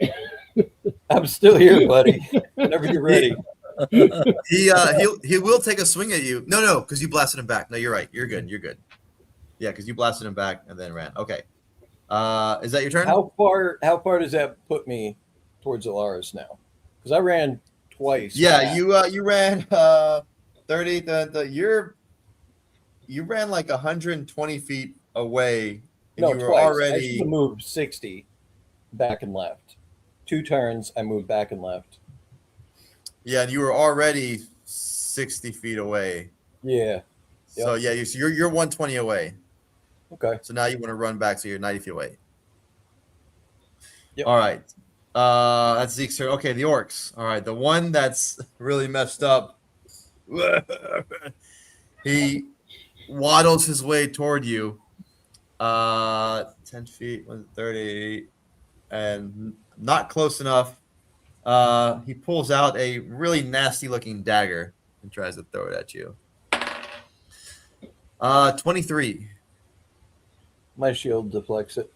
I'm still here, buddy. Whenever you're ready. He will take a swing at you. No, because you blasted him back. No, you're right. You're good. Yeah, because you blasted him back and then ran. Okay. Is that your turn? How far does that put me towards Solaris now? Because I ran twice. Yeah, back. you ran 30. You ran like 120 feet away, and No, you were twice. I already. should have moved 60 back and left. 2 turns, I moved back and left. Yeah, and you were already 60 feet away. Yeah. So yeah, you're 120 away. Okay. So now you want to run back, so you're 90 feet away. Yep. All right. That's Zeke's turn. Okay, the orcs. All right, the one that's really messed up. He waddles his way toward you. 10 feet, 30, and not close enough. He pulls out a really nasty looking dagger and tries to throw it at you. 23. My shield deflects it.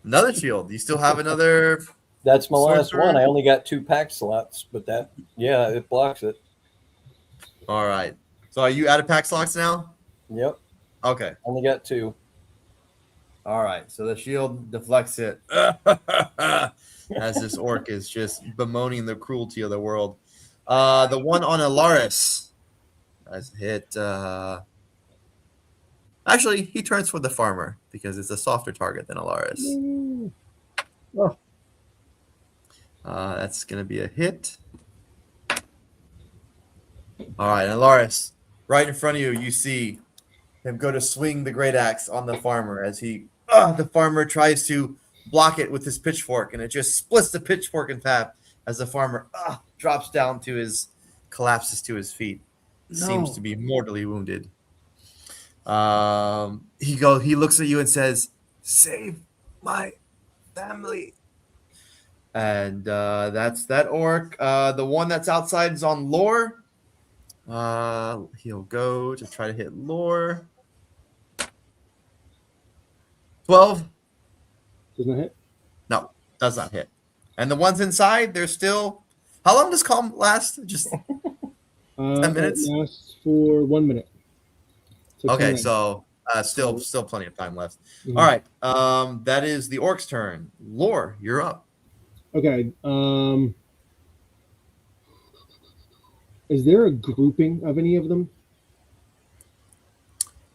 Another shield. You still have another. That's my last Sorcerer. one. I only got 2 pack slots, but it blocks it. All right. So are you out of pack slots now? Yep. Okay. Only got 2. All right. So the shield deflects it. as this orc is just bemoaning the cruelty of the world. The one on Alaris has hit. Actually, he turns for the farmer because it's a softer target than Alaris. Oh, That's going to be a hit. All right, Alaris, right in front of you, you see him go to swing the great axe on the farmer as the farmer tries to block it with his pitchfork, and it just splits the pitchfork in half as the farmer drops down collapses to his feet. Seems to be mortally wounded. He looks at you and says, "Save my family." And that's that orc. The one that's outside is on Lore. He'll go to try to hit Lore. 12. doesn't that hit? No, does not hit. And the ones inside, they're still. How long does calm last? Just 10 minutes? It lasts for 1 minute. So okay. 10 So still plenty of time left. Mhm. All right. That is the orc's turn. Lore, you're up. Okay. Is there a grouping of any of them?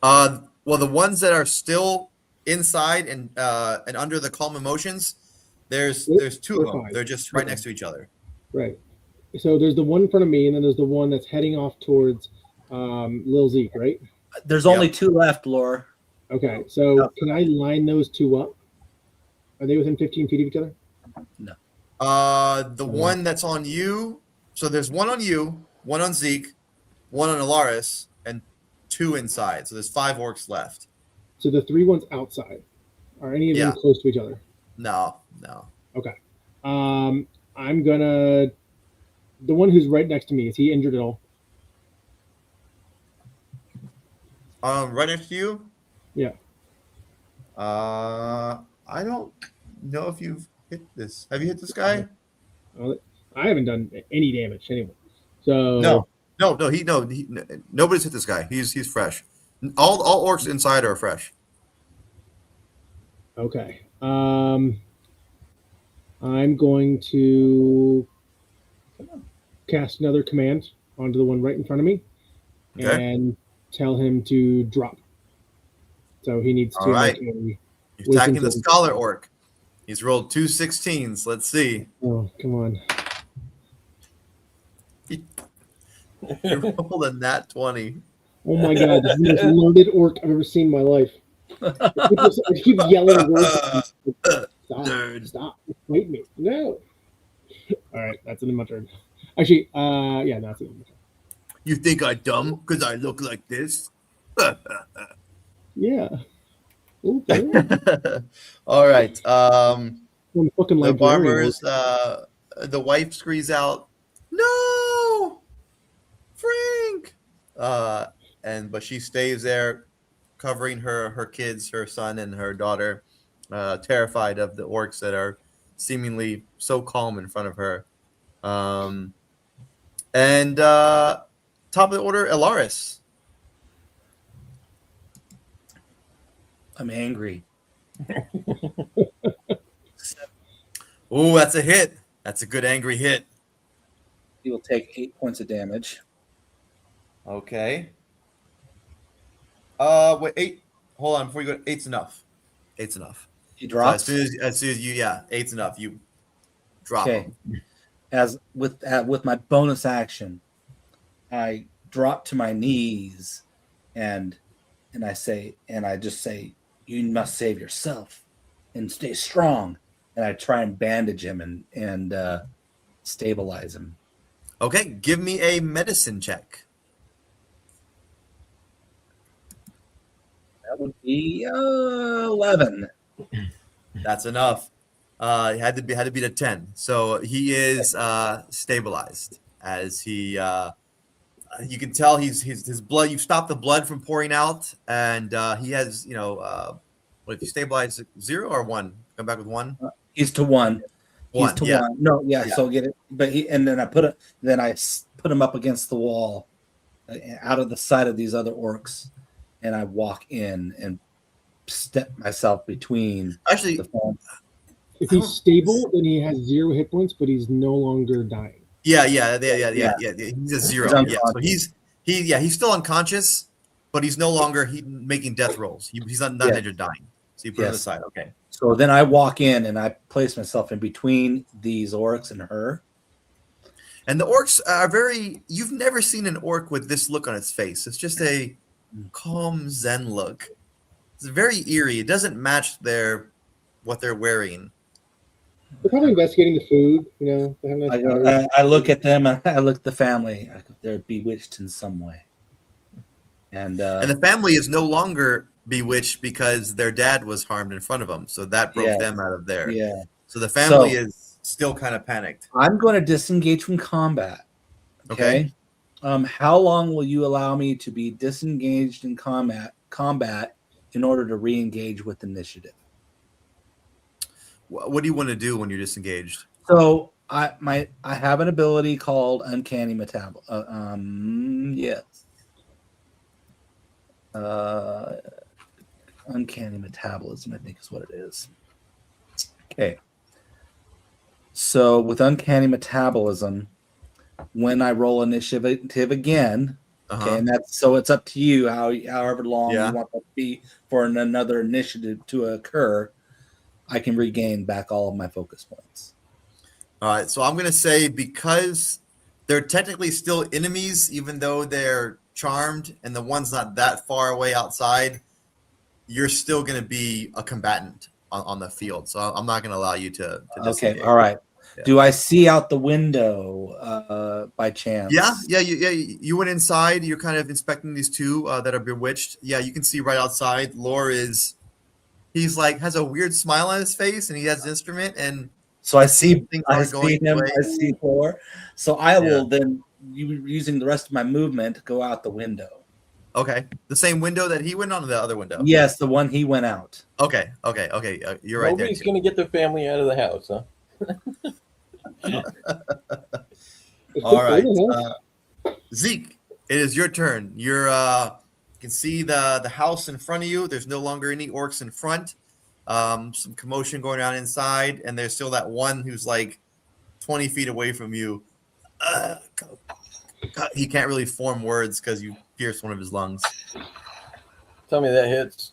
Well, the ones that are still inside and under the calm emotions, there's two of them. Five. They're just right Okay. next to each other. Right. So there's the one in front of me, and then there's the one that's heading off towards Lil Zeke, right? There's only two left, Laura. Okay. So can I line those two up? Are they within 15 feet of each other? The one that's on you. So there's one on you, one on Zeke, one on Alaris, and two inside. So there's 5 orcs left. So the 3 ones outside. Are any of them Yeah. close to each other? No. Okay. I'm gonna. The one who's right next to me, is he injured at all? Right next to you. Yeah. I don't know if you've hit this. Have you hit this guy? I haven't done any damage to anyone. So No. Nobody's hit this guy. He's fresh. All orcs inside are fresh. Okay. I'm going to cast another command onto the one right in front of me Okay. and tell him to drop. So he needs to All right. make a. He's attacking the Wisdom saving scholar orc. He's rolled 2 16s. Let's see. Oh, come on. He rolled a nat 20. Oh my god, this is the most loaded orc I've ever seen in my life. I keep yelling words. Stop. Nerd. Stop. Wait me. No. All right, that's in my turn. Actually, yeah, that's in my turn. You think I'm dumb because I look like this? Yeah. Okay. All right. One fucking The librarian. farmers, the wife screams out, "No, Frank!" But she stays there, covering her kids, her son and her daughter, terrified of the orcs that are seemingly so calm in front of her. Top of the order, Alaris. I'm angry. Oh, that's a hit. That's a good angry hit. He will take 8 points of damage. Okay. Wait, 8. Hold on, before you go, 8's enough. 8's enough. He So drops. as soon as you, 8's enough. You drop Okay. him. As with my bonus action, I drop to my knees, and I just say, "You must save yourself, and stay strong." And I try and bandage him and stabilize him. Okay, give me a medicine check. That would be 11. That's enough. It had to be the 10. So he is stabilized as he. You can tell his blood. You've stopped the blood from pouring out, and he has what if you stabilize 0 or 1? Come back with 1. He's to 1. He's 1. to Yeah. 1. No, yeah. Yeah. So get it. But then I put him up against the wall, out of the sight of these other orcs, and I walk in and step myself between Actually, the phone. If he's stable, then he has 0 hit points, but he's no longer dying. Yeah. He's a 0. He's Yeah, so he's still unconscious, but he's no longer making death rolls. He's not Yeah. injured dying. So you put him Yes. aside. Okay. So then I walk in and I place myself in between these orcs and her. And the orcs are very. You've never seen an orc with this look on its face. It's just a calm Zen look. It's very eerie. It doesn't match what they're wearing. They're probably investigating the food. They have nice powders. I look at them and I look at the family. They're bewitched in some way. And And the family is no longer bewitched because their dad was harmed in front of them. So that broke Yeah. them out of there. yeah, So the family So- is still kind of panicked. I'm going to disengage from combat. Okay. How long will you allow me to be disengaged in combat in order to re-engage with initiative? What do you want to do when you're disengaged? So I have an ability called Uncanny yes. Uncanny Metabolism, I think is what it is. Okay. So with Uncanny Metabolism, when I roll initiative again, okay, and it's up to you however long Yeah. you want that to be for another initiative to occur, I can regain back all of my focus points. All right. So I'm going to say because they're technically still enemies, even though they're charmed and the one's not that far away outside, you're still going to be a combatant on the field. So I'm not going to allow you to Okay. disengage. All right. Yeah. Do I see out the window by chance? Yeah. You went inside. You're kind of inspecting these two that are bewitched. Yeah, you can see right outside. Lore has a weird smile on his face, and he has an instrument. And So I see things I aren't going see him. away. I see Thor. So I will then, using the rest of my movement, go out the window. okay, the same window that he went on, or the other window. Yes, the one he went out. Okay. You're right Nobody's there. going to get the family out of the house, huh? It's All good right, food, huh? Zeke, it is your turn. You can see the house in front of you. There's no longer any orcs in front. Some commotion going on inside, and there's still that one who's like 20 feet away from you. He can't really form words because you pierced one of his lungs. Tell me that hits.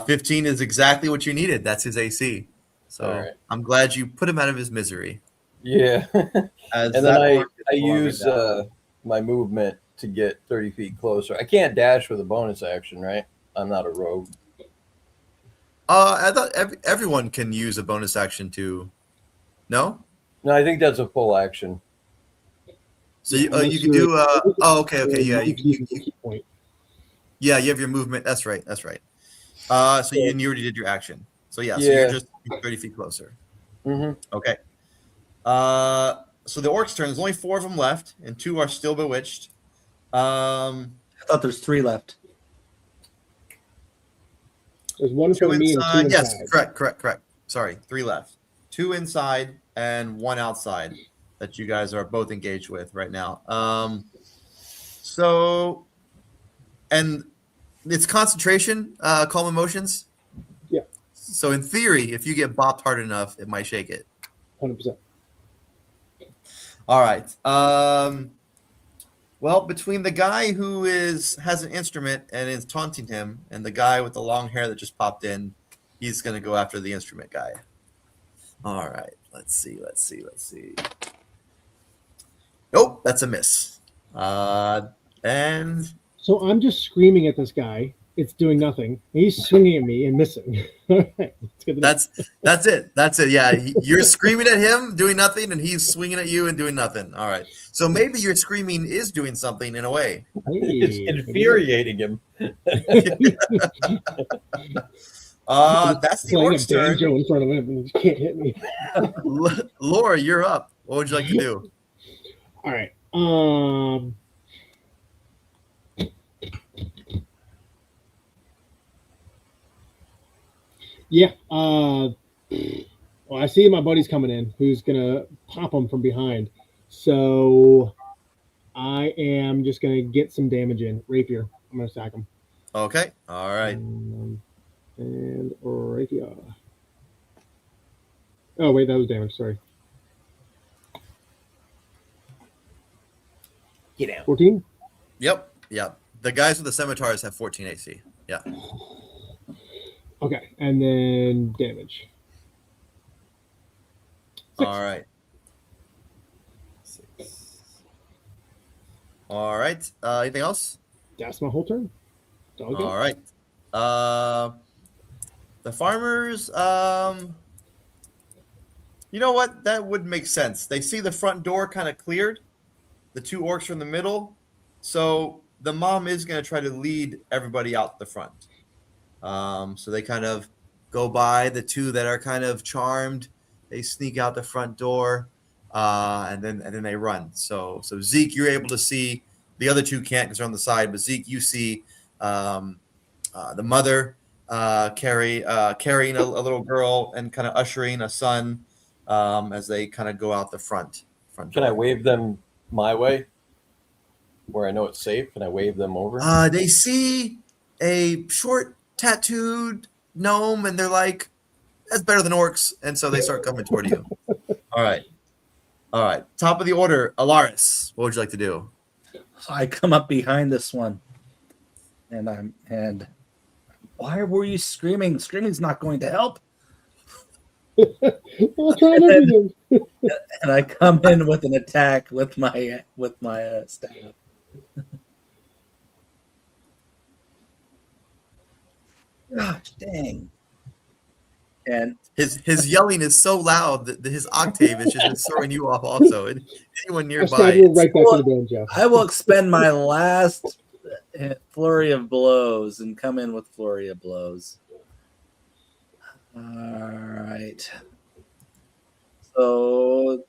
15 is exactly what you needed. That's his AC. So All right. I'm glad you put him out of his misery. Yeah. As And then that I orc is warming use down. my movement to get 30 feet closer. I can't dash with a bonus action, right? I'm not a rogue. I thought everyone can use a bonus action to. No. No, I think that's a full action. So you Unless can you're- do. Okay. Yeah. You can use a key point. Yeah. You have your movement. That's right. So you already did your action. So yeah. So Yeah. you're just 30 feet closer. Mm-hmm. Okay. So the orcs' turn. There's only 4 of them left, and 2 are still bewitched. I thought there's 3 left. There's one 2 for me and 2 inside. inside. Yes. Correct. Sorry. 3 left. 2 inside and 1 outside that you guys are both engaged with right now. And it's concentration, calm emotions. Yeah. So in theory, if you get bopped hard enough, it might shake it. 100%. All right. Well, between the guy who has an instrument and is taunting him, and the guy with the long hair that just popped in, he's going to go after the instrument guy. All right. Let's see. Nope, that's a miss. And So I'm just screaming at this guy. It's doing nothing. He's swinging at me and missing. All right. It's good to know. that's it. Yeah, you're screaming at him, doing nothing, and he's swinging at you and doing nothing. All right. So maybe your screaming is doing something in a way. It's Hey, infuriating him. That's the playing a orc's turn. banjo in front of him and he can't hit me. Laura, you're up. What would you like to do? All right. Yeah. Well, I see my buddy's coming in who's going to pop him from behind. So I am just going to get some damage in. Rapier. I'm going to sack him. Okay. All right. And rapier. Oh wait, that was damage. Sorry. Get out. 14. Yep. Yep. The guys with the scimitars have 14 AC. Yeah. Okay, and then damage. 6. All right. 6. All right. Anything else? That's my whole turn. Dog All it. right. The farmers, you know what? That would make sense. They see the front door kind of cleared, the 2 orcs from the middle. So the mom is going to try to lead everybody out the front. So they kind of go by the 2 that are kind of charmed. They sneak out the front door, and then they run. So Zeke, you're able to see. The other 2 can't because they're on the side. But Zeke, you see the mother carrying a little girl and kind of ushering a son as they kind of go out the front Can I door. wave them my way, where I know it's safe? Can I wave them over? They see a short tattooed gnome and they're like, that's better than orcs. And so they start coming toward you. All right. Top of the order, Alaris. What would you like to do? So I come up behind this one, and why were you screaming? Screaming's not going to help. I'll try everything. And I come in with an attack with my staff. Gosh dang! And His yelling is so loud that his octave is just throwing you off also. And anyone I nearby. stab you right back to the bone, Joe. I will expend my last flurry of blows and come in with flurry of blows. All right. So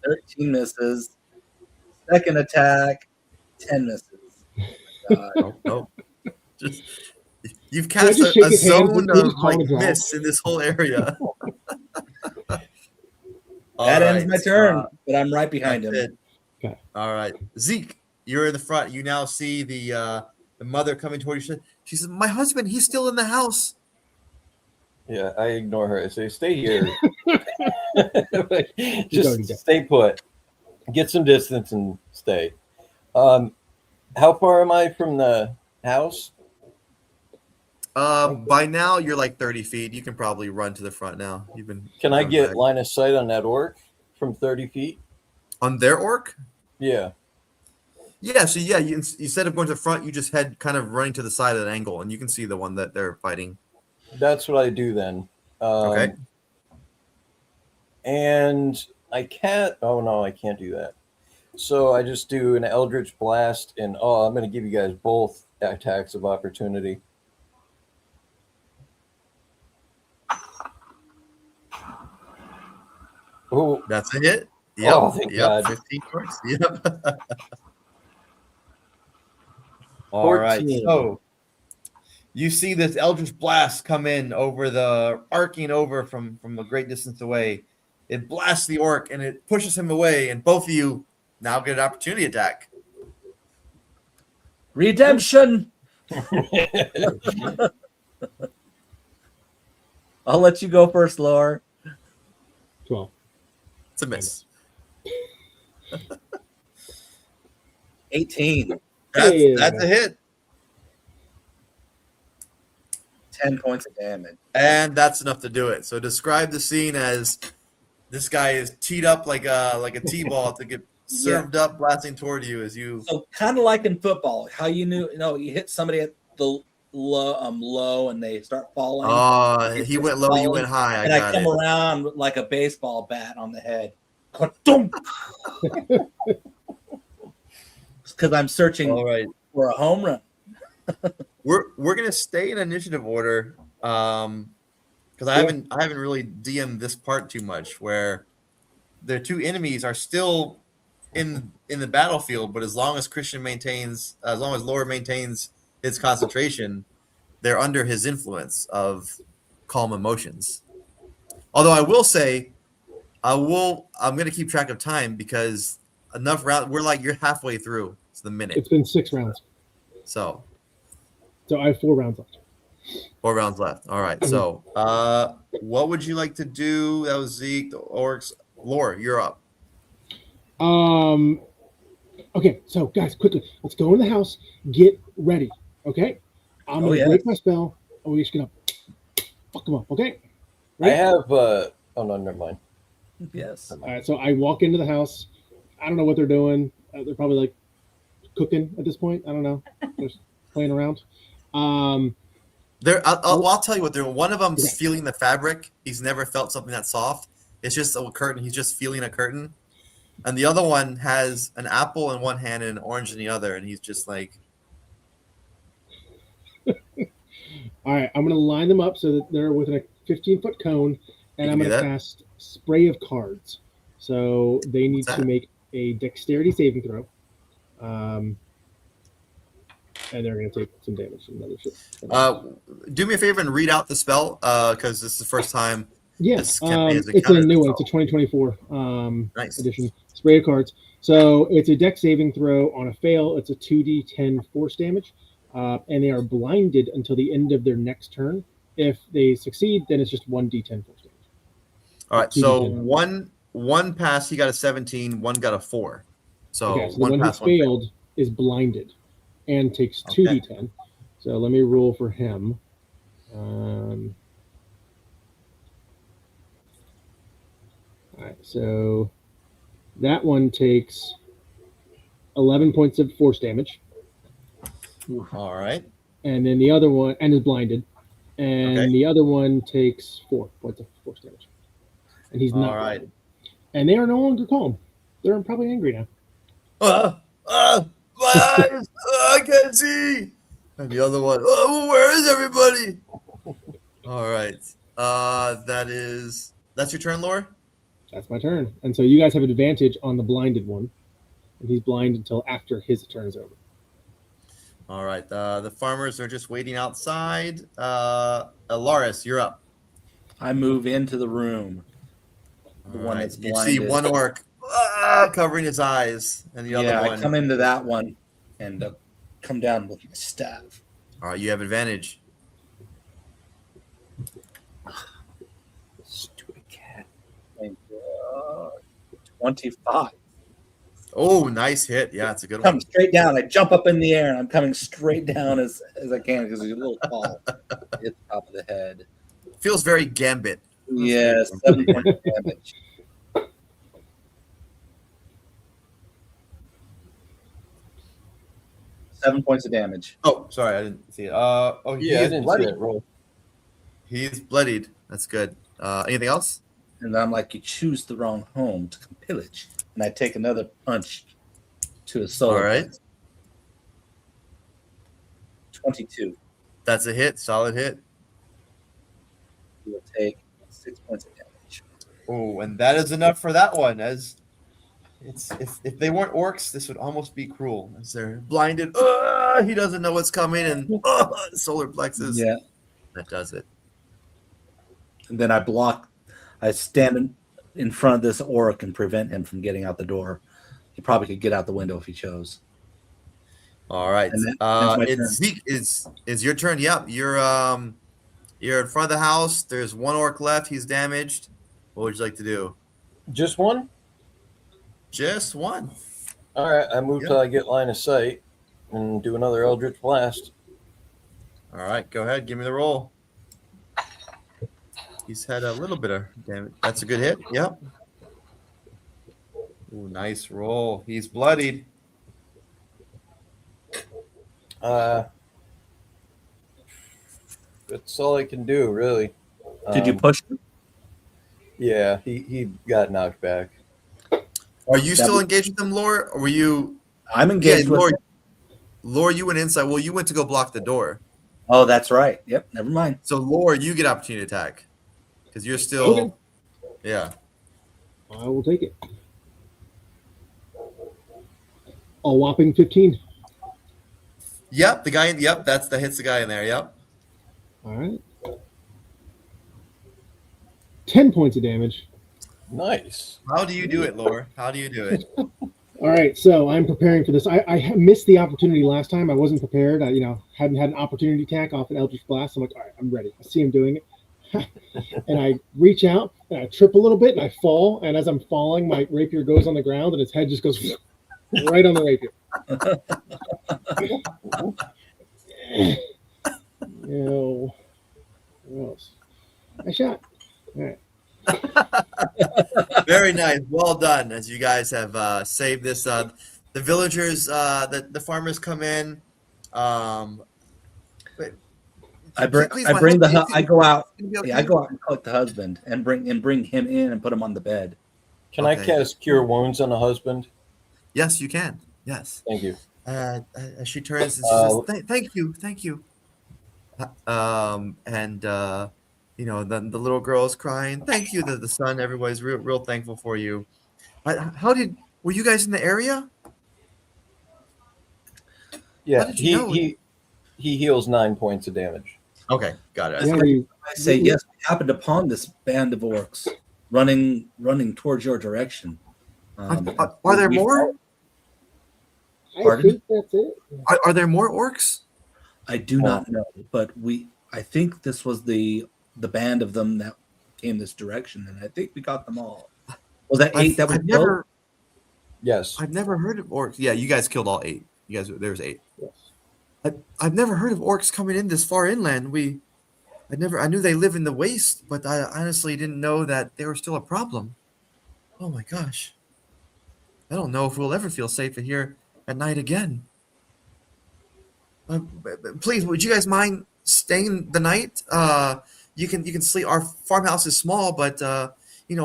13 misses. Second attack, 10 misses. Nope. Just you've Can I cast just a shake his hands zone and please of call like a draw? mist in this whole area. That ends my turn, but I'm right behind That's him. it. Okay. All right, Zeke, you're in the front. You now see the mother coming toward you. She says, "My husband, he's still in the house." Yeah, I ignore her. I say, stay here. already Just dead. stay put. Get some distance and stay. How far am I from the house? By now you're like 30 feet. You can probably run to the front now. You've been. Can I run get back. line of sight on that orc from 30 feet? on their orc? Yeah. Yeah. So yeah, you instead of going to the front, you just head kind of running to the side at an angle, and you can see the one that they're fighting. That's what I do then. Okay. And I can't. Oh no, I can't do that. So I just do an Eldritch Blast, and I'm going to give you guys both attacks of opportunity. Oh, That's a hit. Yep. Oh, thank yep. God. 15 works. Yep. All right. 14. So you see this Eldritch Blast come in over the arcing over from a great distance away. It blasts the orc and it pushes him away, and both of you now get an opportunity attack. Redemption. I'll let you go first, Laura. 12. It's a miss. 18. That's a hit. 10 points of damage. And that's enough to do it. So describe the scene as this guy is teed up like a T-ball to get served up, blasting toward you as you. So kind of like in football, how you hit somebody at the low and they start falling. He went low, you went high. And I come around like a baseball bat on the head. Because I'm searching All right. for a home run. We're gonna stay in initiative order because I haven't really DM'd this part too much, where the two enemies are still in the battlefield, but as long as Laura maintains his concentration, they're under his influence of calm emotions. Although I will say, I'm gonna keep track of time because enough round. You're halfway through. It's the minute. It's been 6 rounds. So So I have 4 rounds left. 4 rounds left. All right. So, what would you like to do? That was Zeke, the orcs. Lore, you're up. Okay, so guys, quickly, let's go in the house. Get ready. Okay, I'm gonna break my spell, and we're just gonna fuck them up. Okay. I have. Oh no, never mind. Yes. All right, so I walk into the house. I don't know what they're doing. They're probably like cooking at this point. I don't know. Just playing around. I'll tell you what. One of them's feeling the fabric. He's never felt something that soft. It's just a curtain. He's just feeling a curtain. And the other one has an apple in one hand and an orange in the other, and he's just like. All right, I'm gonna line them up so that they're within a 15-foot cone, and I'm gonna cast Spray of Cards. So they need to make a Dexterity saving throw. And they're going to take some damage from another shit. Do me a favor and read out the spell, because this is the first time. Yes, it's a new one. It's a 2024 edition. Spray of Cards. So it's a Dex saving throw. On a fail, it's a 2d10 force damage, and they are blinded until the end of their next turn. If they succeed, then it's just 1d10 force damage. All right. So one pass, he got a 17. One got a 4. So, the one who failed is blinded and takes 2d10. So let me roll for him. All right, so that one takes 11 points of force damage. All right. And then the other one, and is blinded. And the other one takes 4 points of force damage. And he's not blinded. And they are no longer calm. They're probably angry now. My eyes, I can't see. And the other one, where is everybody? All right. That's your turn, Laura? That's my turn. And so you guys have an advantage on the blinded one. And he's blind until after his turn is over. All right. The farmers are just waiting outside. Laris, you're up. I move into the room. The one that's blinded. You see one orc covering his eyes, and the other one. I come into that one and come down with my staff. All right, you have advantage. Stupid cat. 25. Oh, nice hit. Yeah, it's a good one. Come straight down. I jump up in the air, and I'm coming straight down as I can because he's a little tall. Hit the top of the head. Feels very Gambit. Yes, 7 points of damage. Seven points of damage. Oh, sorry, I didn't see it. I didn't see that roll. He's bloodied. That's good. Anything else? And I'm like, you choose the wrong home to pillage. And I take another punch to his soul. All right. 22. That's a hit. Solid hit. He will take 6 points of damage. Oh, and that is enough for that one. As it's if they weren't orcs, this would almost be cruel. As they're blinded, he doesn't know what's coming, and solar plexus. Yeah, that does it. And then I stand in front of this orc and prevent him from getting out the door. He probably could get out the window if he chose. All right. It's Zeke. Is your turn? Yep. You're in front of the house. There's one orc left. He's damaged. What would you like to do? Just one? Just one. All right. I move till I get line of sight and do another Eldritch Blast. All right. Go ahead. Give me the roll. He's had a little bit of damage. That's a good hit. Yep. Ooh, nice roll. He's bloodied. That's all I can do, really. Did you push him? Yeah, he got knocked back. Are you still engaged with him, Laura? Or were you? I'm engaged with him. Laura, you went inside. Well, you went to go block the door. Oh, that's right. Yep. Never mind. So, Laura, you get opportunity to attack because you're still. Okay. Yeah. I will take it. A whopping 15. Yep, the guy. Yep, that hits the guy in there. Yep. All right. 10 points of damage. Nice. How do you do it, Laura? How do you do it? All right, so I'm preparing for this. I missed the opportunity last time. I wasn't prepared. I, hadn't had an opportunity attack off an Eldritch Blast. I'm like, all right, I'm ready. I see him doing it, and I reach out and I trip a little bit and I fall. And as I'm falling, my rapier goes on the ground and its head just goes right on the rapier. No, gross. I shot. All right. Very nice. Well done. As you guys have saved this. The villagers, the farmers come in. But I bring please, I my bring the husband, I go out. is he okay? Yeah, I go out and collect the husband and bring him in and put him on the bed. Can I Okay. cast Cure Wounds on the husband? Yes, you can. Yes. Thank you. She turns and she says, "Thank you, thank you." And the little girl is crying. Thank you, the son. Everybody's real thankful for you. Were you guys in the area? Yeah, did you know? he heals 9 points of damage. Okay, got it. Yeah, you- I say yes. We happened upon this band of orcs running towards your direction. Are there we more? I Pardon? think that's it. Are there more orcs? I do not know, but I think this was the band of them that came this direction, and I think we got them all. Was that 8 that was killed? Yes. I've never heard of orcs. Yeah, you guys killed all 8. You guys, there's 8. Yes. I've never heard of orcs coming in this far inland. I knew they live in the waste, but I honestly didn't know that they were still a problem. Oh my gosh. I don't know if we'll ever feel safe in here at night again. Please, would you guys mind staying the night? You can sleep. Our farmhouse is small, but we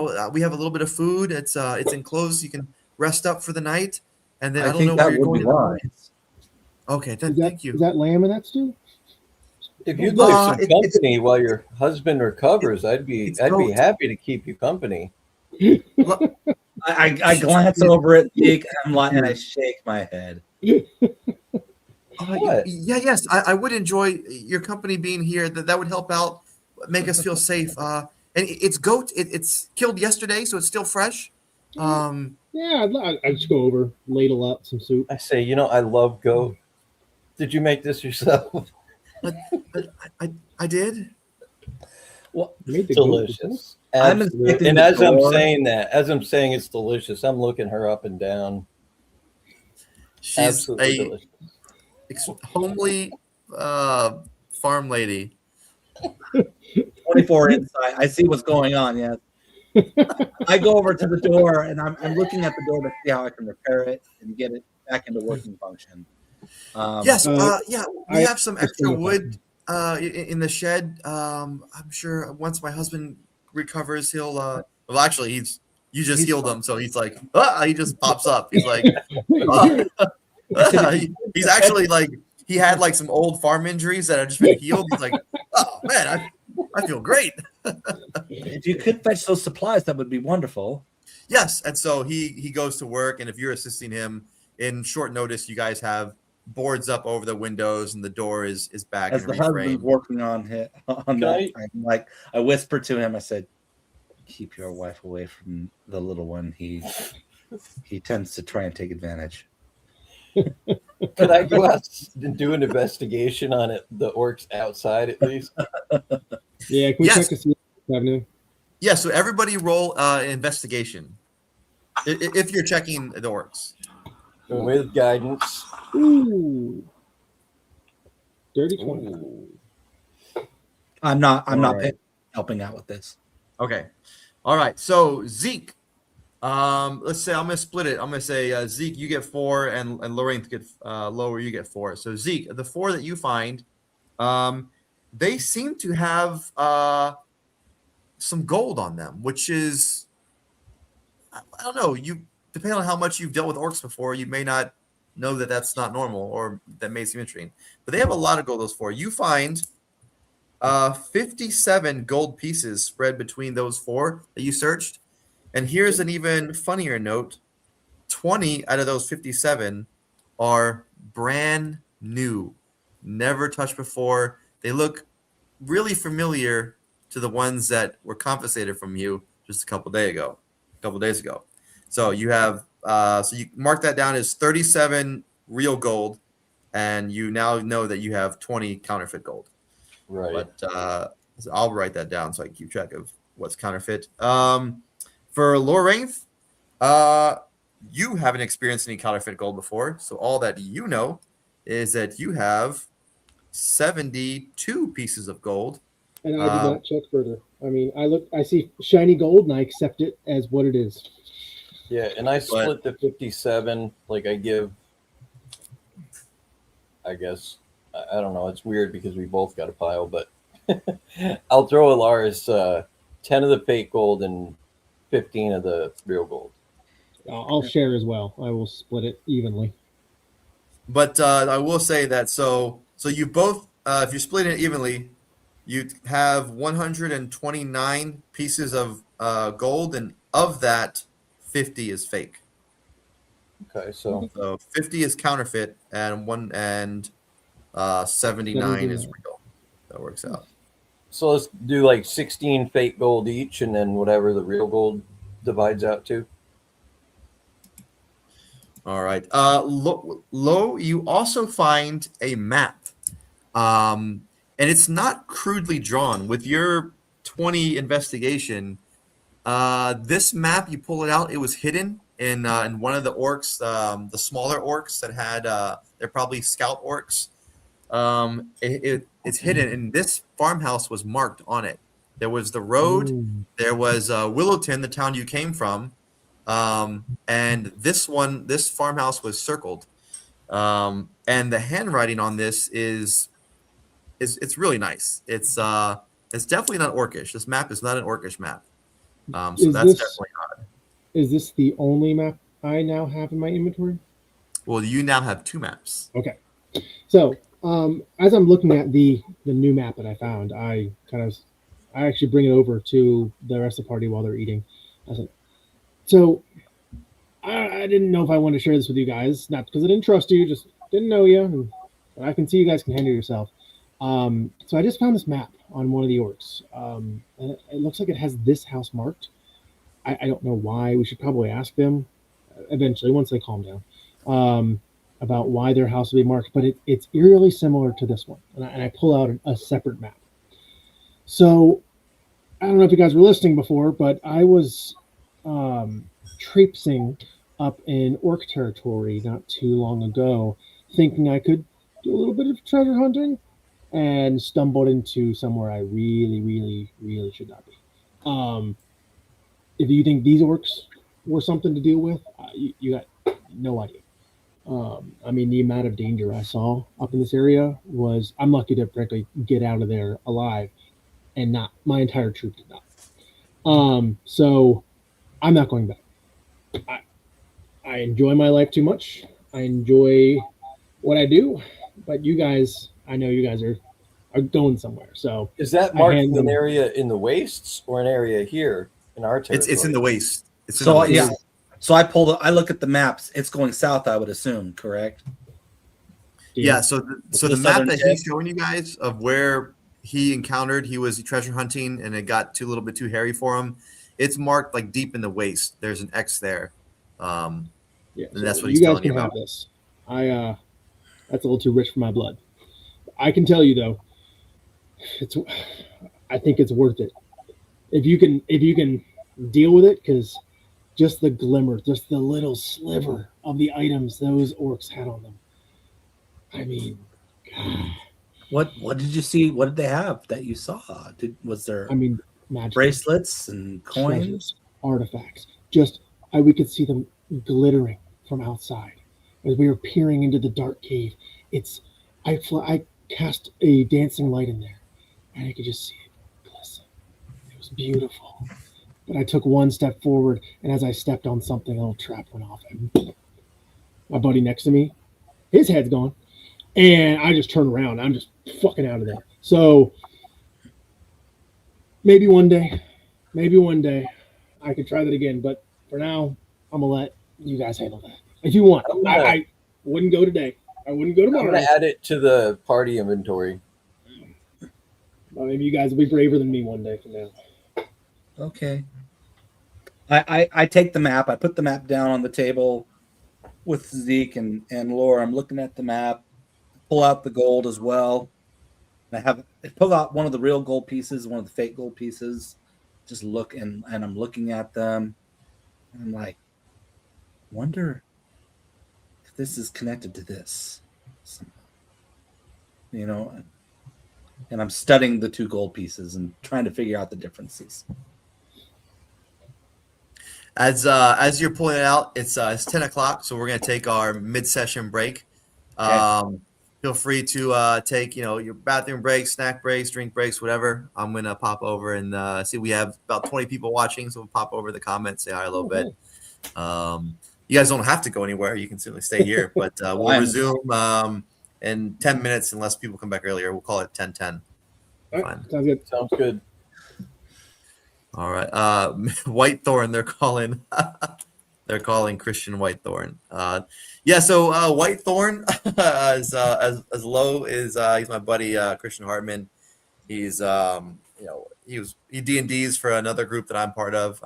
have a little bit of food. It's enclosed. You can rest up for the night, and then I, don't think know that where you're would going. be in the morning. wise. Okay, then, Is that, thank you. is that lamb in that stew? If you'd like some it's- company while your husband recovers, I'd be it's I'd be goat. happy to keep you company. I glance over at Jake and I shake my head. What? Yes, I would enjoy your company being here. That would help out, make us feel safe. And it's goat. It's killed yesterday, so it's still fresh. Yeah, I'd just go over, ladle up some soup. I say, I love goat. Did you make this yourself? But I did. Well, You made the goat Delicious. I'm Absolutely. inspecting And the as I'm door. saying it's delicious. I'm looking her up and down. She's Absolutely a delicious. homely farm lady. 24 inside. I see what's going on. Yes. I go over to the door and I'm looking at the door to see how I can repair it and get it back into working function. Yes, I- we have some extra understand wood in the shed. I'm sure once my husband recovers, he'll. Well, actually, you just He's healed fine. him, so he's like, he just pops up. He's like, he's actually like, he had like some old farm injuries that have just been healed. He's like, oh man, I feel great. If you could fetch those supplies, that would be wonderful. Yes, and so he goes to work, and if you're assisting him in short notice, you guys have boards up over the windows, and the door is back As and the husband's reframed. working on that, I whispered to him. I said, "Keep your wife away from the little one. He tends to try and take advantage." Could I go out and do an investigation on it, the orcs outside at least? Yeah, can we Yes. check to see Avenue? Yeah, so everybody roll investigation if you're checking the orcs. With guidance. Ooh. Dirty 20. Ooh. I'm not Alright. helping out with this. Okay. All right. So Zeke, let's say I'm gonna split it. I'm gonna say Zeke, you get 4, and Lorraine get lower, you get 4. So Zeke, the 4 that you find, they seem to have some gold on them, which is I don't know. You depending on how much you've dealt with orcs before, you may not know that that's not normal, or that may seem interesting. But they have a lot of gold. Those 4. You find 57 gold pieces spread between those 4 that you searched. And here's an even funnier note. 20 out of those 57 are brand new, never touched before. They look really familiar to the ones that were confiscated from you just a couple days ago. So you have So you mark that down as 37 real gold, and you now know that you have 20 counterfeit gold. Right. But so I'll write that down so I can keep track of what's counterfeit. For Lorainth, you haven't experienced any counterfeit gold before, so all that you know is that you have 72 pieces of gold. And I did not check further. I mean, I see shiny gold, and I accept it as what it is. Yeah, and I split the 57. Like I give, I guess, I don't know. It's weird because we both got a pile, but I'll throw Alaris 10 of the fake gold and 15 of the real gold. I'll share as well. I will split it evenly. But I will say that so you both, if you split it evenly, you have 129 pieces of gold, and of that, 50 is fake. Okay, so 50 is counterfeit, and 79 is real. That works out. so let's do like 16 fake gold each, and then whatever the real gold divides out to. All right. Lo, you also find a map. And it's not crudely drawn. With your 20 investigation, this map, you pull it out, it was hidden in one of the orcs, the smaller orcs that had, they're probably scout orcs. It's hidden, and this farmhouse was marked on it. There was the road, there was Willowton, the town you came from, and this farmhouse was circled. And the handwriting on this is it's really nice. It's definitely not orcish. This map is not an orcish map. So that's definitely odd. Is this the only map I now have in my inventory? Well, you now have 2 maps. Okay. So as I'm looking at the new map that I found, I actually bring it over to the rest of the party while they're eating. I said, so I didn't know if I wanted to share this with you guys, not because I didn't trust you, just didn't know you, and I can see you guys can handle yourself. So I just found this map on one of the orcs. And it looks like it has this house marked. I don't know why. We should probably ask them eventually once they calm down about why their house will be marked. But it's eerily similar to this one. And I pull out a separate map. So I don't know if you guys were listening before, but I was traipsing up in orc territory not too long ago, thinking I could do a little bit of treasure hunting, and stumbled into somewhere I really, really, really should not be. If you think these orcs were something to deal with, you got no idea. I mean, the amount of danger I saw up in this area was, I'm lucky to frankly get out of there alive, and not my entire troop did not. So I'm not going back. I enjoy my life too much. I enjoy what I do, but you guys, I know you guys are going somewhere. So is that marked an area in the wastes or an area here in our territory? It's in the waste. It's in So the waste. yeah, so I look at the maps. It's going south, I would assume, correct? Yeah. So the map southern that tip. he's showing you guys of where he encountered, he was treasure hunting, and it got a little bit too hairy for him. It's marked like deep in the waste. There's an X there. Yeah, and that's so what he's you guys telling you can have about. this. That's a little too rich for my blood. I can tell you though, I think it's worth it if you can deal with it, because just the glimmer, just the little sliver of the items those orcs had on them. I mean, God. What did you see? What did they have that you saw? Was there magic bracelets and coins? treasures, artifacts. Just we could see them glittering from outside as we were peering into the dark cave. I cast a dancing light in there, and I could just see it glisten. It was beautiful. But I took one step forward, and as I stepped on something, a little trap went off, and my buddy next to me, his head's gone, and I just turned around. I'm just fucking out of there. So maybe one day I could try that again. But for now, I'm gonna let you guys handle that. If you want, I wouldn't go today. I wouldn't go I'm tomorrow. going to add it to the party inventory. Well, maybe you guys will be braver than me one day from now. Okay. I take the map. I put the map down on the table with Zeke and Laura. I'm looking at the map. Pull out the gold as well. I pull out one of the real gold pieces, one of the fake gold pieces. Just look and I'm looking at them. And I'm like, wonder if this is connected to this. You know, and I'm studying the two gold pieces and trying to figure out the differences. As you're pulling it out, it's 10 o'clock, so we're gonna take our mid-session break. Okay. Feel free to take your bathroom breaks, snack breaks, drink breaks, whatever. I'm gonna pop over and see we have about 20 people watching, so we'll pop over the comments, say hi a little bit. You guys don't have to go anywhere; you can certainly stay here, but we'll resume in 10 minutes unless people come back earlier. We'll call it 10:10. All right, sounds good. Sounds good. All right. Whitethorn, they're calling Christian Whitethorn. So Whitethorn as low is he's my buddy Christian Hartman. He's he D&Ds for another group that I'm part of.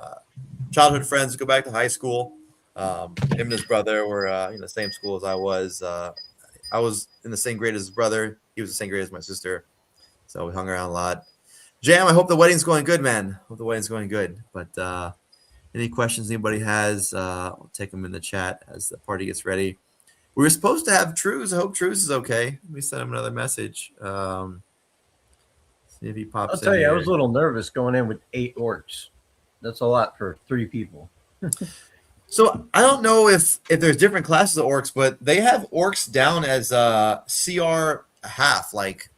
Childhood friends, go back to high school. Him and his brother were in the same school as I was. I was in the same grade as his brother. He was the same grade as my sister. So we hung around a lot. Jam, I hope the wedding's going good, man. Hope the wedding's going good. But any questions anybody has, I'll take them in the chat as the party gets ready. We were supposed to have Trues. I hope Trues is okay. Let me send him another message. See if he pops in. I'll tell you, here. I was a little nervous going in with 8 orcs. That's a lot for 3 people. So I don't know if there's different classes of orcs, but they have orcs down as CR half, like.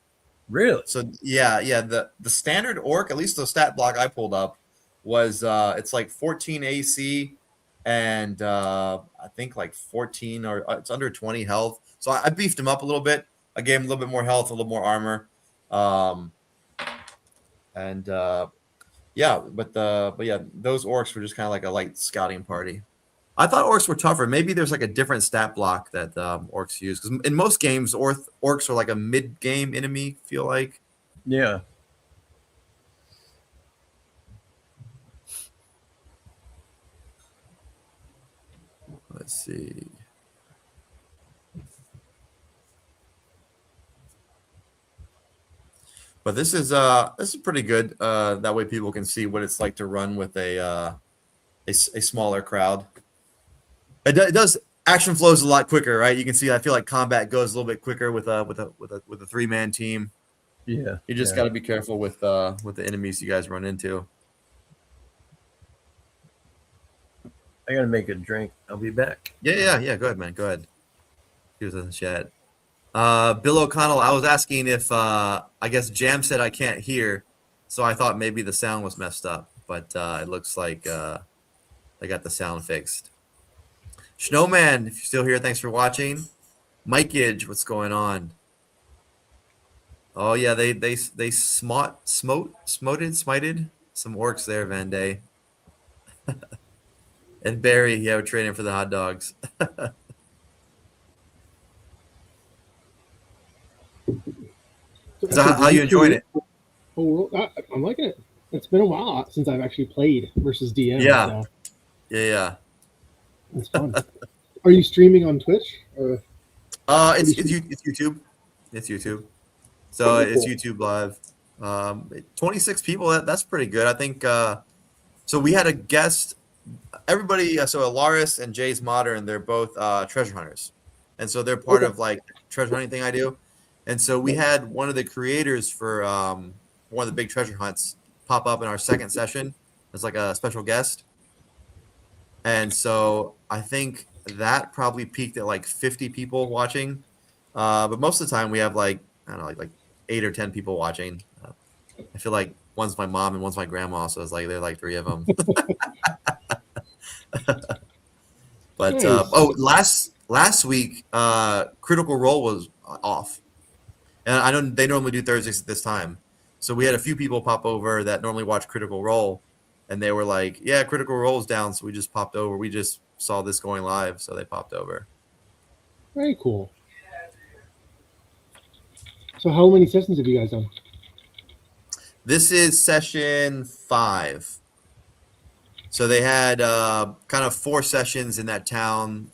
Really? So yeah. The standard orc, at least the stat block I pulled up, was it's like 14 AC and I think like 14 or it's under 20 health. So I beefed him up a little bit. I gave him a little bit more health, a little more armor. But those orcs were just kind of like a light scouting party. I thought orcs were tougher. Maybe there's like a different stat block that orcs use. Because in most games, orcs are like a mid-game enemy, feel like. Yeah. Let's see. But this is pretty good. That way people can see what it's like to run with a smaller crowd. It does action flows a lot quicker, right? You can see. I feel like combat goes a little bit quicker with a 3-man team. Yeah. You just got to be careful with the enemies you guys run into. I got to make a drink. I'll be back. Yeah. Go ahead, man. Go ahead. He was in the chat. Bill O'Connell, I was asking if I guess Jam said I can't hear, so I thought maybe the sound was messed up, but it looks like they got the sound fixed. Snowman, if you're still here, thanks for watching. Mike Idge, what's going on? Oh yeah, they smited some orcs there, Van Day. And Barry, yeah, we're trading for the hot dogs. So how you enjoying it? Oh, I'm liking it. It's been a while since I've actually played versus DM. Yeah. So Yeah. it's fun. Are you streaming on Twitch? Or? It's YouTube. It's YouTube. So Okay, it's cool. YouTube Live. 26 people. That's pretty good. I think. So we had a guest. Everybody. So Alaris and Jay's Modern. They're both treasure hunters, and so they're part of like treasure hunting thing I do. And so we had one of the creators for one of the big treasure hunts pop up in our second session as like a special guest. And so I think that probably peaked at like 50 people watching. But most of the time we have like, I don't know, like 8 or 10 people watching. I feel like one's my mom and one's my grandma. So it's like, they're like 3 of them. But, last week, Critical Role was off. And I know they normally do Thursdays at this time. So we had a few people pop over that normally watch Critical Role. And they were like, yeah, Critical Role's down. So we just popped over. We just saw this going live. So they popped over. Very cool. So how many sessions have you guys done? This is session 5. So they had kind of 4 sessions in that town.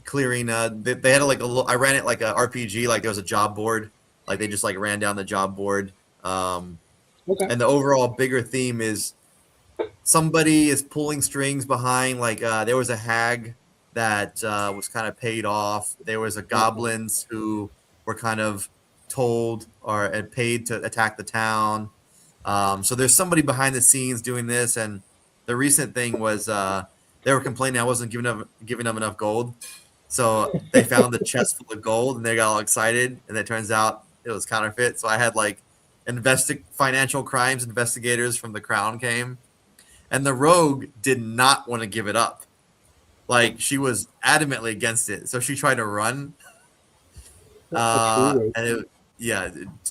Clearing. They had like a little. I ran it like a RPG. Like there was a job board. Like they just like ran down the job board. Okay. And the overall bigger theme is somebody is pulling strings behind. Like there was a hag that was kind of paid off. There was a goblins who were kind of told or paid to attack the town. So there's somebody behind the scenes doing this. And the recent thing was they were complaining I wasn't giving them enough gold. So they found the chest full of gold and they got all excited. And it turns out it was counterfeit. So I had like financial crimes investigators from the Crown came. And the rogue did not want to give it up. Like she was adamantly against it. So she tried to run.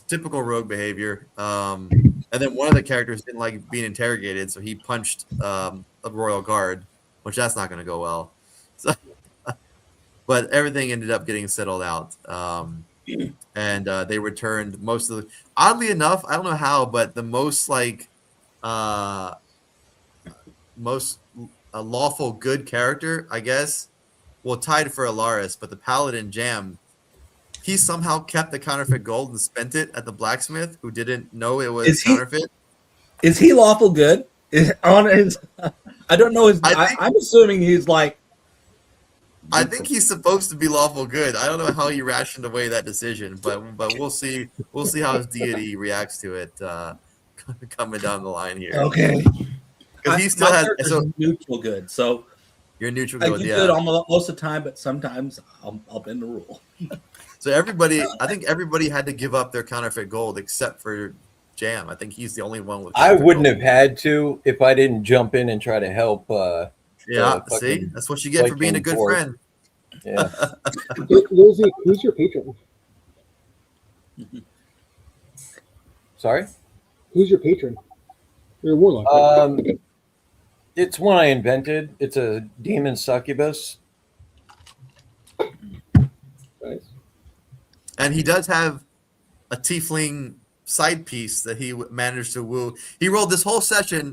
Typical rogue behavior. And then one of the characters didn't like being interrogated, so he punched a royal guard, which that's not going to go well. So, but everything ended up getting settled out, and they returned most of the. Oddly enough, I don't know how, but the most lawful good character, I guess, well, tied for Alaris, but the paladin Jam. He somehow kept the counterfeit gold and spent it at the blacksmith who didn't know it was counterfeit. Is he lawful good? I don't know. I'm assuming he's like. I think he's supposed to be lawful good. I don't know how he rationed away that decision, but we'll see. We'll see how his deity reacts to it coming down the line here. Okay. Because he still has neutral good. So you're neutral I good. get Yeah. good most of the time, but sometimes I'll bend the rule. So I think everybody had to give up their counterfeit gold except for Jam. I think he's the only one with. I wouldn't gold. have had to if I didn't jump in and try to help. Yeah, see, that's what you get for being a good friend. Yeah. Lizzie, who's your patron? Sorry. Who's your patron? You're a warlock. Right? It's one I invented. It's a demon succubus. Nice. And he does have a tiefling side piece that he managed to woo. He rolled this whole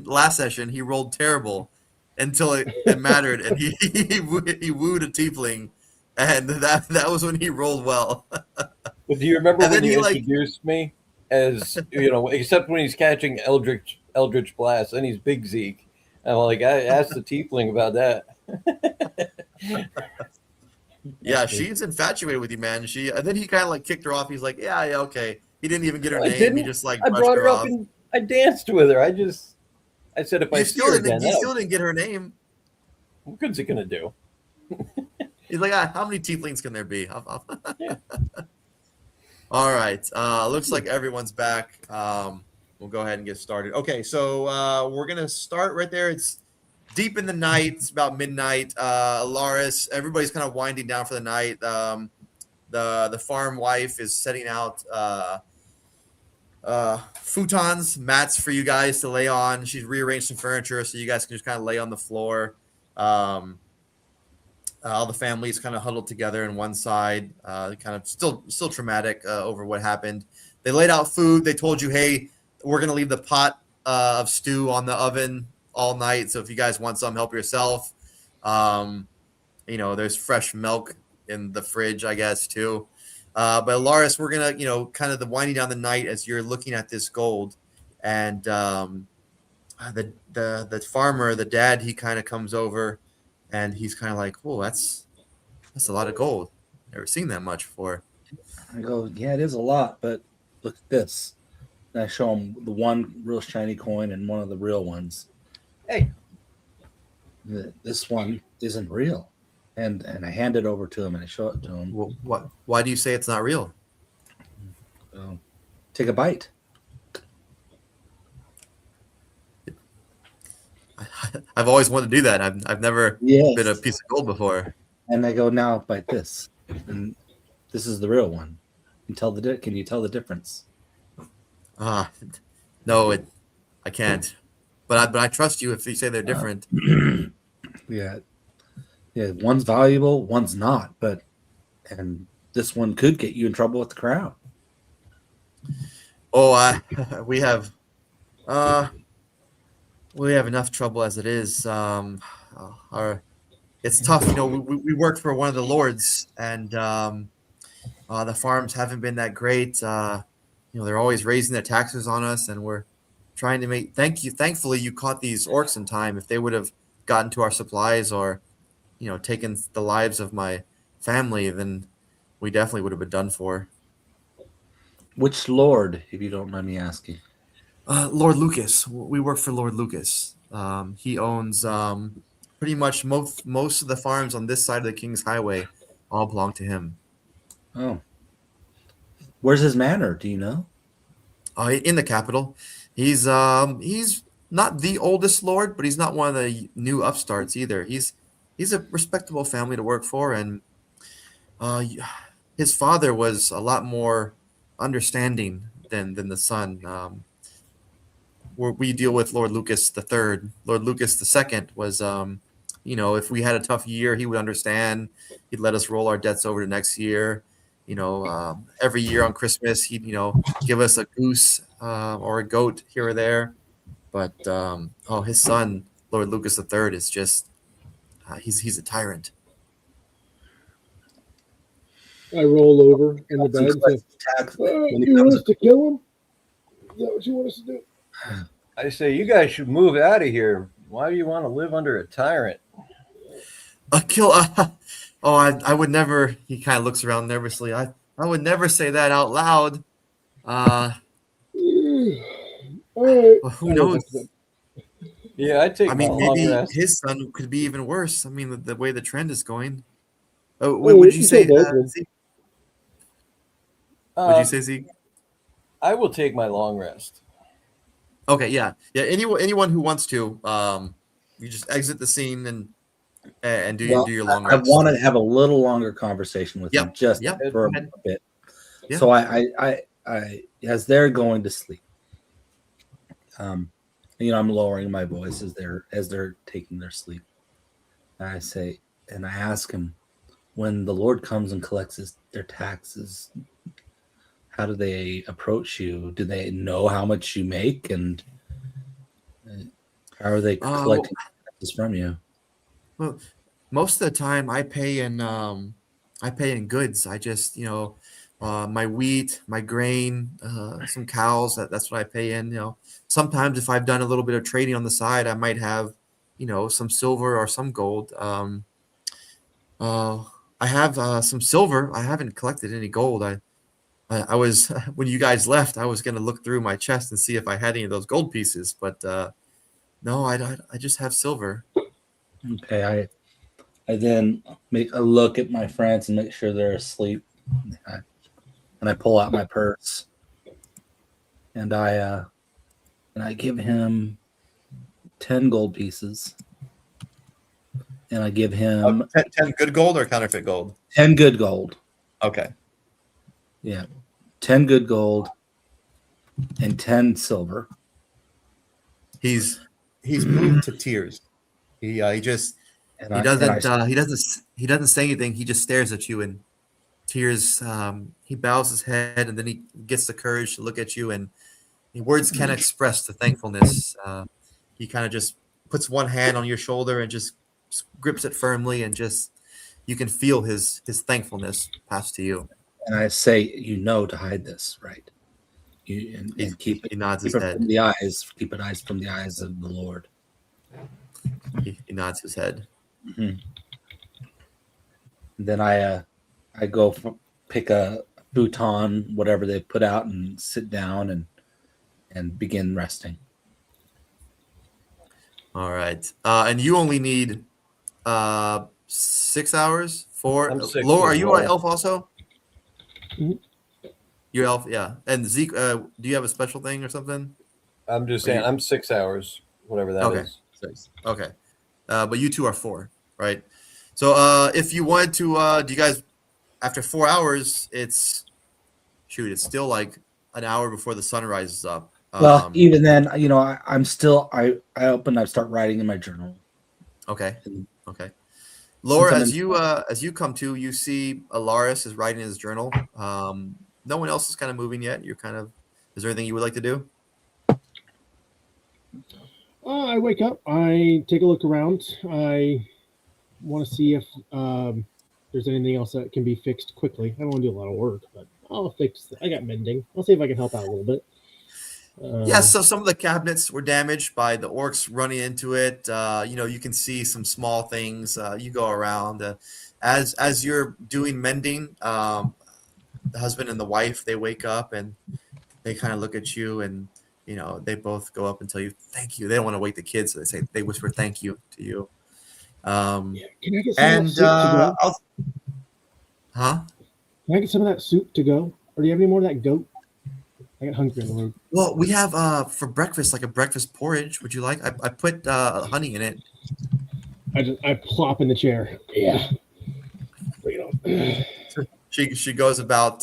last session, he rolled terrible until it mattered, and he wooed a tiefling, and that was when he rolled well. Well, do you remember And when then you he, introduced me as, except when he's catching Eldritch Blast, and he's Big Zeke. I'm like, I asked the tiefling about that. Yeah, she's infatuated with you, man. And then he kind of like kicked her off. He's like, yeah, okay. He didn't even get her I name. didn't. He just like I brushed brought her her up off. and I danced with her. I said if I see her again, You still didn't get her name. what good's it gonna do? He's like, how many tieflings can there be? Yeah. All right. Looks like everyone's back. We'll go ahead and get started. Okay, so we're gonna start right there. It's deep in the night. It's about midnight. Alaris, everybody's kind of winding down for the night. The farm wife is setting out futons, mats for you guys to lay on. She's rearranged some furniture so you guys can just kind of lay on the floor. All the families kind of huddled together in one side, kind of still traumatic over what happened. They laid out food. They told you, hey, we're going to leave the pot of stew on the oven all night. So if you guys want some, help yourself. There's fresh milk in the fridge, I guess, too. But Alaris, we're going to, kind of the winding down the night as you're looking at this gold. And the farmer, the dad, he kind of comes over. And he's kind of like, "Oh, that's a lot of gold. Never seen that much before." I go, yeah, it is a lot, but look at this. And I show him the one real shiny coin and one of the real ones. Hey, this one isn't real. And I hand it over to him and I show it to him. Well, what? Why do you say it's not real? Take a bite. I've always wanted to do that. I've never been a piece of gold before. And I go, now bite this. And this is the real one. Can you tell the difference? No, I can't. But I trust you if you say they're different. Yeah, one's valuable, one's not. And this one could get you in trouble with the crowd. Oh, we have. We have enough trouble as it is. Our It's tough. We work for one of the lords, and the farms haven't been that great. They're always raising their taxes on us, and we're trying to make. Thankfully, you caught these orcs in time. If they would have gotten to our supplies or, taken the lives of my family, then we definitely would have been done for. Which lord, if you don't mind me asking? Lord Lucas. We work for Lord Lucas. He owns pretty much most of the farms on this side of the King's Highway. All belong to him. Oh, where's his manor? Do you know? In the capital. He's not the oldest lord, but he's not one of the new upstarts either. He's a respectable family to work for, and his father was a lot more understanding than the son. We deal with Lord Lucas the Third. Lord Lucas the Second was, if we had a tough year, he would understand. He'd let us roll our debts over to next year. Every year on Christmas, he'd give us a goose or a goat here or there. But his son, Lord Lucas the Third, is just he's a tyrant. I roll over in the bed and say, Tax- you want us to kill him? Is that what you want us to do? I say you guys should move out of here. Why do you want to live under a tyrant? Kill. I would never. He kind of looks around nervously. I would never say that out loud. All right. Well, who knows? Yeah, I take I my mean, long maybe rest. his son could be even worse. I mean, the way the trend is going. Oh, we would you can say? kill both of them. Zeke? Would Uh, you say, Zeke? I will take my long rest. Okay, yeah. Anyone who wants to, you just exit the scene and do Well, your long I rest. want to have a little longer conversation with him, Yep, just yep, for go a ahead. bit. Yeah. So I, as they're going to sleep, I'm lowering my voice as they're taking their sleep. And I say, and I ask him, when the Lord comes and collects their taxes, how do they approach you? Do they know how much you make, and how are they collecting taxes from you? Well, most of the time I pay in goods. I just my wheat, my grain, some cows. That's what I pay in. Sometimes if I've done a little bit of trading on the side, I might have some silver or some gold. I have some silver. I haven't collected any gold. I was when you guys left, I was going to look through my chest and see if I had any of those gold pieces, but no, I just have silver. Okay, I then make a look at my friends and make sure they're asleep, and I pull out my purse, and I give him 10 gold pieces, and I give him 10 good gold or counterfeit gold? 10 good gold. Okay. Yeah, 10 good gold and 10 silver. He's moved to tears. He doesn't say anything. He just stares at you in tears. He bows his head and then he gets the courage to look at you, and words can't express the thankfulness. He kind of just puts one hand on your shoulder and just grips it firmly, and just you can feel his thankfulness pass to you. And I say, to hide this, right? And keep it. He nods Keep his it head. from the eyes. Keep it eyes from the eyes of the Lord. He nods his head. Mm-hmm. And then I go pick a futon, whatever they put out, and sit down and begin resting. All right. And you only need 6 hours for I'm 6 Laura. Are as you well. an elf also? Mhm. You're elf, yeah. And Zeke, do you have a special thing or something? I'm just Are saying, you- I'm 6 hours, whatever that is. Okay. 6. Okay. But you two are 4, right? So if you wanted to, do you guys, after 4 hours, it's still like an hour before the sun rises up. Well, even then, I'm still I open. I start writing in my journal. Okay. Okay. Laura, I'm as you come to, you see Alaris is writing his journal. No one else is kind of moving yet. Is there anything you would like to do? I wake up. I take a look around. I want to see if there's anything else that can be fixed quickly. I don't want to do a lot of work, but I'll fix. I got mending. I'll see if I can help out a little bit. Yeah, so some of the cabinets were damaged by the orcs running into it. You can see some small things. You go around as you're doing mending. The husband and the wife, they wake up and they kind of look at you, and they both go up and tell you thank you. They don't want to wake the kids, so they whisper thank you to you. Yeah. Can I get some of And that soup to go? huh? Can I get some of that soup to go? Or do you have any more of that goat? I got hungry on the road. Well, we have for breakfast like a breakfast porridge. Would you like? I put honey in it. I plop in the chair. Yeah. Bring it on. She goes about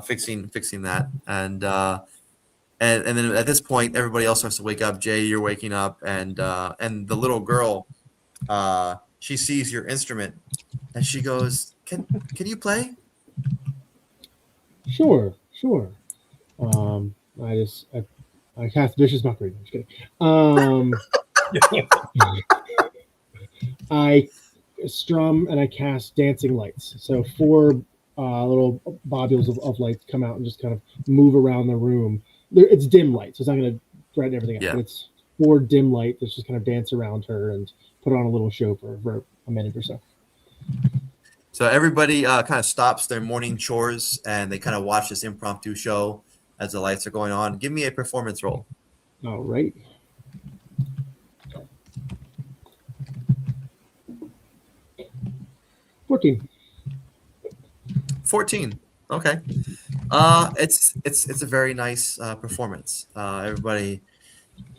fixing that, and then at this point everybody else starts to wake up. Jay, you're waking up, and the little girl, she sees your instrument and she goes, can you play? Sure. I cast vicious mockery. I'm just kidding. I strum and I cast dancing lights. So 4 little bobules of lights come out and just kind of move around the room. It's dim light, so it's not going to brighten everything up. Yeah. But it's 4 dim lights that just kind of dance around her and put on a little show for a minute or so. So everybody kind of stops their morning chores and they kind of watch this impromptu show as the lights are going on. Give me a performance roll. All right. $14. 14. Okay. It's a very nice performance. Everybody,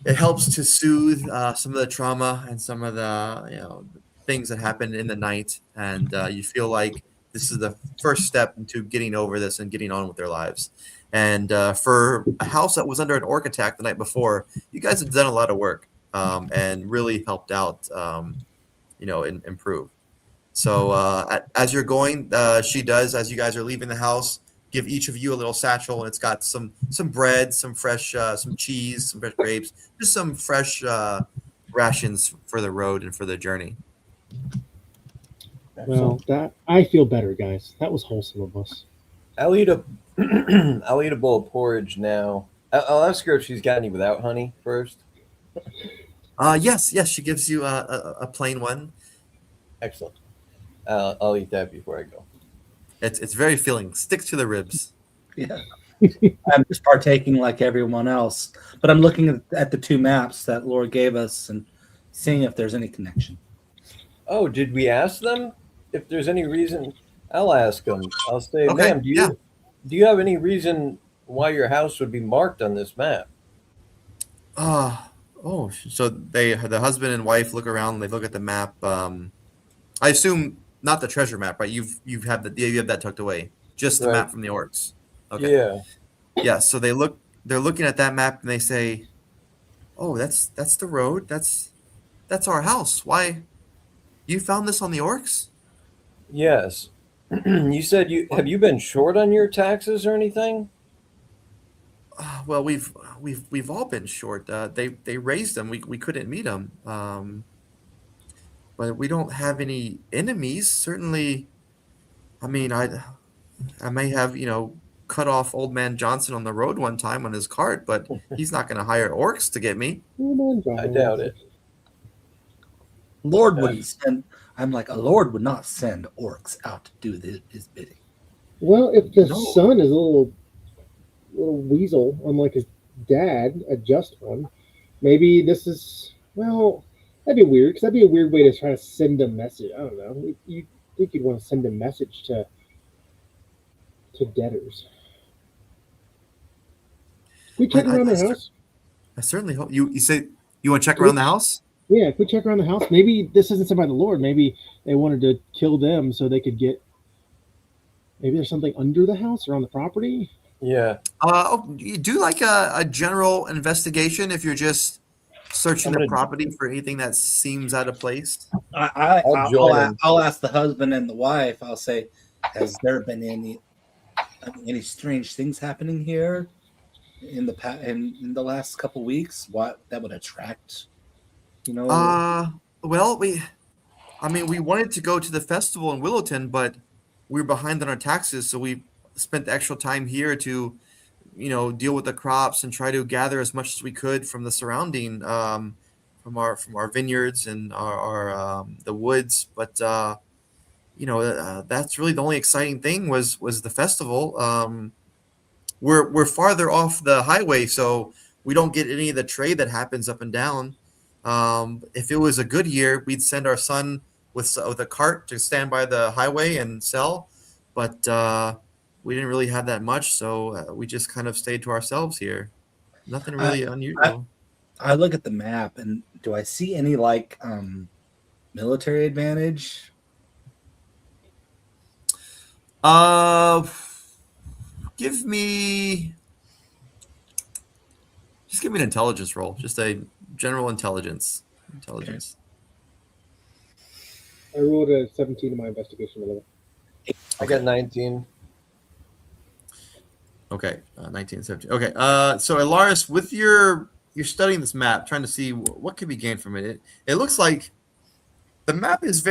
it helps to soothe some of the trauma and some of the things that happened in the night, and you feel like this is the first step into getting over this and getting on with their lives. And for a house that was under an orc attack the night before, you guys have done a lot of work and really helped out, improve. So as you're going, she does, as you guys are leaving the house, give each of you a little satchel, and it's got some bread, some fresh, some cheese, some fresh grapes, just some fresh rations for the road and for the journey. Well, that I feel better, guys. That was wholesome of us. I'll eat a I'll eat a bowl of porridge now. I'll ask her if she's got any without honey first. Yes, she gives you a plain one. Excellent. I'll eat that before I go. It's very filling. Sticks to the ribs. Yeah. I'm just partaking like everyone else, but I'm looking at the 2 maps that Laura gave us and seeing if there's any connection. Oh, did we ask them if there's any reason? I'll ask them. I'll say, Okay, ma'am, do you have any reason why your house would be marked on this map? So the husband and wife look around. They look at the map. I assume not the treasure map, right? You have that tucked away. Just the Right. map from the orcs. Okay. Yeah. So they're looking at that map and they say, "Oh, that's the road. That's our house. Why? You found this on the orcs?" Yes. You said have you been short on your taxes or anything? Well, we've all been short. They raised them. We couldn't meet them. But we don't have any enemies. Certainly, I mean, I may have cut off Old Man Johnson on the road one time on his cart, but he's not going to hire orcs to get me. I doubt it. Lord wouldn't send. I'm like, a lord would not send orcs out to do his bidding. Well, if the No. son is a little weasel, unlike his dad, a just one, maybe this is, well, that'd be weird, because that'd be a weird way to try to send a message. I don't know. You think you'd want to send a message to debtors. Can we check around the house? I certainly hope you say you want to check around the house. Yeah, if we check around the house, maybe this isn't sent by the Lord. Maybe they wanted to kill them so they could get. Maybe there's something under the house or on the property. Yeah. You do like a general investigation if you're just searching the property for anything that seems out of place. I'll ask the husband and the wife. I'll say, has there been any strange things happening here? in the last couple weeks? What that would attract, you know? Well, we wanted to go to the festival in Willowton, but we were behind on our taxes, so we spent the extra time here to, deal with the crops and try to gather as much as we could from the surrounding, from our vineyards and our the woods. But that's really the only exciting thing was the festival. We're farther off the highway, so we don't get any of the trade that happens up and down. If it was a good year, we'd send our son with a cart to stand by the highway and sell, but we didn't really have that much, so we just kind of stayed to ourselves here. Nothing really unusual. I look at the map, and do I see any military advantage? Give me an intelligence roll, just a general intelligence. I rolled a 17 in my investigation level. I got 19. Okay, 19, 17. Okay, so Alaris, with you're studying this map, trying to see what could be gained from it. It looks like the map is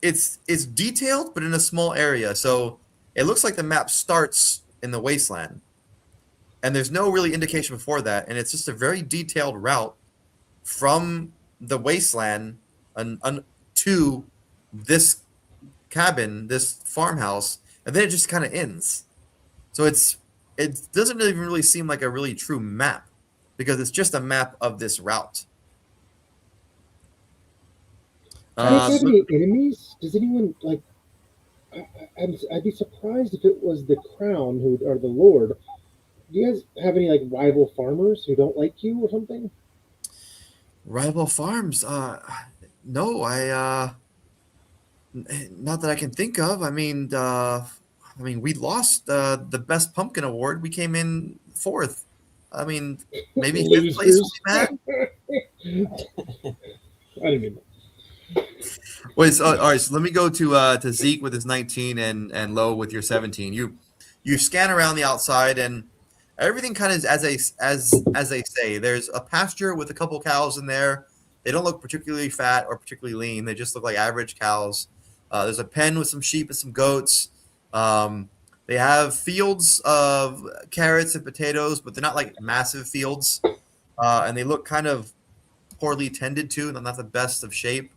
it's detailed, but in a small area. So it looks like the map starts in the wasteland, and there's no really indication before that, and it's just a very detailed route from the wasteland to this cabin, this farmhouse, and then it just kind of ends. So it doesn't even really seem like a really true map, because it's just a map of this route. Do you have any enemies? Does anyone like? I'd be surprised if it was the crown or the lord. Do you guys have any rival farmers who don't like you or something? Rival farms? No, not that I can think of. I mean, we lost the best pumpkin award. We came in fourth. I mean, maybe fifth place would be mad. I didn't mean that. Wait, all right. So let me go to Zeke with his 19 and Lo with your 17. You scan around the outside, and everything kind of as they say. There's a pasture with a couple cows in there. They don't look particularly fat or particularly lean. They just look like average cows. There's a pen with some sheep and some goats. They have fields of carrots and potatoes, but they're not like massive fields, and they look kind of poorly tended to. They're not the best of shape.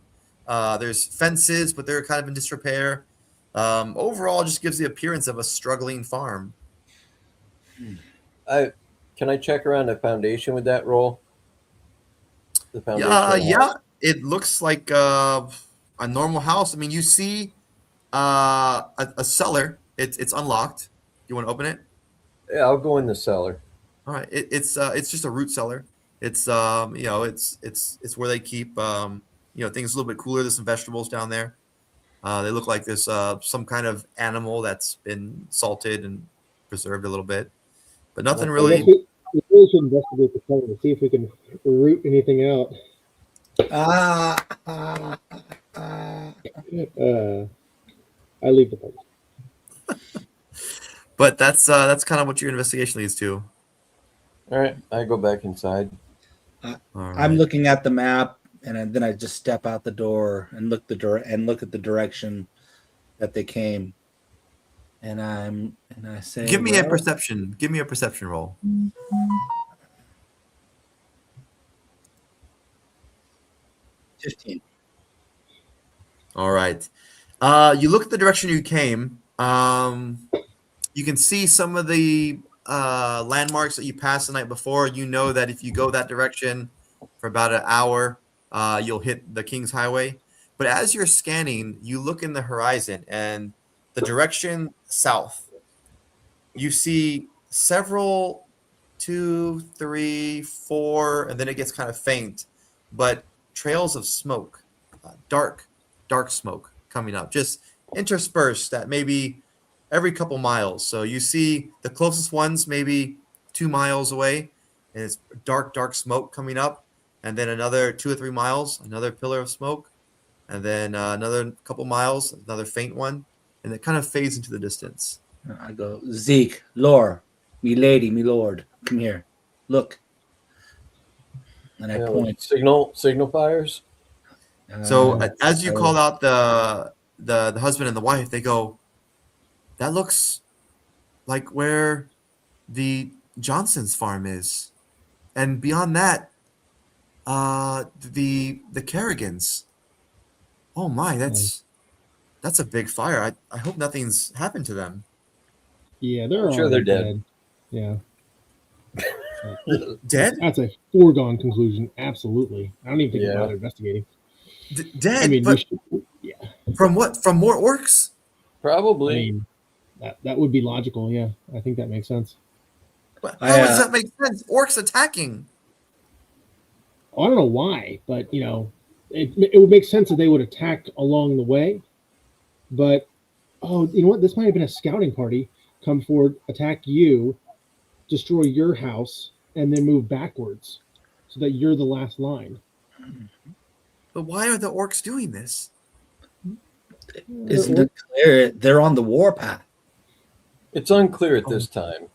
There's fences, but they're kind of in disrepair. Overall, just gives the appearance of a struggling farm. Can I check around the foundation with that roll? The foundation. Yeah. It looks like a normal house. I mean, you see a cellar. It's unlocked. You want to open it? Yeah, I'll go in the cellar. All right. It's just a root cellar. It's it's where they keep things a little bit cooler. There's some vegetables down there. They look like there's some kind of animal that's been salted and preserved a little bit, but nothing really. We really should investigate the cellar to see if we can root anything out. I leave the place. But that's kind of what your investigation leads to. All right, I go back inside. All right. I'm looking at the map, and then I just step out the door and look at the direction that they came. And I say, Give me a perception. Give me a perception roll. 15. All right. You look at the direction you came. You can see some of the landmarks that you passed the night before. You know that if you go that direction for about an hour, you'll hit the King's Highway. But as you're scanning, you look in the horizon and the direction south. You see several, 2, 3, 4, and then it gets kind of faint, but trails of smoke, dark smoke coming up, just interspersed at maybe every couple miles. So you see the closest ones maybe 2 miles away, and it's dark smoke coming up, and then another 2 or 3 miles, another pillar of smoke, and then another couple miles, another faint one, and it kind of fades into the distance. I go, Zeke, Lore, me lady, me lord. come here, look. And I Yeah, point. signal fires. So Uh, as you oh. call out the husband and the wife, they go, "That looks like where the Johnson's farm is, and beyond that, the Kerrigans. Oh my, that's a big fire. I hope nothing's happened to them. Yeah, they're I'm sure already they're dead. Yeah, Dead? that's a foregone conclusion. Absolutely. I don't even think Yeah. about investigating. Dead? I mean, but yeah. from what? From more orcs? I Probably. mean, that would be logical. Yeah, I think that makes sense. But I, how does that make sense? Orcs attacking. I don't know why, but it would make sense that they would attack along the way. But you know what? This might have been a scouting party. Come forward, attack you, destroy your house, and then move backwards, so that you're the last line. But why are the orcs doing this? Isn't it clear they're on the warpath? It's unclear at this time,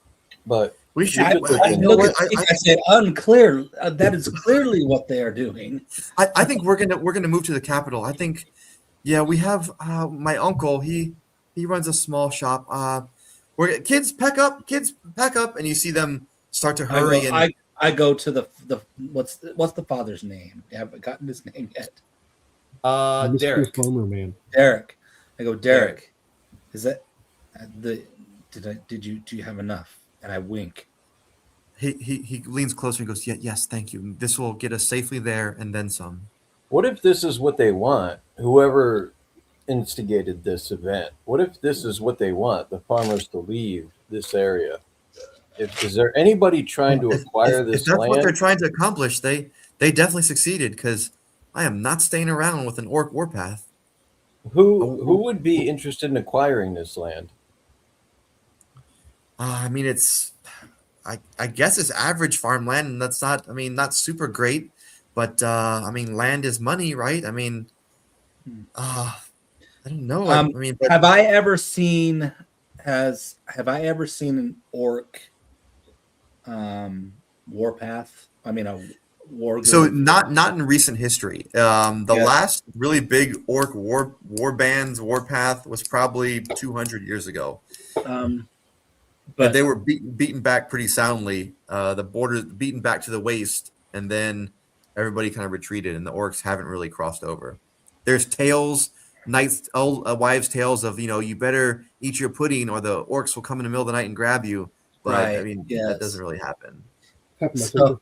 but We should. I, look I, at look what? at Steve, I said unclear. That is clearly what they are doing. I think we're gonna move to the capital. I think, yeah, we have my uncle. He runs a small shop. Where kids pack up, and you see them start to hurry. I go to the what's the father's name? I haven't gotten his name yet. Mystery Derek. Farmer man. Derek. I go, Derek. Is that the? Do you have enough? And I wink. He leans closer and goes, yes, thank you. This will get us safely there and then some. what if this is what they want? Whoever instigated this event, what if this is what they want? The farmers to leave this area. Is there anybody trying to acquire If this that's what they're land? trying to accomplish, they definitely succeeded because I am not staying around with an orc warpath. Who would be interested in acquiring this land? I mean, I guess it's average farmland, and that's not. I mean, not super great, but I mean, land is money, right? I mean, I don't know. I mean, but Have I ever seen an orc warpath? I mean, a war. so not in recent history. The Yeah. last really big orc warpath was probably 200 years ago. But But they were beaten back pretty soundly. The borders beaten back to the waist, and then everybody kind of retreated, and the orcs haven't really crossed over. There's tales, old wives' tales of you better eat your pudding, or the orcs will come in the middle of the night and grab you. But I Right, mean, yes. that doesn't really happen. Happened to So,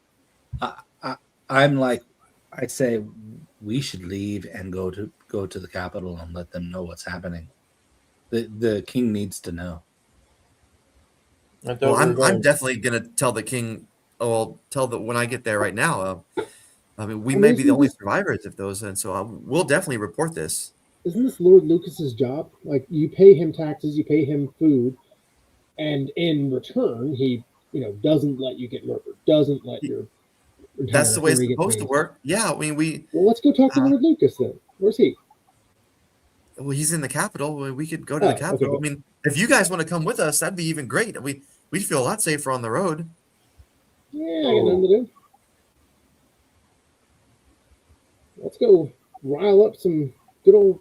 I'm like, I say we should leave and go to the capital and let them know what's happening. The king needs to know. I thought Well, we were I'm going- definitely gonna tell the king. Oh, I'll tell when I get there right now. I mean, we Well, may be isn't the only this- survivors of those, and so we'll definitely report this. Isn't this Lord Lucas's job? Like, you pay him taxes, you pay him food, and in return, he doesn't let you get murdered, doesn't let your That's the way it's entire family get supposed to raised. work. Yeah, I mean, Well, let's go talk to Lord Lucas then. Where's he? well, he's in the capital. We could go to Oh, the capital. okay. I mean, if you guys want to come with us, that'd be even great. We'd feel a lot safer on the road. Yeah, I got nothing to do. Let's go rile up some good old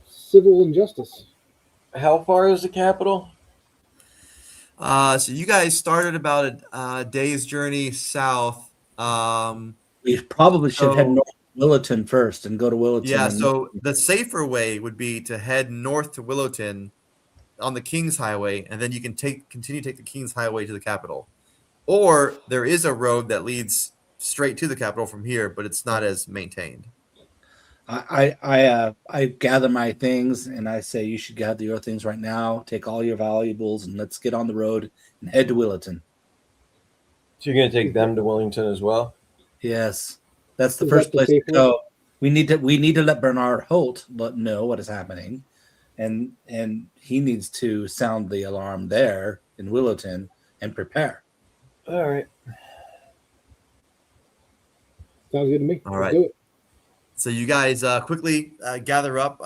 civil injustice. How far is the capital? So you guys started about a day's journey south. We probably should head So- north to Willowton first and go to Willowton. Yeah, and- so the safer way would be to head north to Willowton on the King's Highway, and then you can continue to take the King's Highway to the capital. Or there is a road that leads straight to the capital from here, but it's not as maintained. I gather my things and I say you should gather your things right now. Take all your valuables and let's get on the road and head to Willowton. So you're going to take them to Wellington as well? Yes, that's the Is first that the place to safe go. We need to let Bernard Holt know what is happening, and he needs to sound the alarm there in Willowton and prepare. All right. Sounds good to me. All Let's right. do it. So you guys quickly gather up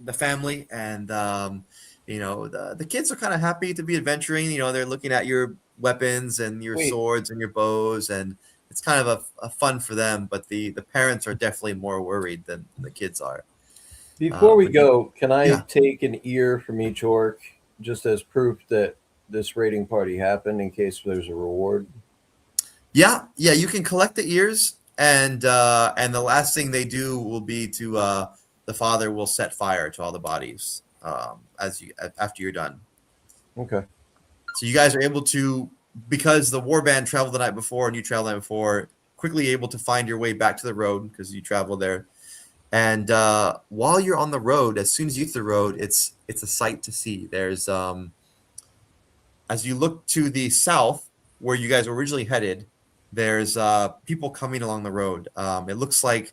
the family, and the kids are kind of happy to be adventuring. They're looking at your weapons and your Wait. swords and your bows, and it's kind of a fun for them. But the parents are definitely more worried than the kids are. Before we but go, can I yeah. take an ear from each orc just as proof that this raiding party happened in case there's a reward? Yeah, you can collect the ears, and the last thing they do will be to the father will set fire to all the bodies after you're done. Okay. So you guys are able to, because the warband traveled the night before and you traveled the night before, quickly able to find your way back to the road because you traveled there. And while you're on the road, as soon as you hit the road, it's a sight to see. There's as you look to the south, where you guys were originally headed, there's people coming along the road. It looks like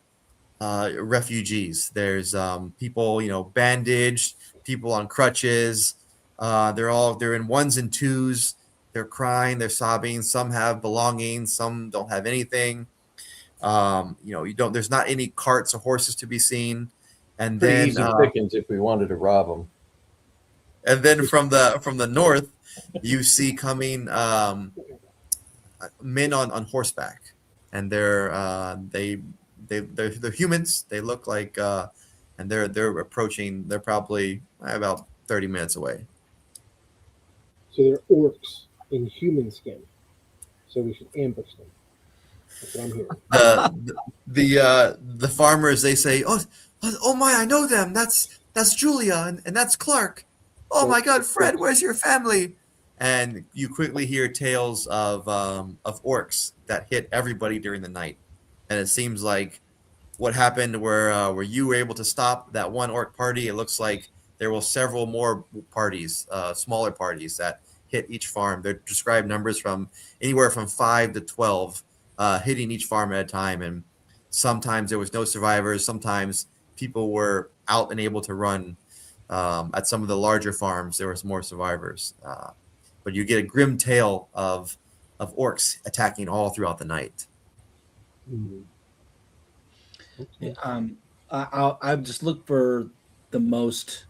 refugees. There's people, bandaged, people on crutches. They're in ones and twos. They're crying, they're sobbing. Some have belongings, some don't have anything. There's not any carts or horses to be seen. And Pretty then easy pickings if we wanted to rob them. and then from the north, you see coming men on horseback, and they're humans. They look like and they're approaching. They're probably about 30 minutes away. So they're orcs in human skin. So we should ambush them. That's what I'm hearing. The farmers, they say, oh my, I know them. That's Julia and that's Clark. Oh my God, Fred, where's your family? And you quickly hear tales of orcs that hit everybody during the night, and it seems like what happened where you were able to stop that one orc party. It looks like there were several more parties, smaller parties that hit each farm. They're described numbers from anywhere from 5 to 12 hitting each farm at a time, and sometimes there was no survivors. Sometimes people were out and able to run. At some of the larger farms, there was more survivors. But you get a grim tale of orcs attacking all throughout the night. Mhm. I just look for the most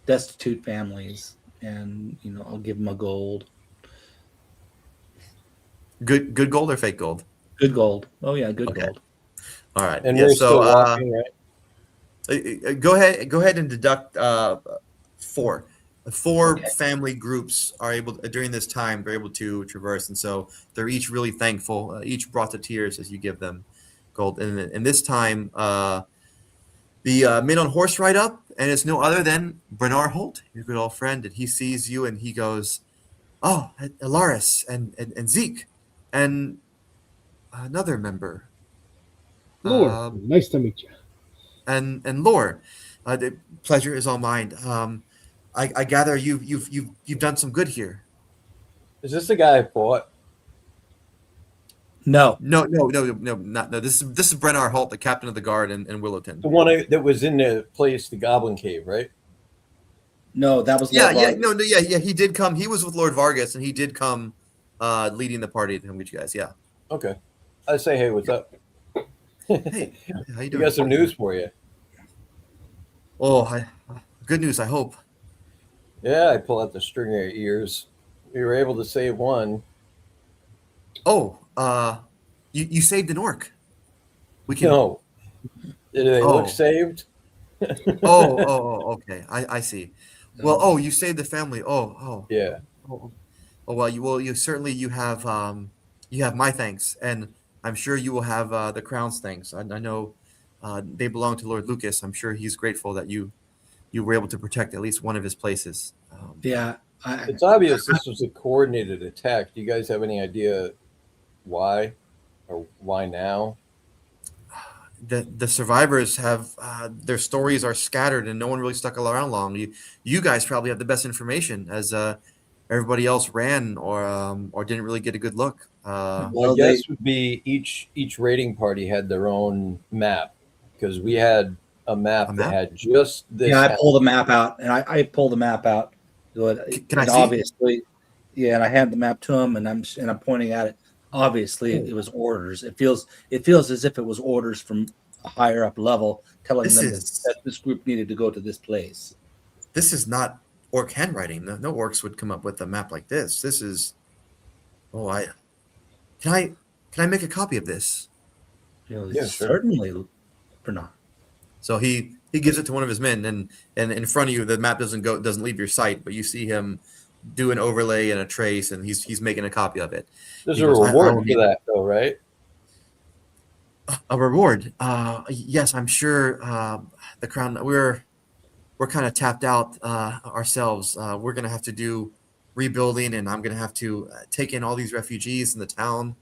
destitute families, and I'll give them a gold. Good gold or fake gold? Good gold. Oh yeah, good Okay. gold. All right. And yeah, we're so still walking, right? go ahead and deduct 4. Four Okay. family groups are able during this time. They're able to traverse, and so they're each really thankful. Each brought to tears as you give them gold. And this time, the men on horse ride up, and it's no other than Bernard Holt, your good old friend. And he sees you, and he goes, "Oh, Alaris and Zeke, and another member, Lord, nice to meet you. and Lore. The pleasure is all mine. I gather you've done some good here." Is this the guy I fought? No, No. This is Brennar Holt, the captain of the guard in Willowton. The one that was in the place, the Goblin Cave, right? no, that was Yeah, Lord yeah, Vargas. yeah. He did come. He was with Lord Vargas, and he did come, leading the party to come with you guys. Yeah. Okay. I say, hey, what's up? Hey, how you We doing? got some news for you. Oh, good news. I hope. Yeah, I pull out the string of ears. We were able to save one. Oh, you saved an orc. We can. No. Did they Oh. look saved? Okay. I see. Well, you saved the family. Yeah. Well, you certainly you have my thanks, and I'm sure you will have the crown's thanks. I know they belong to Lord Lucas. I'm sure he's grateful that you were able to protect at least one of his places. Yeah, It's obvious this was a coordinated attack. Do you guys have any idea why or why now? The survivors have their stories are scattered, and no one really stuck around long. You guys probably have the best information, as everybody else ran or didn't really get a good look. My Well, guess would be each raiding party had their own map because we had a map that map? had just this. yeah, I house. pulled the map out, and I pulled the map out. So Can I it see? obviously, yeah, and I hand the map to him, and I'm pointing at it. Obviously, it was orders. It feels as if it was orders from a higher up level telling This them is- that this group needed to go to this place. This is not orc handwriting. No orcs would come up with a map like this. This is Oh, can I make a copy of this? Yeah, sure. Certainly, Bernard. So he gives it to one of his men, and in front of you, the map doesn't leave your sight, but you see him do an overlay and a trace, and he's making a copy of it. There's He a goes, I reward will for need that, though, right? a reward. Yes, I'm sure. The crown. We're kind of tapped out ourselves. We're gonna have to do rebuilding, and I'm gonna have to take in all these refugees in the town.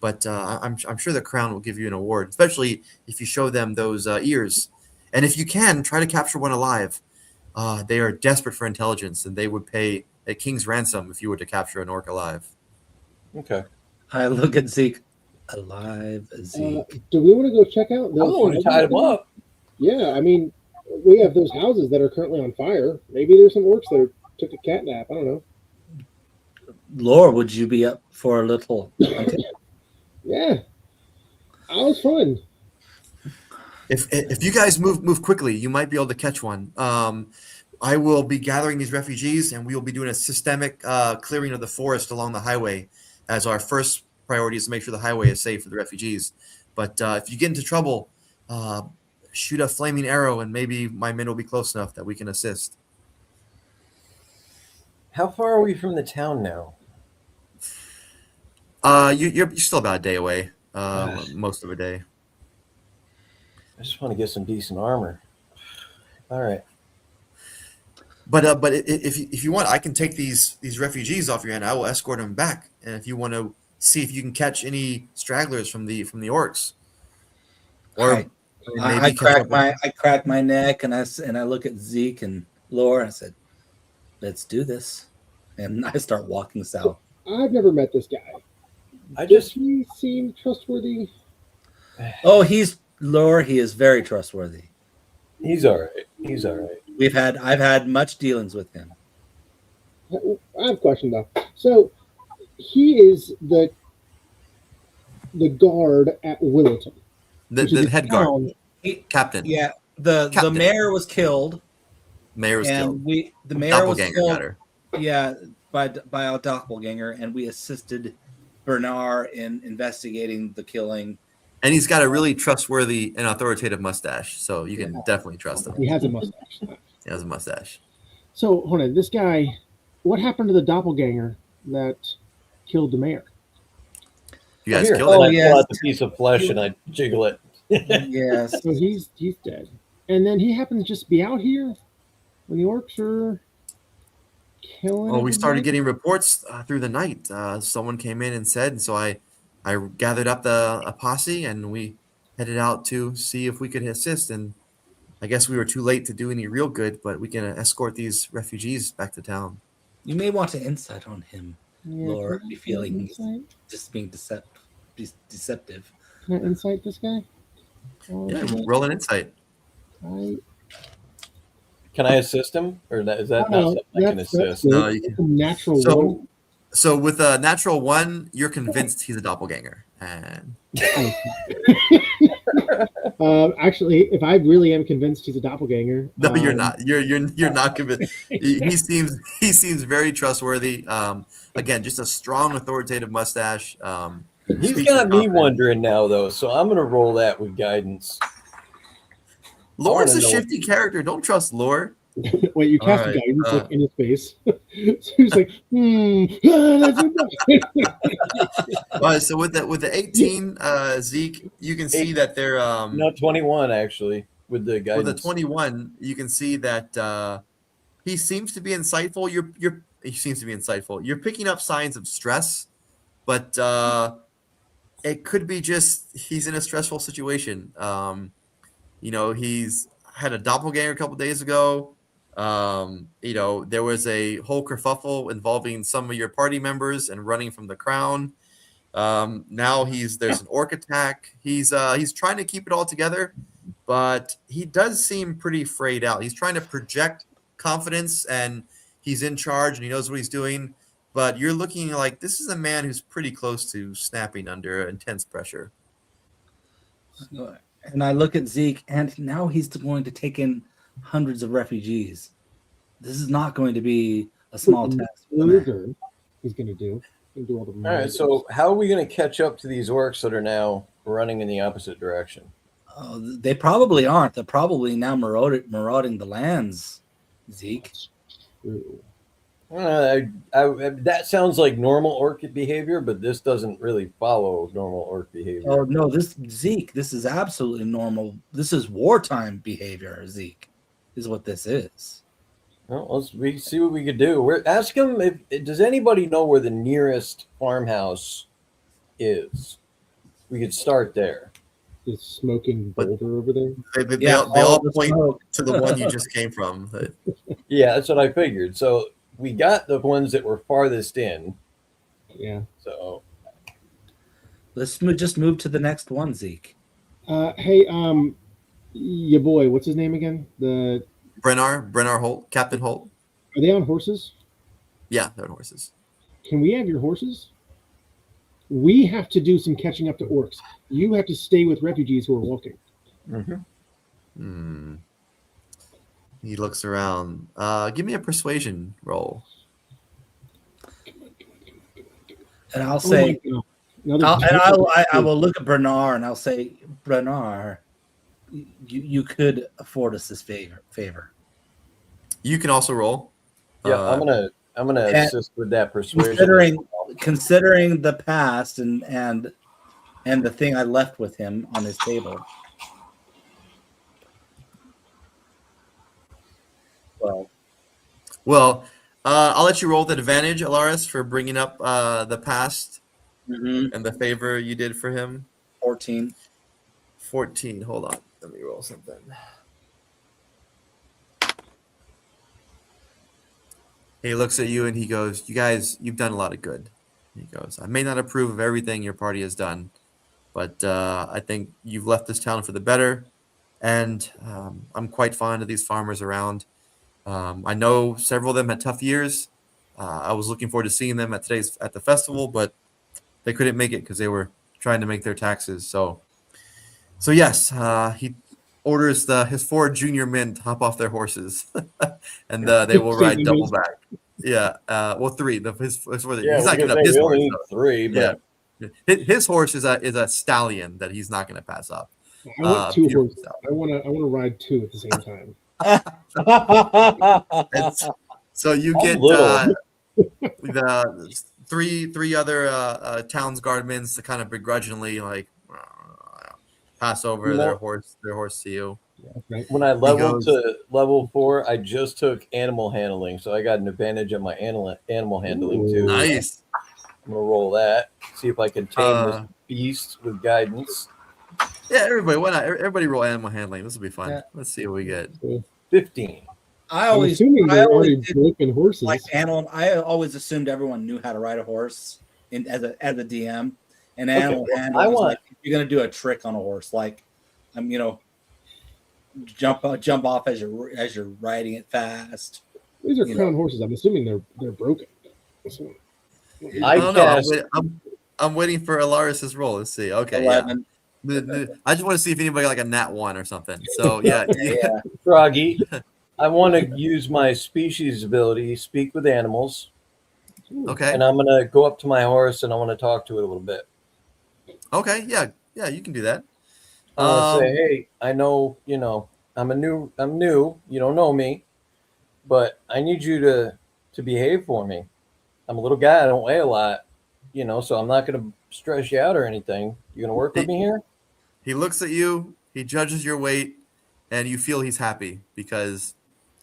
But I'm sure the crown will give you an award, especially if you show them those ears, and if you can try to capture one alive. They are desperate for intelligence, and they would pay a king's ransom if you were to capture an orc alive. Okay. I look at Zeke. Alive, Zeke. Do we want to go check out I'm the one who houses? tied him up. Yeah, I mean, we have those houses that are currently on fire. Maybe there's some orcs that took a cat nap. I don't know. Lore, would you be up for a little? Yeah, that was fun. If you guys move quickly, you might be able to catch one. I will be gathering these refugees, and we will be doing a systemic clearing of the forest along the highway, as our first priority is to make sure the highway is safe for the refugees. But if you get into trouble, shoot a flaming arrow, and maybe my men will be close enough that we can assist. How far are we from the town now? You're still about a day away, most of a day. I just want to get some decent armor. All right. But if you want, I can take these refugees off your hand. I will escort them back. And if you want to see if you can catch any stragglers from the orcs, or I crack my neck, and I look at Zeke and Lore. I said, "Let's do this," and I start walking south. I've never met this guy. Does he seem trustworthy? Oh, he's Lore. He is very trustworthy. He's all right. He's all right. I've had much dealings with him. I have a question though. So he is the guard at Willowton. the head guard, captain. Yeah, the Captain. mayor was killed. Mayor was killed. The mayor was Doppelganger killed. got her. Yeah, by a doppelganger, and we assisted Bernard in investigating the killing. And he's got a really trustworthy and authoritative mustache, so you can definitely trust him. He has a mustache. He has a mustache. So hold on, this guy. What happened to the doppelganger that killed the mayor? You guys Here, killed Oh, him. I yes. pull out the piece of flesh and I jiggle it. Yes. So he's dead, and then he happens to just be out here when the orcs are killing. Well, we started everybody? getting reports through the night. Someone came in and said, and so I gathered up a posse, and we headed out to see if we could assist. And I guess we were too late to do any real good, but we can escort these refugees back to town. You may want to insight on him, Yeah, Lore. can I Be feeling he's insight? just being deceptive. Can I insight this guy? Oh, Yeah, roll an insight. Can I assist him? Or is that not something I can assist? good. No, you It's a natural So- one. So with a natural 1, you're convinced he's a doppelganger. And Actually, if I really am convinced he's a doppelganger, no, you're not. You're not convinced. He seems very trustworthy. Again, just a strong, authoritative mustache. He's speaks got with me confidence. wondering now, though, so I'm going to roll that with guidance. Lore's a I wanna know. shifty character. Don't trust Lore. Wait, you cast All a right, guidance like in his face. So he's like, that's a So with the 18, Zeke, you can see that they're No, 21, actually, with the with guidance. the 21. You can see that he seems to be insightful. He seems to be insightful. You're picking up signs of stress, but it could be just he's in a stressful situation. He's had a doppelganger a couple days ago. There was a whole kerfuffle involving some of your party members and running from the crown. Now there's an orc attack. He's trying to keep it all together, but he does seem pretty frayed out. He's trying to project confidence and he's in charge and he knows what he's doing. But you're looking like this is a man who's pretty close to snapping under intense pressure. And I look at Zeke, and now he's going to take in hundreds of refugees. This is not going to be a small task. for the man. further he's going to do and do all the. All right. So how are we going to catch up to these orcs that are now running in the opposite direction? They probably aren't. They're probably now marauding the lands, Zeke. That sounds like normal orc behavior, but this doesn't really follow normal orc behavior. Oh no, this is absolutely normal. This is wartime behavior, Zeke. Is what this is. Well, we see what we could do. Ask him does anybody know where the nearest farmhouse is? We could start there. The smoking boulder over there. They all point to the one you just came from. Yeah, that's what I figured. So we got the ones that were farthest in. Yeah. So Let's just move to the next one, Zeke. Hey, your boy, what's his name again? The Brennar Holt, Captain Holt. Are they on horses? Yeah, they're on horses. Can we have your horses? We have to do some catching up to orcs. You have to stay with refugees who are walking. He looks around. Give me a persuasion roll. And I'll say, I will look at Bernard and I'll say, Bernard, you could afford us this favor. You can also roll. yeah, I'm gonna assist with that persuasion. Considering the past and the thing I left with him on his table. Well, I'll let you roll with advantage, Alaris, for bringing up the past and the favor you did for him. 14. 14. Hold on. Let me roll something. He looks at you and he goes, "You guys, you've done a lot of good." He goes, "I may not approve of everything your party has done, but I think you've left this town for the better, and I'm quite fond of these farmers around. I know several of them had tough years. I was looking forward to seeing them at the festival, but they couldn't make it because they were trying to make their taxes. So yes, he orders his 4 junior men to hop off their horses, and they will ride double back. Yeah, well, 3. He's not going to his horse. 3, but his horse is a stallion that he's not going to pass up. I want 2 horses. I want to ride 2 at the same time. So you get the three other town's guardmen to kind of begrudgingly pass over their horse to you. When I leveled to level 4, I just took animal handling, so I got an advantage on my animal handling too. Nice. I'm gonna roll that. See if I can tame this beast with guidance. Yeah, everybody. Why not? Everybody roll animal handling. This will be fun. Yeah. Let's see what we get. 15. I'm assuming they're already broken horses. Like animal, I always assumed everyone knew how to ride a horse as a DM. And animal handling is like if you're gonna do a trick on a horse, like jump off as you're riding it fast. These are crown horses. I'm assuming they're broken. I don't know. I'm waiting for Alaris's roll. Let's see. Okay, 11. Yeah. I just want to see if anybody got like a nat 1 or something. So yeah. Froggy, I want to use my species ability, speak with animals. Okay. And I'm gonna go up to my horse and I want to talk to it a little bit. Okay. Yeah. You can do that. Say, hey, I know, I'm new. You don't know me, but I need you to behave for me. I'm a little guy. I don't weigh a lot, so I'm not going to stress you out or anything. You going to work with me here? He looks at you. He judges your weight, and you feel he's happy because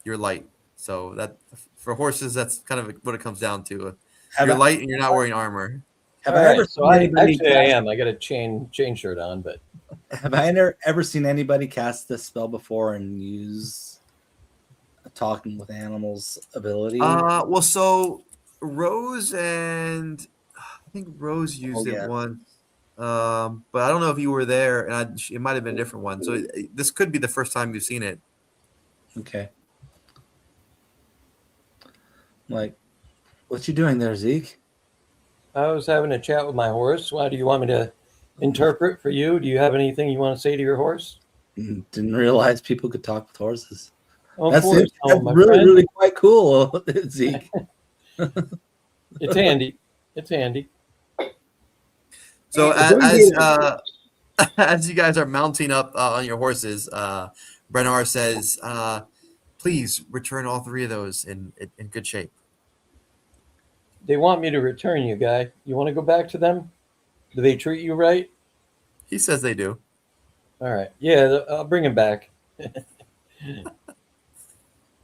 you're light. So that for horses, that's kind of what it comes down to. You're light and you're not wearing armor. I am. I got a chain shirt on, but have I ever seen anybody cast this spell before and use a talking with animals ability? Well, so Rose and I think Rose used it once, but I don't know if you were there, and it might have been a different one. So this could be the first time you've seen it. Okay. Like, what you doing there, Zeke? I was having a chat with my horse. Why do you want me to interpret for you? Do you have anything you want to say to your horse? Didn't realize people could talk with horses. That's really quite cool, Zeke. It's handy. It's handy. So One as day- as you guys are mounting up on your horses, Brenar says, "Please return all three of those in good shape." They want me to return you, guy. You want to go back to them? Do they treat you right? He says they do. All right. Yeah, I'll bring him back.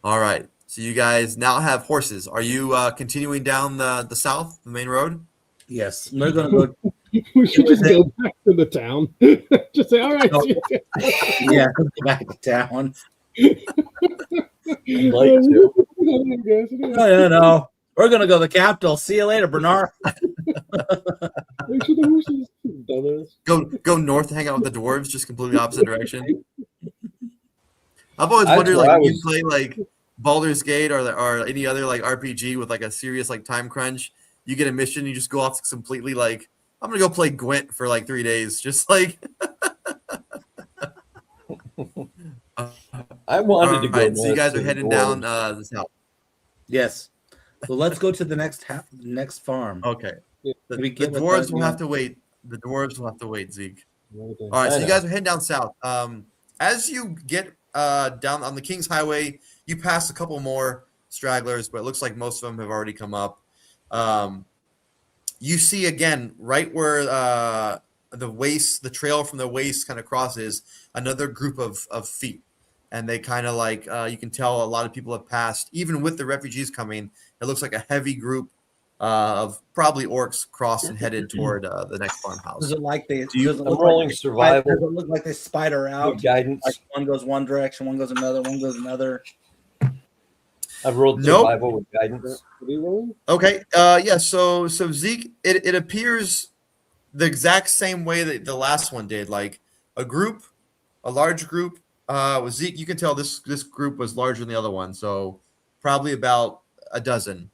All right. So you guys now have horses. Are you continuing down the south, the main road? Yes, we're gonna go. we should just go back to the town. Just say, all right. No. see you." Yeah, go back to town. I'd like to. No, no. We're gonna go to the capital. See you later, Bernard. Make sure the horses dumbass. Go north to hang out with the dwarves, just completely opposite direction. I've always That's wondered, what like, I when you was- play like Baldur's Gate or any other like RPG with like a serious like time crunch, you get a mission, you just go off completely like, I'm gonna go play Gwent for like 3 days, just like. I wanted to go. Alright, so you north guys to are the heading dwarves. down the south. Yes. So let's go to the next farm. Okay. Yeah. The, We the get with dwarves the- will have to wait. The dwarves will have to wait, Zeke. Another day. All right, I so you know. guys are heading down south. As you get down on the King's Highway, you pass a couple more stragglers, but it looks like most of them have already come up. You see again, right where the trail from the waste kind of crosses, another group of feet, and they kind of like you can tell a lot of people have passed. Even with the refugees coming, it looks like a heavy group of probably orcs crossed and headed toward the next farmhouse. Does it like they? you- does it I'm look rolling like survival. Does it look like they spider out? Good guidance. Like one goes one direction, one goes another, one goes another. I've rolled Nope. survival with guidance. What are you rolling? Okay. Yeah. So Zeke, it appears the exact same way that the last one did. Like a large group. With Zeke, you can tell this group was larger than the other one. So probably about a dozen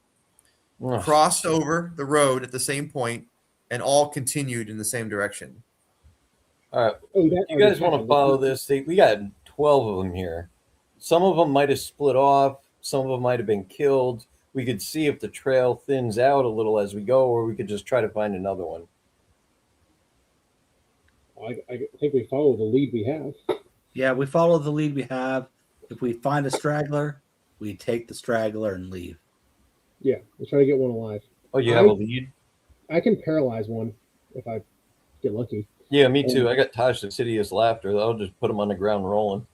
Ugh. crossed over the road at the same point and all continued in the same direction. All right. Oh, that You guys want to follow this? We got 12 of them here. Some of them might have split off. Some of them might have been killed. We could see if the trail thins out a little as we go, or we could just try to find another one. I think we follow the lead we have. Yeah, we follow the lead we have. If we find a straggler, we take the straggler and leave. Yeah, we'll try to get one alive. Oh, you have a lead? I can paralyze one if I get lucky. Yeah, me too. I got Taj Insidious Laughter. I'll just put him on the ground rolling.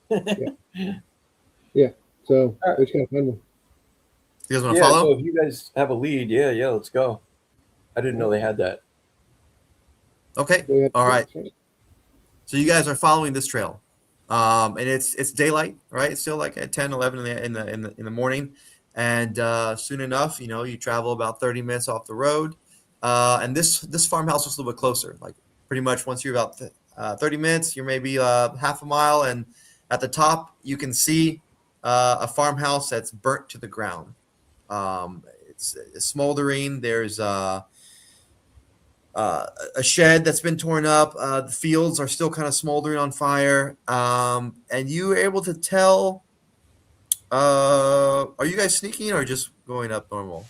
So All right. we just gotta find one. You guys want to Yeah, follow? so if you guys have a lead, yeah, let's go. I didn't know they had that. Okay. We have- All right. So you guys are following this trail, and it's daylight, right? It's still like at 10, 11 in the morning, and soon enough, you travel about 30 minutes off the road, and this farmhouse is a little bit closer. Like pretty much once you're about 30 minutes, you're maybe half a mile, and at the top you can see a farmhouse that's burnt to the ground. It's smoldering. There's a shed that's been torn up. The fields are still kind of smoldering on fire. And you were able to tell, are you guys sneaking or just going up normal?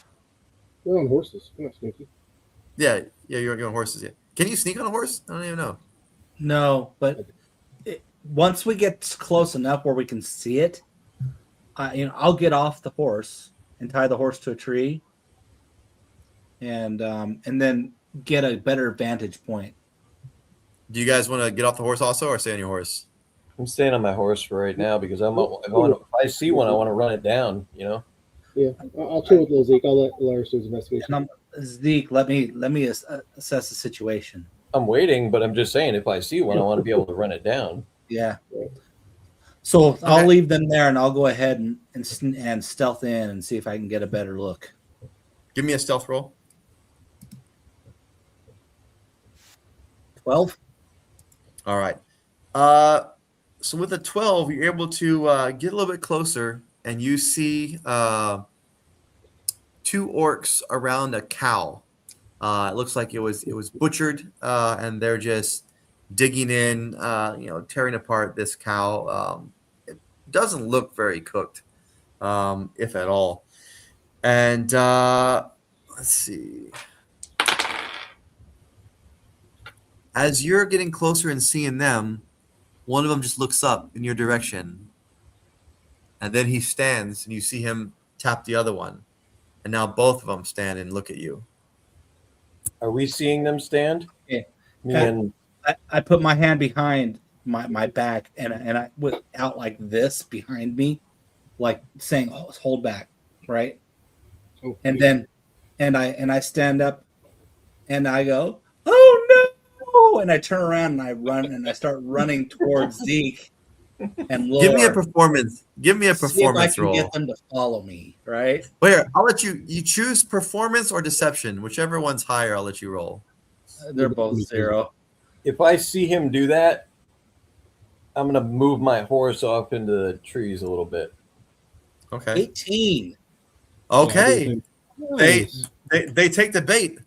We're on horses. We're not sneaky. Yeah, you're on horses. Yeah. Can you sneak on a horse? I don't even know. No, but once we get close enough where we can see it, I'll get off the horse and tie the horse to a tree, and then get a better vantage point. Do you guys want to get off the horse also or stay on your horse? I'm staying on my horse for right now because if I see one, I want to run it down, Yeah, I'll chill with little Zeke. I'll let Lars do his investigation. And Zeke, let me assess the situation. I'm waiting, but I'm just saying if I see one, I want to be able to run it down. Yeah. So Okay. I'll leave them there, and I'll go ahead and stealth in and see if I can get a better look. Give me a stealth roll. 12. All right. So with a 12, you're able to get a little bit closer, and you see two orcs around a cow. It looks like it was butchered, and they're just digging in, tearing apart this cow. It doesn't look very cooked, if at all. And let's see. As you're getting closer and seeing them, one of them just looks up in your direction, and then he stands, and you see him tap the other one, and now both of them stand and look at you. Are we seeing them stand? Yeah. Me and I put my hand behind my back and I went out like this behind me, like saying, hold back, right? Oh, And then I stand up and I go, oh no, and I turn around and I run and I start running towards Zeke and Lord. Give me a performance. Give me a See if I performance can roll. get them to follow me, right? Wait, I'll let you. You choose performance or deception, whichever one's higher. I'll let you roll. They're both 0. if I see him do that, I'm gonna move my horse off into the trees a little bit. Okay. 18. Okay. Nice. They take the bait.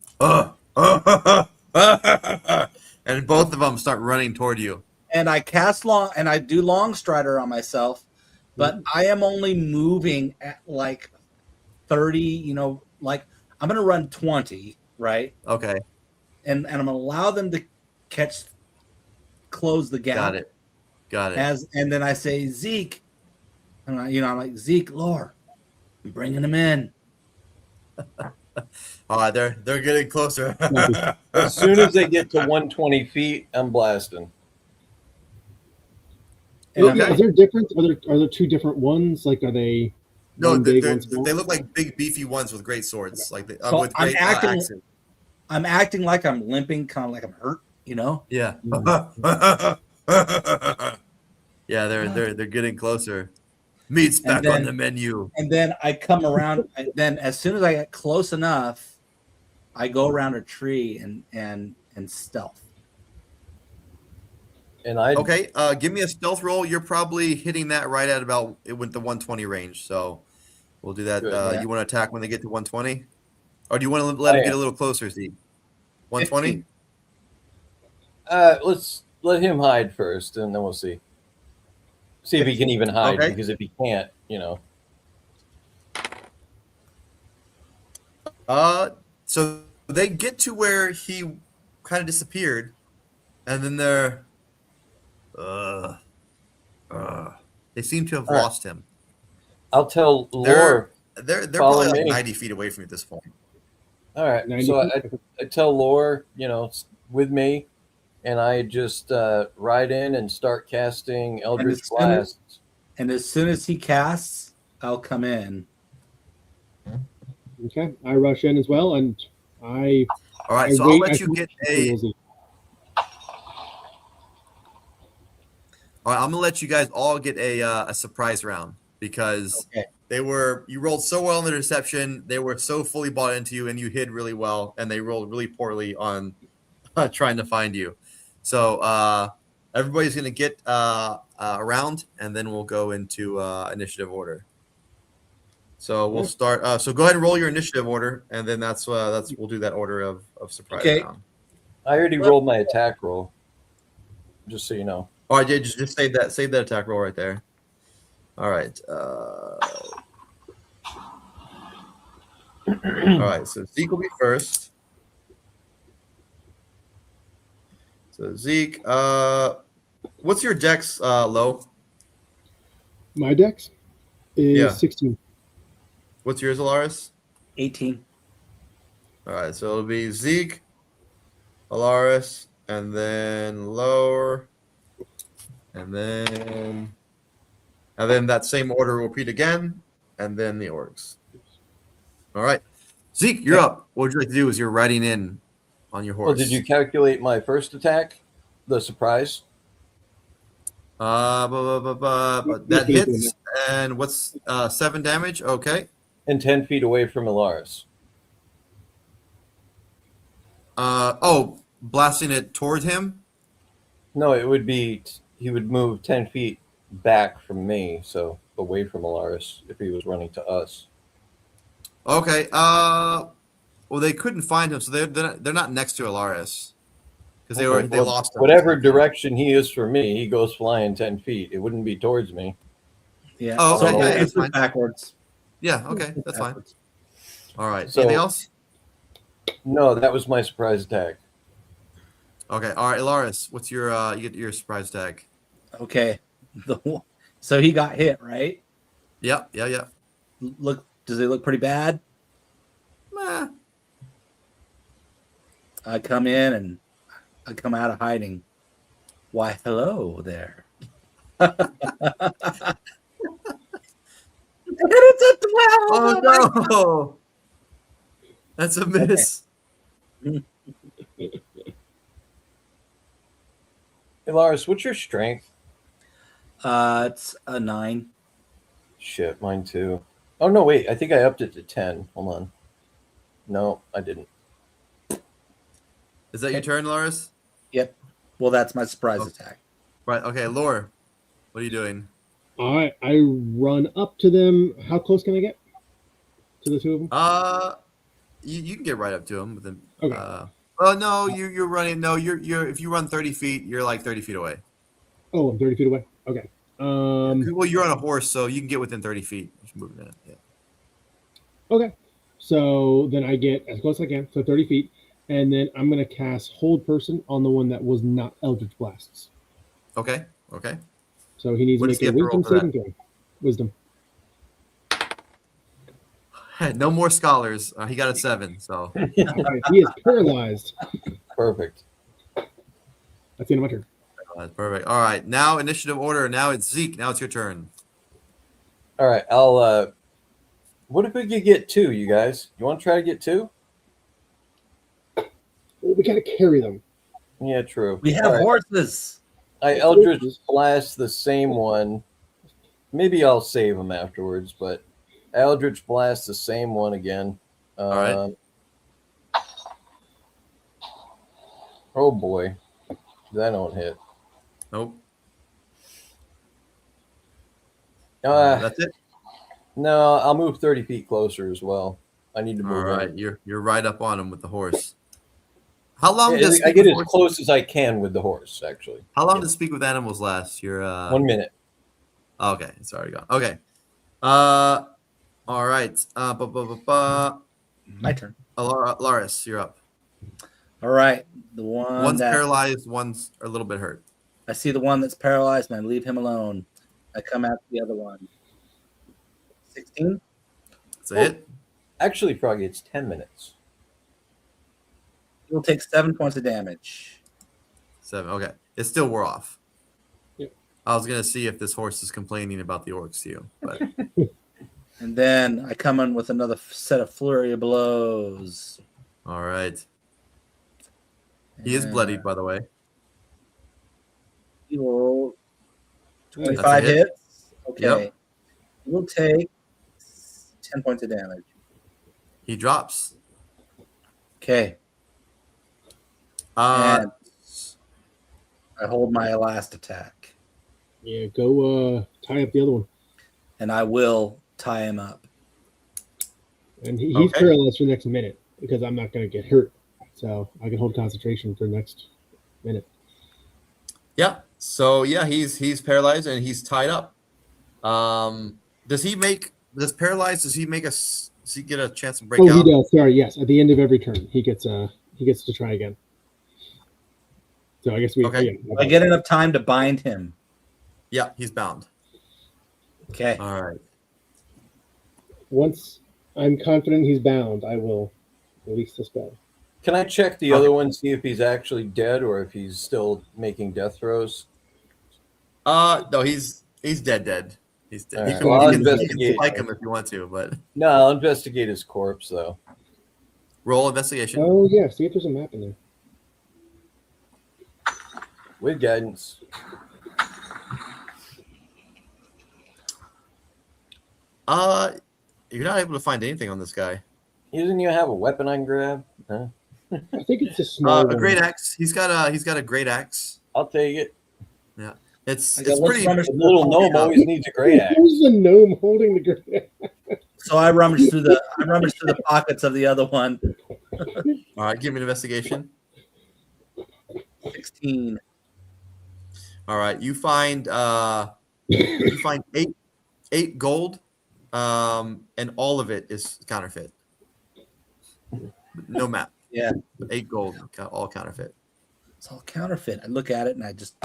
And both of them start running toward you. And I do long strider on myself, but I am only moving at like 30, like I'm going to run 20, right? Okay. And I'm going to allow them to close the gap. Got it. And then I say, Zeke, and I'm like, Zeke, Lore, I'm bringing him in. They're getting closer. As soon as they get to 120 feet, I'm blasting. And Is, Okay. is there difference? Are there two different ones? Like, are they? No, one big, one small? they look like big, beefy ones with great swords, like So with I'm great acting- axes. I'm acting like I'm limping, kind of like I'm hurt, Yeah. Yeah, they're getting closer. Meat's back then- on the menu. And then I come around. And then as soon as I get close enough, I go around a tree and stealth. And I Okay, give me a stealth roll. You're probably hitting that right at about it went the 120 range. So we'll do that. Good, yeah. You want to attack when they get to 120, or do you want to let Oh, him yeah. get a little closer? Z 120. let's let him hide first, and then we'll see. See if he can even hide. Okay. Because if he can't, So they get to where he kind of disappeared, and then they seem to have All right. lost him. I'll tell Lore. They're Follow probably like me. 90 feet away from you at this point. All right. 90 So feet? I tell Lore, with me, and I just ride in and start casting Eldritch as soon as- Blast. And as soon as he casts, I'll come in. Okay, I rush in as well, and I. All right, I so I'll wait- let I you get wait a. for Zeke. All right, I'm gonna let you guys all get a surprise round because Okay. you rolled so well in the deception. They were so fully bought into you, and you hid really well, and they rolled really poorly on trying to find you. So everybody's gonna get a round, and then we'll go into initiative order. So we'll start. So go ahead and roll your initiative order, and then that's we'll do that order of surprise Okay. round. I already rolled my attack roll. Just so you know. All right, yeah, just save that attack roll right there. All right. All right, so Zeke will be first. So Zeke, what's your dex low? My dex is Yeah. 16. What's yours, Alaris? 18. All right, so it'll be Zeke, Alaris, and then lower, and then that same order will repeat again, and then the orcs. All right, Zeke, you're up. What would you like to do? Is you're riding in on your horse? Well, did you calculate my first attack? The surprise? But that hits, and what's 7 damage? Okay. And 10 feet away from Ilaris. Blasting it toward him. No, it would be he would move 10 feet back from me, so away from Ilaris if he was running to us. Okay. Well, they couldn't find him, so they're not next to Alaris because they Okay, well, lost him. Whatever direction he is for me, he goes flying 10 feet. It wouldn't be towards me. Yeah. Oh, okay, So yeah, it's that's fine. backwards. Yeah. Okay, that's fine. Backwards. All right. So- Anything else? No, that was my surprise attack. Okay. All right, Laris, what's your you get your surprise tag? Okay. So he got hit, right? Yep. Yeah. Look, does it look pretty bad? Meh. I come in and I come out of hiding. Why, hello there. And it's a 12. Oh no. That's a miss. Hey, Lars, what's your strength? It's a 9. Shit, mine too. Oh no, wait. I think I upped it to 10. Hold on. No, I didn't. Is that your turn, Laris? Yep. Well, that's my surprise Oh. attack. Right. Okay, Lore, what are you doing? All right, I run up to them. How close can I get to the two of them? You can get right up to him, but then. Okay. Oh no, you're running. No, you're if you run 30 feet, you're like 30 feet away. Oh, I'm 30 feet away. Okay. Well, you're on a horse, so you can get within 30 feet. Just moving it. Yeah. Okay. So then I get as close as I can, so 30 feet, and then I'm going to cast Hold Person on the one that was not Eldritch Blasts. Okay. Okay. So he needs What to does make he a have to roll Wisdom for that? saving throw. Wisdom. No more scholars. He got a 7. So All right, he is paralyzed. Perfect. That's the end of my turn. that's perfect. All right. Now initiative order. Now it's Zeke. Now it's your turn. All right, I'll. What if we could get 2, you guys? You want to try to get 2? Well, we got to carry them. Yeah, true. We have All right. horses. I Eldritch Blast the same one. Maybe I'll save him afterwards, but Eldritch Blast the same one again. right. Oh boy, that don't hit. Nope. That's it. No, I'll move 30 feet closer as well. I need to All move. right. in. You're right up on him with the horse. How long Yeah, does I speak get with as horses- close as I can with the horse. Actually, How long Yeah. does speak with animals last? You're 1 minute. okay, it's already gone. Okay. All right. My turn. Laris, you're up. All right. The one One's that paralyzed, one's a little bit hurt. I see the one that's paralyzed, and I leave him alone. I come out to the other one. 16. That's a hit. Actually, Froggy, it's 10 minutes. He'll take 7 points of damage. 7. Okay. It still wore off. Yep. I was gonna see if this horse is complaining about the orcs to you, but And then I come in with another set of flurry of blows. all right. He is bloodied, by the way. He will Nice. 25 hit. hits. Okay. Yep. He will take 10 points of damage. He drops. Okay. Uh, And I hold my last attack. Yeah, go tie up the other one. And I will tie him up. And he's Okay. paralyzed for the next minute because I'm not going to get hurt. So I can hold concentration for the next minute. yeah. So yeah, he's paralyzed and he's tied up. Does he make does paralyzed? Does he get a chance to break Oh, out? he does. Sorry. Yes. At the end of every turn, he gets to try again. So I guess we. Okay. Yeah, I get enough time to bind him. Yeah, he's bound. Okay. All right. Once I'm confident he's bound, I will release the spell. Can I check the other one, see if he's actually dead or if he's still making death throws? No, he's dead. He's dead. All He right. can, Well, you I'll can- you can investigate. spike him if you want to, but No, I'll investigate his corpse though. roll investigation. Oh yeah. See if there's a map in there. With guidance. You're not able to find anything on this guy. He doesn't even have a weapon I can grab. Huh? I think it's a small A one. great axe. He's got a great axe. I'll take it. It's I got it's one pretty. rummage The through little the gnome pocket. always needs a great axe. Who's the gnome holding the great? So I rummage through the pockets of the other one. All right, give me an investigation. 16. All right, you find eight gold, and all of it is counterfeit. No map. Yeah. But 8 gold, all counterfeit. It's all counterfeit. I look at it and I just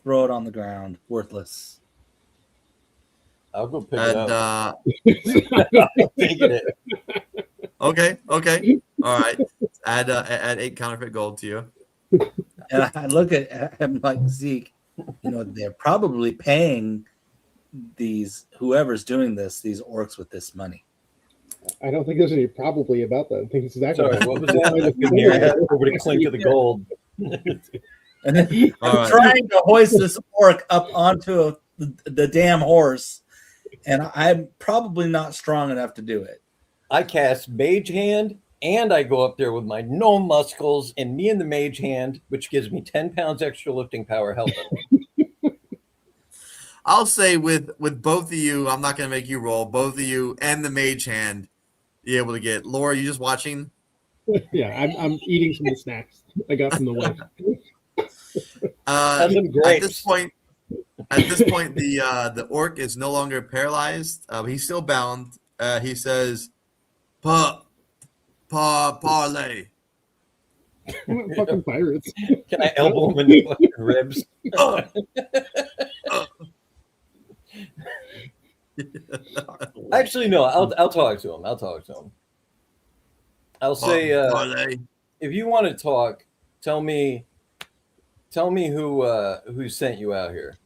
throw it on the ground, worthless. I'll go pick And it up. uh, Taking it. okay, all right. Add 8 counterfeit gold to you. And I look at him like, Zeke, they're probably paying whoever's doing this, these orcs with this money. I don't think there's any probably about that. I think it's exactly. Sorry, what was that? I couldn't hear you. Over the clink of the gold. And then All I'm right. trying to hoist this orc up onto the damn horse, and I'm probably not strong enough to do it. I cast Mage Hand, and I go up there with my gnome muscles, and me and the Mage Hand, which gives me 10 pounds extra lifting power, helping. I'll say with both of you, I'm not going to make you roll. Both of you and the mage hand, you're able to get. Laura, you just watching? Yeah, I'm eating some of the snacks I got from the wife. Have some At grapes. this point, the orc is no longer paralyzed. He's still bound. He says, parlay. We're fucking pirates. Can I elbow him in the fucking ribs? Actually, no. I'll talk to him. I'll say, parlay. if you want to talk, tell me who sent you out here.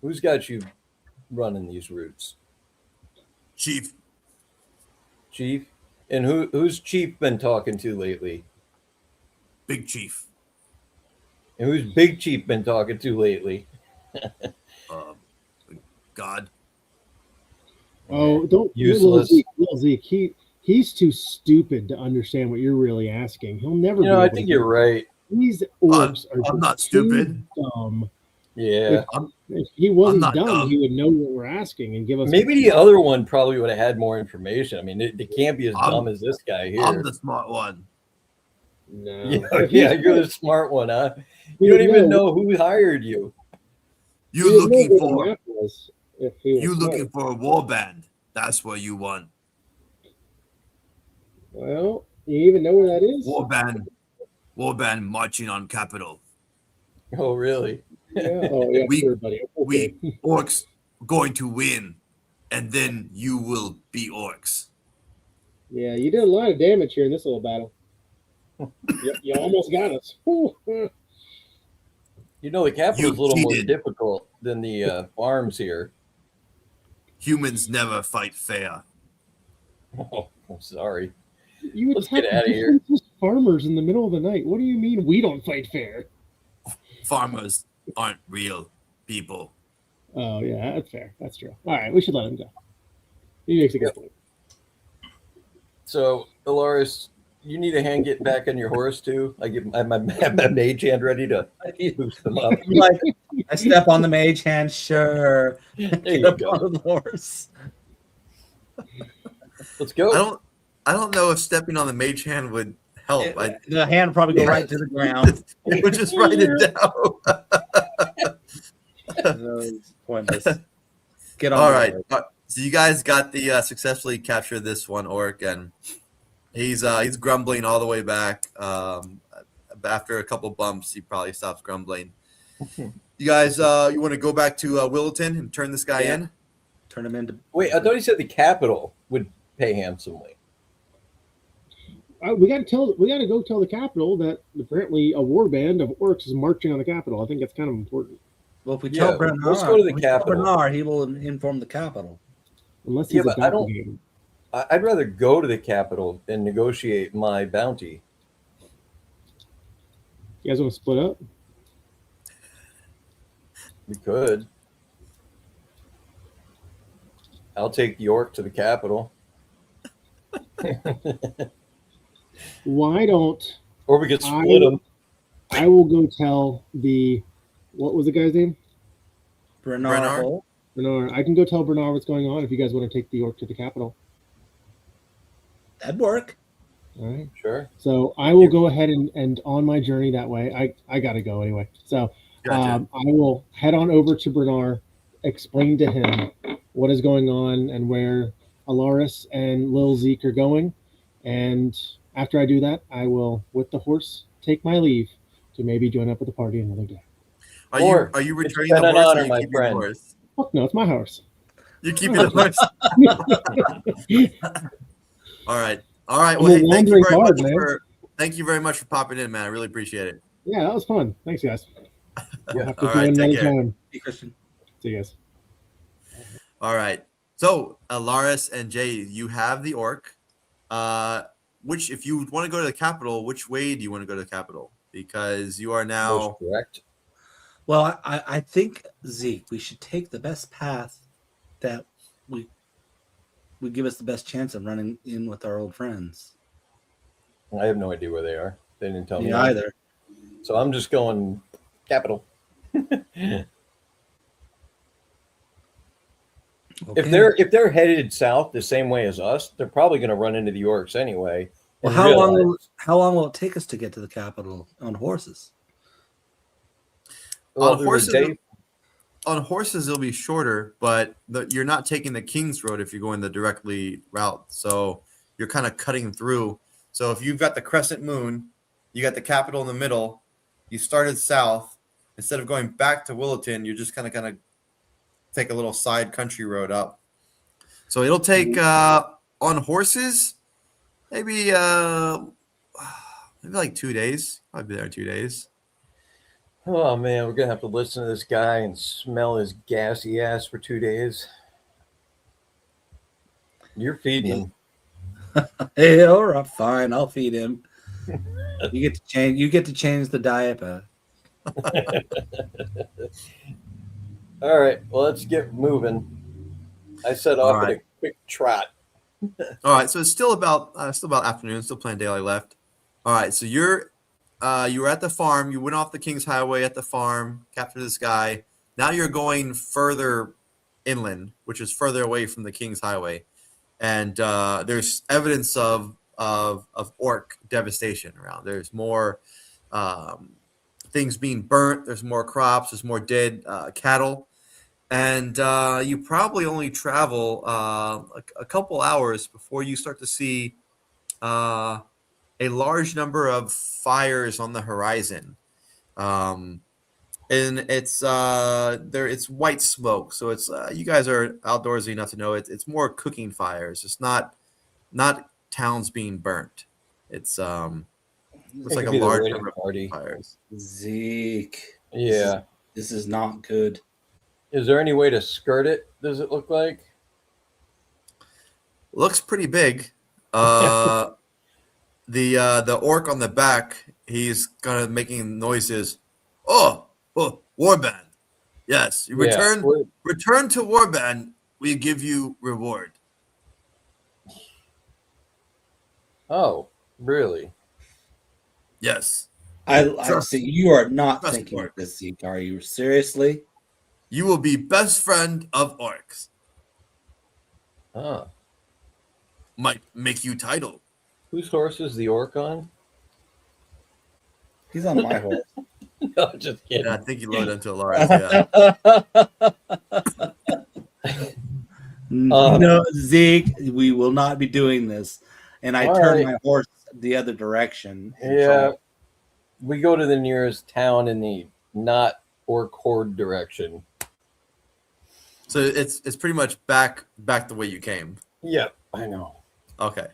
Who's got you running these routes? Chief. Chief? And who's Chief been talking to lately? Big Chief. And who's Big Chief been talking to lately? God. Oh, don't Useless. Little Zeke. He's too stupid to understand what you're really asking. He'll never. You know, be I able think to you're do right. it. These orcs are. I'm just not too stupid. Dumb. Yeah. If he wasn't I'm not dumb, dumb. he would know what we're asking and give us. Maybe the other one probably would have had more information. I mean, they can't be as I'm- dumb as this guy here. I'm the smart one. No. Yeah, If he's yeah, you're good, the smart one, huh? he You don't would even know who hired you. he You would know looking where the for map was if he was you smart. looking for a warband. That's what you want. Well, you even know where that is? Warband marching on capital. Oh, really? Yeah. Oh, yeah, We- sure, buddy. Okay. We orcs going to win, and then you will be orcs. Yeah, you did a lot of damage here in this little battle. You almost got us. Whew. You know, the capital's a You little more cheated. difficult than the farms here. Humans never fight fair. Oh, I'm sorry. You Let's get attacked outta here. defenseless farmers in the middle of the night. What do you mean we don't fight fair? Farmers aren't real people. Oh yeah, that's fair. That's true. All right, we should let him go. He makes a good point. So, Alaris, you need a hand getting back on your horse too. I have my mage hand ready to boost them up. I'm like, I step on the mage hand, sure. There Get you up go. on the horse. Let's go. I don't know if stepping on the mage hand would help. The hand probably go right to the ground. It would just write it down. So it's pointless. Get on. All the right. horse. So you guys got the successfully captured this one orc, and he's grumbling all the way back. After a couple bumps, he probably stops grumbling. You guys, you want to go back to Willerton and turn this guy Yeah. in? Turn him into. Wait, I thought he said the capital would pay handsomely. We got to go tell the capital that apparently a war band of orcs is marching on the capital. I think that's kind of important. Well, if we Yeah, tell Bernard, let's go to the if we tell capital. Bernard, he will inform the capital. Unless Yeah, he's but I a don't- doppelganger. I'd rather go to the capital and negotiate my bounty. You guys want to split up? We could. I'll take York to the capital. Why don't Or we could split them. I will go tell the what was the guy's name? Bernard. Bernard? Hole. Bernard. I can go tell Bernard what's going on if you guys want to take the orc to the capital. That'd work. All right. Sure. So I will go ahead and on my journey that way. I gotta go anyway. So Gotcha. I will head on over to Bernard, explain to him what is going on and where Alaris and Lil Zeke are going. And after I do that, I will, with the horse, take my leave to maybe join up at the party another day. Are you it's returning the been an horse? honor, Or you my keep your friend. horse? Fuck no, it's my horse. You keep the horse. All right. All right. Well, I'm a hey, thank you wandering very bard, much man. thank you very much for popping in, man. I really appreciate it. Yeah, that was fun. Thanks, guys. I'll have to All do right, it take another care. time. Hey, Christian. See you guys. All right. So, Laris and Jay, you have the orc. Which, if you want to go to the capital, which way do you want to go to the capital? Because you are Most now. correct. Well, I think, Zeke, we should take the best path that would give us the best chance of running in with our old friends. I have no idea where they are. They didn't tell me Me either. So I'm just going capital. Okay. If they're headed south the same way as us, they're probably going to run into the orcs anyway. Well, and how long will it take us to get to the capital on horses? Well, On there's a day- On horses, it'll be shorter, but you're not taking the King's Road if you're going the directly route. So you're kind of cutting through. So if you've got the crescent moon, you got the capital in the middle, you started south, instead of going back to Williton, you're just kind of take a little side country road up. So it'll take on horses maybe like 2 days. I'll be there in 2 days. Oh man, we're gonna have to listen to this guy and smell his gassy ass for 2 days. You're feeding him. Hey, all right, fine. I'll feed him. You get to change. You get to change the diaper. All right, well let's get moving. I set All off at right. a quick trot. All right, so it's still about afternoon, still playing daylight left. All right, so you were at the farm. You went off the King's Highway at the farm, captured this guy. Now you're going further inland, which is further away from the King's Highway, and there's evidence of orc devastation around. There's more things being burnt. There's more crops. There's more dead cattle. And you probably only travel a couple hours before you start to see a large number of fires on the horizon. And it's it's white smoke, so it's you guys are outdoorsy enough to know it's more cooking fires. It's not towns being burnt. It's looks It like could a be the large wedding number of party. fires. Zeke. Yeah. This is not good. Is there any way to skirt it? Does it look like? Looks pretty big. The orc on the back, he's kind of making noises. Oh, Warband. Yes, you Yeah, return to Warband. We give you reward. Oh, really? Yes, I Trust- see. You are not trust thinking of orcs. this, Zeke. Are you seriously? you will be best friend of orcs. Ah. Might make you title. Whose horse is the orc on? He's on my horse. No, just kidding. Yeah, I think you loaded into Alaris. Yeah. No, Zeke, we will not be doing this. And I All turn right. my horse the other direction. Yeah. We go to the nearest town in the not orc horde direction. So it's pretty much back the way you came. Yep, I know. Okay.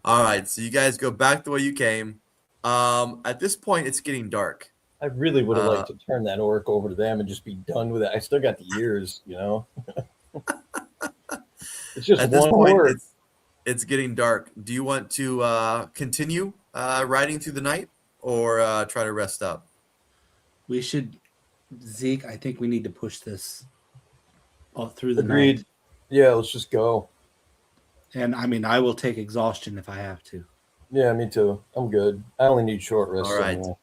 All right. So you guys go back the way you came. At this point, it's getting dark. I really would have liked to turn that orc over to them and just be done with it. I still got the ears, you know. It's just At this one point, orc. it's getting dark. Do you want to continue riding through the night or try to rest up? We should, Zeke, I think we need to push this all through the Agreed. night. Yeah, let's just go. And I mean, I will take exhaustion if I have to. Yeah, me too. I'm good. I only need short rests. All right. anyway.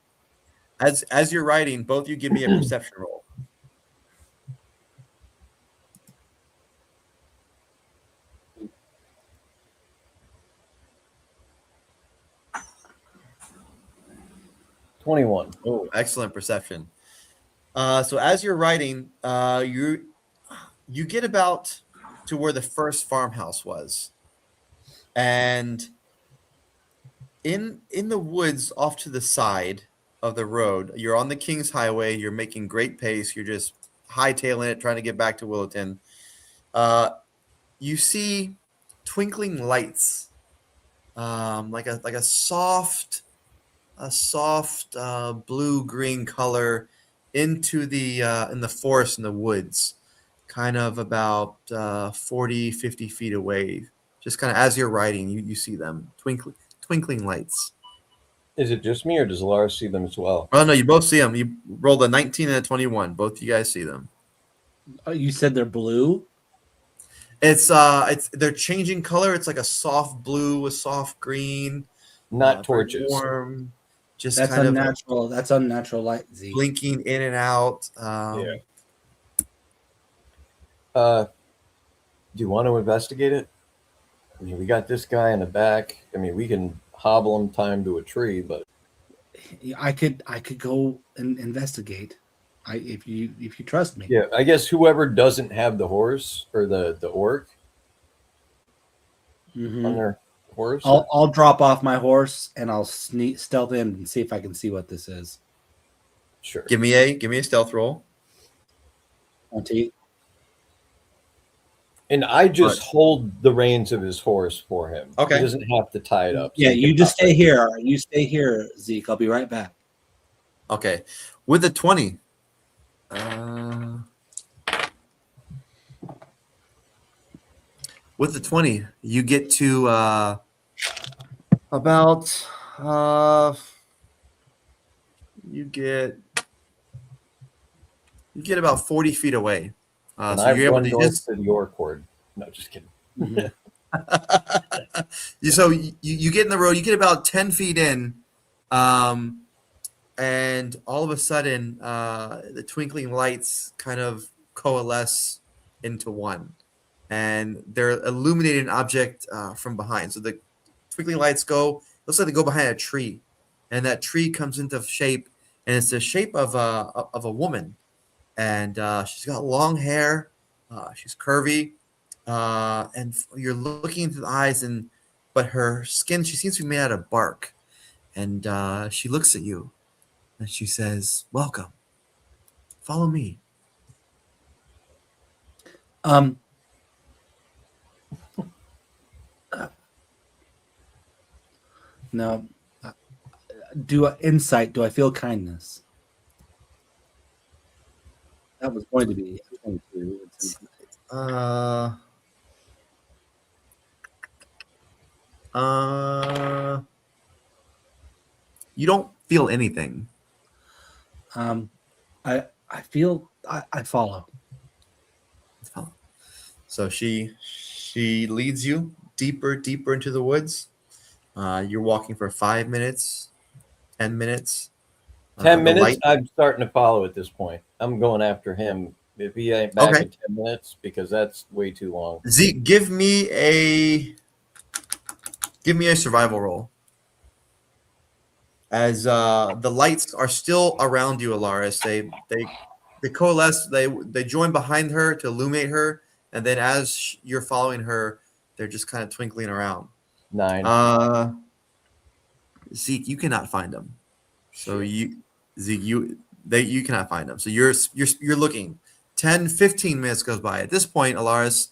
As you're riding, both of you give me a perception roll. $21. Oh, excellent perception. So as you're riding, you get about to where the first farmhouse was, and in the woods off to the side, of the road. You're on the King's Highway. You're making great pace. You're just hightailing it, trying to get back to Willowton. You see twinkling lights, like a soft blue green color into the in the forest in the woods, kind of about 40, 50 feet away. Just kind of as you're riding, you see them twinkling lights. Is it just me, or does Laura see them as well? Oh no, you both see them. You rolled a 19 and a 21. Both you guys see them. You said they're blue. It's they're changing color. It's like a soft blue with soft green. Not very torches. warm, just That's kind unnatural. That's unnatural light, of Z. blinking in and out. Yeah. Do you want to investigate it? I mean, we got this guy in the back. I mean, we can hobble him time to a tree, but I could go and investigate. If you trust me. yeah, I guess whoever doesn't have the horse or the orc Mhm. on their horse. I'll drop off my horse and I'll stealth in and see if I can see what this is. Sure. Give me a stealth roll. 20. And I just Right. hold the reins of his horse for him. Okay. He doesn't have to tie it up. Yeah, he you can just hop stay here. You stay here, Zeke. I'll be right back. Okay, with the 20. With the 20, you get to about you get about 40 feet away. And So I you're able run to north just to the orc horde. No, just kidding. so you get in the road. You get about 10 feet in, and all of a sudden, the twinkling lights kind of coalesce into one, and they're illuminating an object from behind. So the twinkling lights looks like they go behind a tree, and that tree comes into shape, and it's the shape of a woman, and she's got long hair, she's curvy, and you're looking into the eyes, but her skin, she seems to be made out of bark, and she looks at you. And she says, "Welcome. Follow me." Now, insight? Do I feel kindness? That was going to be 22. It's insight. You don't feel anything. I feel I follow. So she leads you deeper into the woods. You're walking for 5 minutes, 10 minutes. 10 The minutes? light- I'm starting to follow at this point. I'm going after him. If he ain't back Okay. in 10 minutes, because that's way too long. Zeke, give me a survival roll. As the lights are still around you, Alaris, they coalesce. They join behind her to illuminate her, and then as you're following her, they're just kind of twinkling around. 9. Zeke, you cannot find them. So you cannot find them. So you're looking. 10, 15 minutes goes by. At this point, Alaris,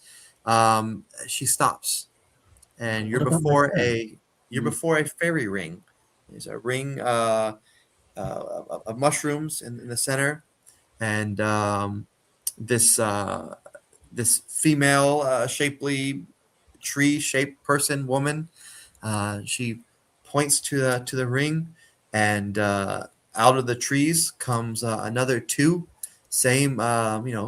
she stops, and you're What about my before friend? before a fairy ring. There's a ring of mushrooms in the center, and this female shapely tree-shaped woman. She points to the ring, and out of the trees comes another two, same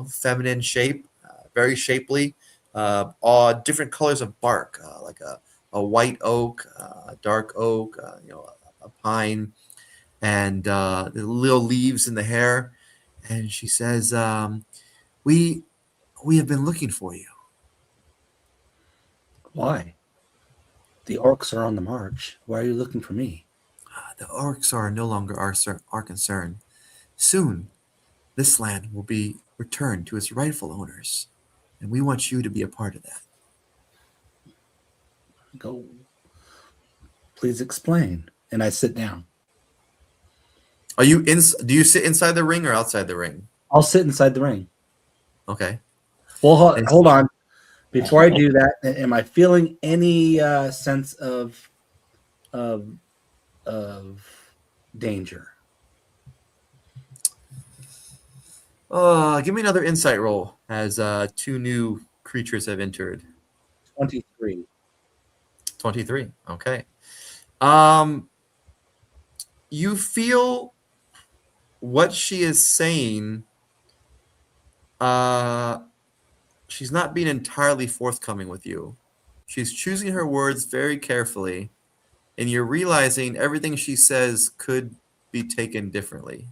feminine shape, very shapely, all different colors of bark, like a white oak, a dark oak, a pine, and the little leaves in the hair. And she says, "We have been looking for you." Why? The orcs are on the march. Why are you looking for me? The orcs are no longer our concern. Soon, this land will be returned to its rightful owners, and we want you to be a part of that. Go. Please explain. And I sit down. Are you in? Do you sit inside the ring or outside the ring? I'll sit inside the ring. Okay. Well, And- hold on. Before I do that, am I feeling any sense of danger? Give me another insight roll as two new creatures have entered. 23. 23. Okay. You feel what she is saying. She's not being entirely forthcoming with you. She's choosing her words very carefully, and you're realizing everything she says could be taken differently.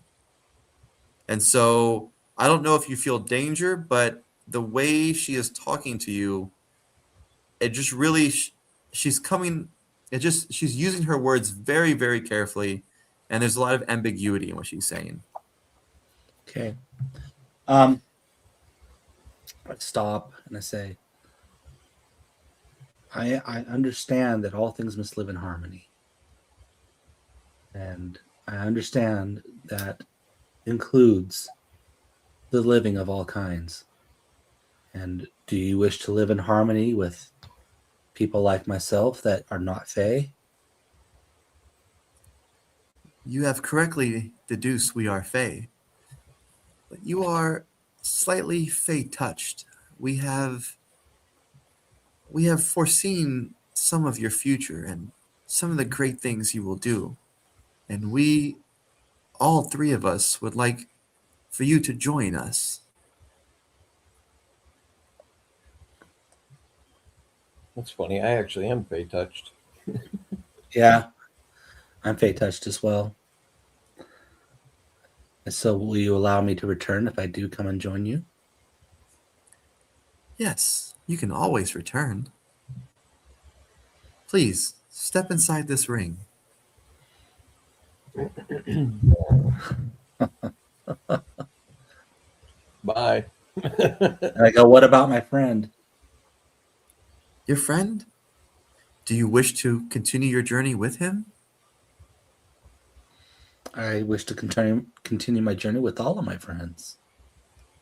And so I don't know if you feel danger, but the way she is talking to you, it just really she's coming she's using her words very, very carefully, and there's a lot of ambiguity in what she's saying. Okay. I stop and I say, I understand that all things must live in harmony. And I understand that includes the living of all kinds. And do you wish to live in harmony with people like myself that are not Fae? You have correctly deduced we are Fae, but you are slightly Fae touched. We have foreseen some of your future and some of the great things you will do, and we, all three of us, would like for you to join us. That's funny. I actually am Fey touched. Yeah, I'm Fae touched as well. So will you allow me to return if I do come and join you? Yes, you can always return. Please, step inside this ring. Bye. And I go, what about my friend? Your friend? Do you wish to continue your journey with him? I wish to continue my journey with all of my friends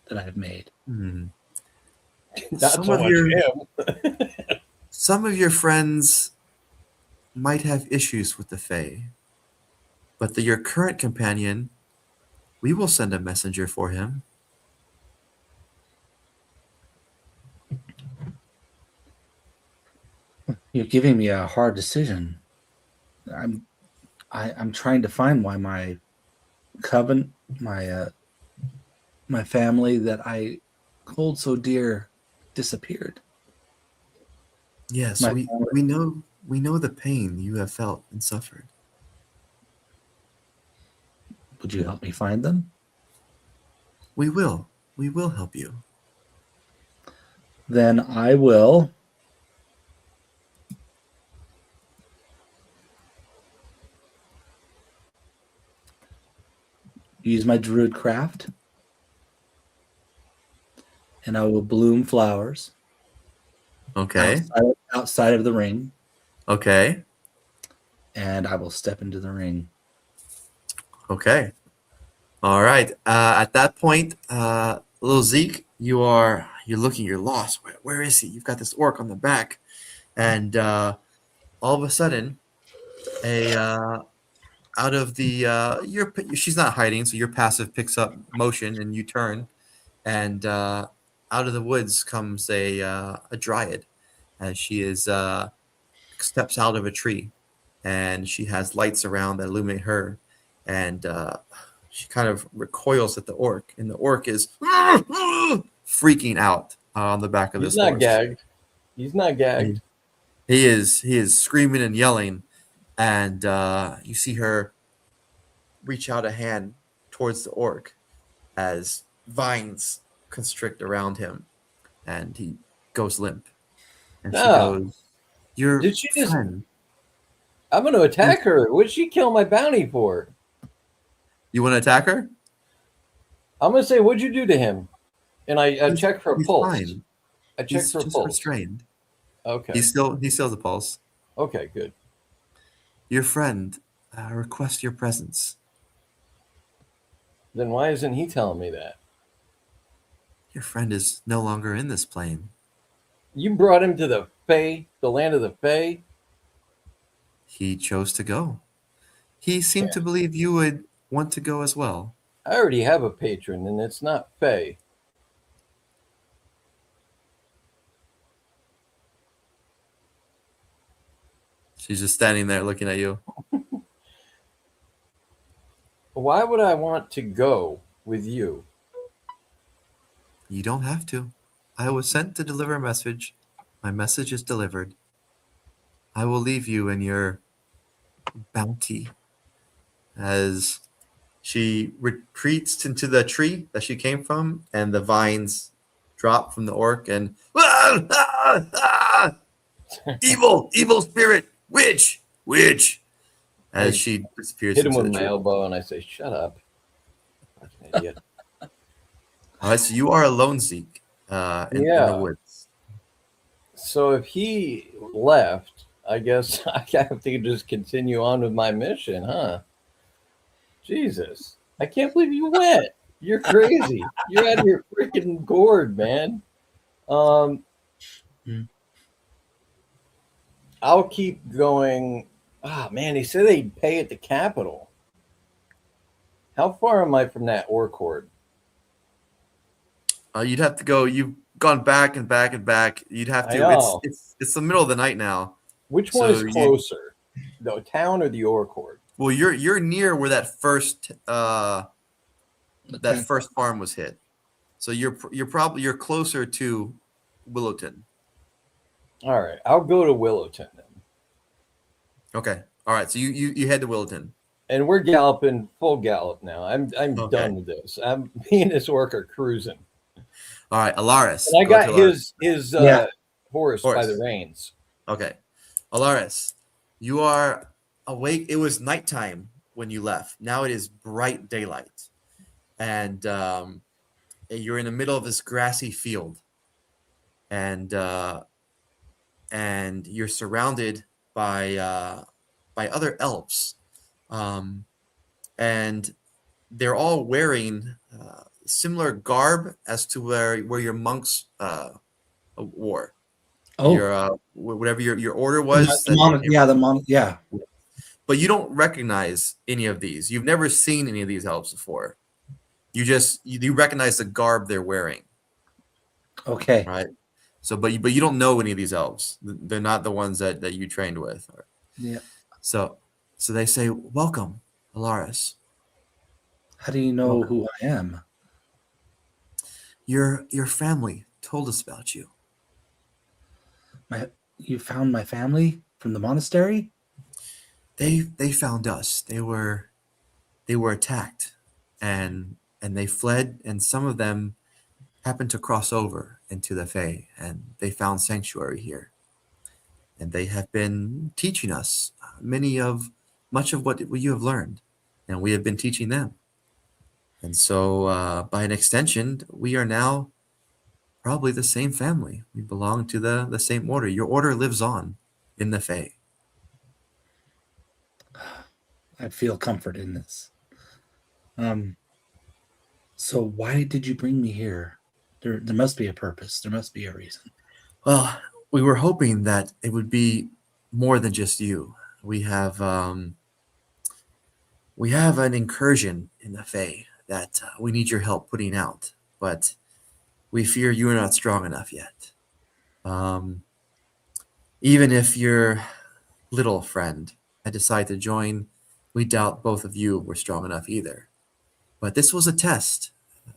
that I've made. Not Some so of much your- him. Some of your friends might have issues with the Fae, but your current companion, we will send a messenger for him. You're giving me a hard decision. I'm trying to find why my coven, my family that I hold so dear disappeared. Yes, My we family. we know the pain you have felt and suffered. Would you help me find them? We will help you. Then I will use my druid craft and I will bloom flowers Okay. outside of the ring, Okay. and I will step into the ring. Okay. All right. At that point, little Zeke, you're looking, you're lost. Where is he? You've got this orc on the back, and all of a sudden, out of the she's not hiding, so your passive picks up motion, and you turn, and out of the woods comes a dryad, as she is steps out of a tree, and she has lights around that illuminate her, and she kind of recoils at the orc, and the orc is freaking out on the back of He's this not horse. gagged. He's not gagged. He is screaming and yelling, and you see her reach out a hand towards the orc as vines constrict around him, and he goes limp. And she No. goes, "Your Did she just- friend. I'm going to attack her. What'd she kill my bounty for? You want to attack her?" I'm going to say, what'd you do to him? And I He's- check her he's pulse. fine. I check He's her just pulse. restrained. Okay. He still has a pulse. Okay, good. Your friend requests your presence. Then why isn't he telling me that? Your friend is no longer in this plane. You brought him to the Fae, the land of the Fae? He chose to go. He seemed to believe you would want to go as well. I already have a patron, and it's not Fae. She's just standing there looking at you. Why would I want to go with you? You don't have to. I was sent to deliver a message. My message is delivered. I will leave you in your bounty. As she retreats into the tree that she came from, and the vines drop from the orc, and evil spirit, witch, as she disappears Hit him into with the my tree. elbow, and I say, "Shut up, fucking idiot." All right, so you are alone, Zeke, in the woods. So if he left, I guess I have to just continue on with my mission, huh? Jesus, I can't believe you went. You're crazy. You're out of your freaking gourd, man. I'll keep going. Ah, man, he said they'd pay at the Capitol. How far am I from that orc horde? You'd have to go. You've gone back and back and back. You'd have I to. know. It's the middle of the night now. Which one So is closer, the town or the orc horde? Well, you're near where that first first farm was hit. So you're closer to Willowton. All right, I'll go to Willowton then. Okay. All right. So you head to Willowton. And we're galloping full gallop now. I'm Okay. done with this. Me and this orc are cruising. All right, Alaris. And I Go got to Alaris. his horse by Horse. the reins. Okay. Alaris, you are awake. It was nighttime when you left. Now it is bright daylight. And you're in the middle of this grassy field. And you're surrounded by other elves. And they're all wearing similar garb as to where your monks wore. Oh, Your whatever your order was. the mom. Yeah. But you don't recognize any of these. You've never seen any of these elves before. You recognize the garb they're wearing, Okay. right? So, but you don't know any of these elves. They're not the ones that you trained with. Yeah. So they say, "Welcome, Alaris. How do you know who I am? Your family told us about you. You found my family from the monastery? They found us. They were attacked, and they fled, and some of them happened to cross over into the Fae, and they found sanctuary here. And they have been teaching us much of what you have learned, and we have been teaching them. And so, by an extension, we are now probably the same family. We belong to the same order. Your order lives on in the Fae." I feel comfort in this. So why did you bring me here? There must be a purpose. There must be a reason. Well, we were hoping that it would be more than just you. We have an incursion in the Fae that we need your help putting out, but we fear you are not strong enough yet. Even if your little friend had decided to join, we doubt both of you were strong enough either. But this was a test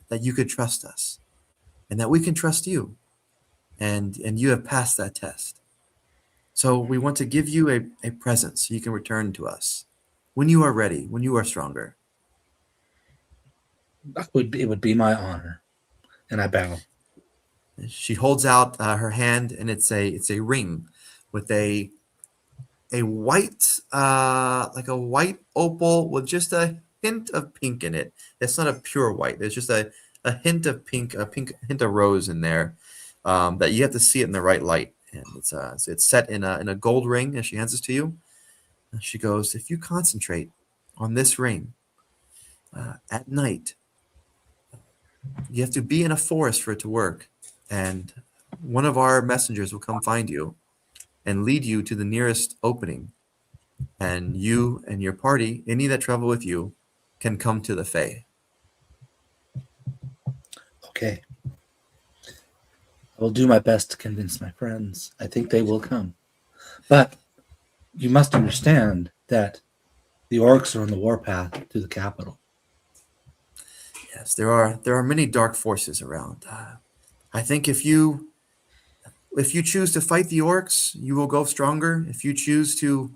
that you could trust us, and that we can trust you. And you have passed that test. So we want to give you a present so you can return to us when you are ready, when you are stronger. It would be my honor. And I bow. She holds out her hand, and it's a ring with a white like a white opal with just a hint of pink in it. It's not a pure white. There's just a hint of pink, a pink hint of rose in there. That you have to see it in the right light, and it's set in a gold ring. And she hands it to you. And she goes, "If you concentrate on this ring at night, you have to be in a forest for it to work. And one of our messengers will come find you and lead you to the nearest opening. And you and your party, any that travel with you, can come to the Fae. Okay. I will do my best to convince my friends. I think they will come. But you must understand that the orcs are on the warpath to the capital. Yes, there are many dark forces around. I think if you choose to fight the orcs, you will go stronger. If you choose to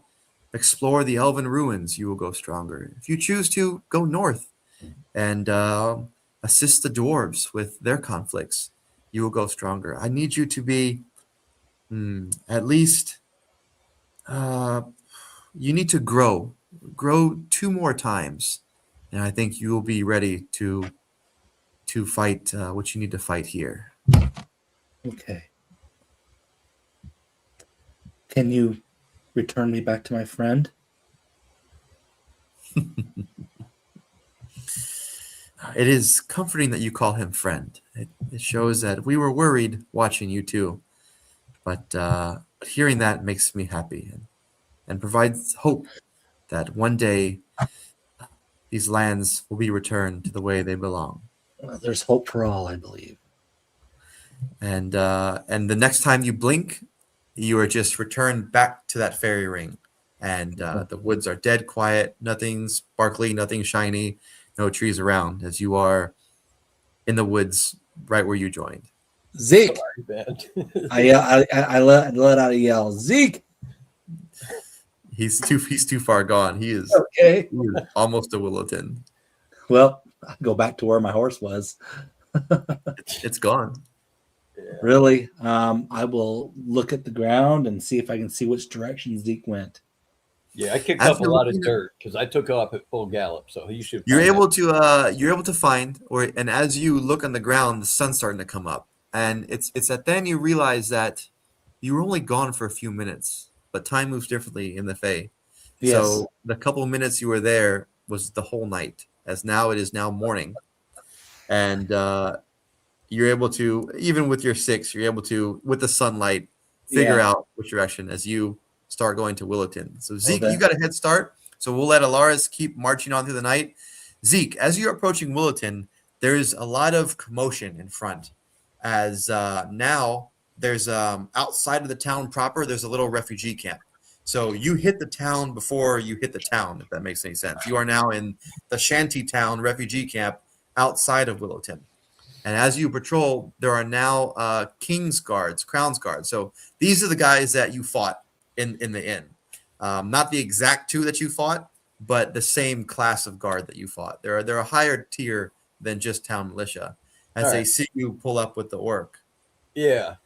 explore the elven ruins, you will go stronger. If you choose to go north and assist the dwarves with their conflicts, you will go stronger. I need you to be at least. You need to grow 2 more times, and I think you will be ready to fight what you need to fight here. Okay. Can you return me back to my friend? It is comforting that you call him friend. It shows that we were worried watching you too, but hearing that makes me happy and provides hope that one day these lands will be returned to the way they belong. Well, there's hope for all, I believe. And the next time you blink, you are just returned back to that fairy ring, and the woods are dead quiet. Nothing's sparkly, nothing shiny, no trees around, as you are in the woods right where you joined. Zeke! Bad. I let out a yell. Zeke! He's too far gone. He is Okay. almost a Willowton. Well, I'll go back to where my horse was. It's gone. Really? I will look at the ground and see if I can see which direction Zeke went. Yeah, I kicked As up a you're lot of looking at- dirt because I took off at full gallop. So you should. You're find able out. to find, and as you look on the ground, the sun's starting to come up, and it's at then you realize that you were only gone for a few minutes, but time moves differently in the Fae. Yes. So the couple of minutes you were there was the whole night, as now it is now morning, and you're able to, even with your 6, you're able to, with the sunlight, figure Yeah. out which direction as you start going to Willowton. So Zeke, Okay. you got a head start. So we'll let Alaris keep marching on through the night. Zeke, as you're approaching Willowton, there's a lot of commotion in front, as now there's outside of the town proper, there's a little refugee camp. So you hit the town before you hit the town, if that makes any sense. You are now in the shanty town refugee camp outside of Willowton. And as you patrol, there are now King's Guards, Crown's Guards. So these are the guys that you fought in the inn. Not the exact 2 that you fought, but the same class of guard that you fought. They're a higher tier than just town militia. As All they right. see you pull up with the orc. Yeah.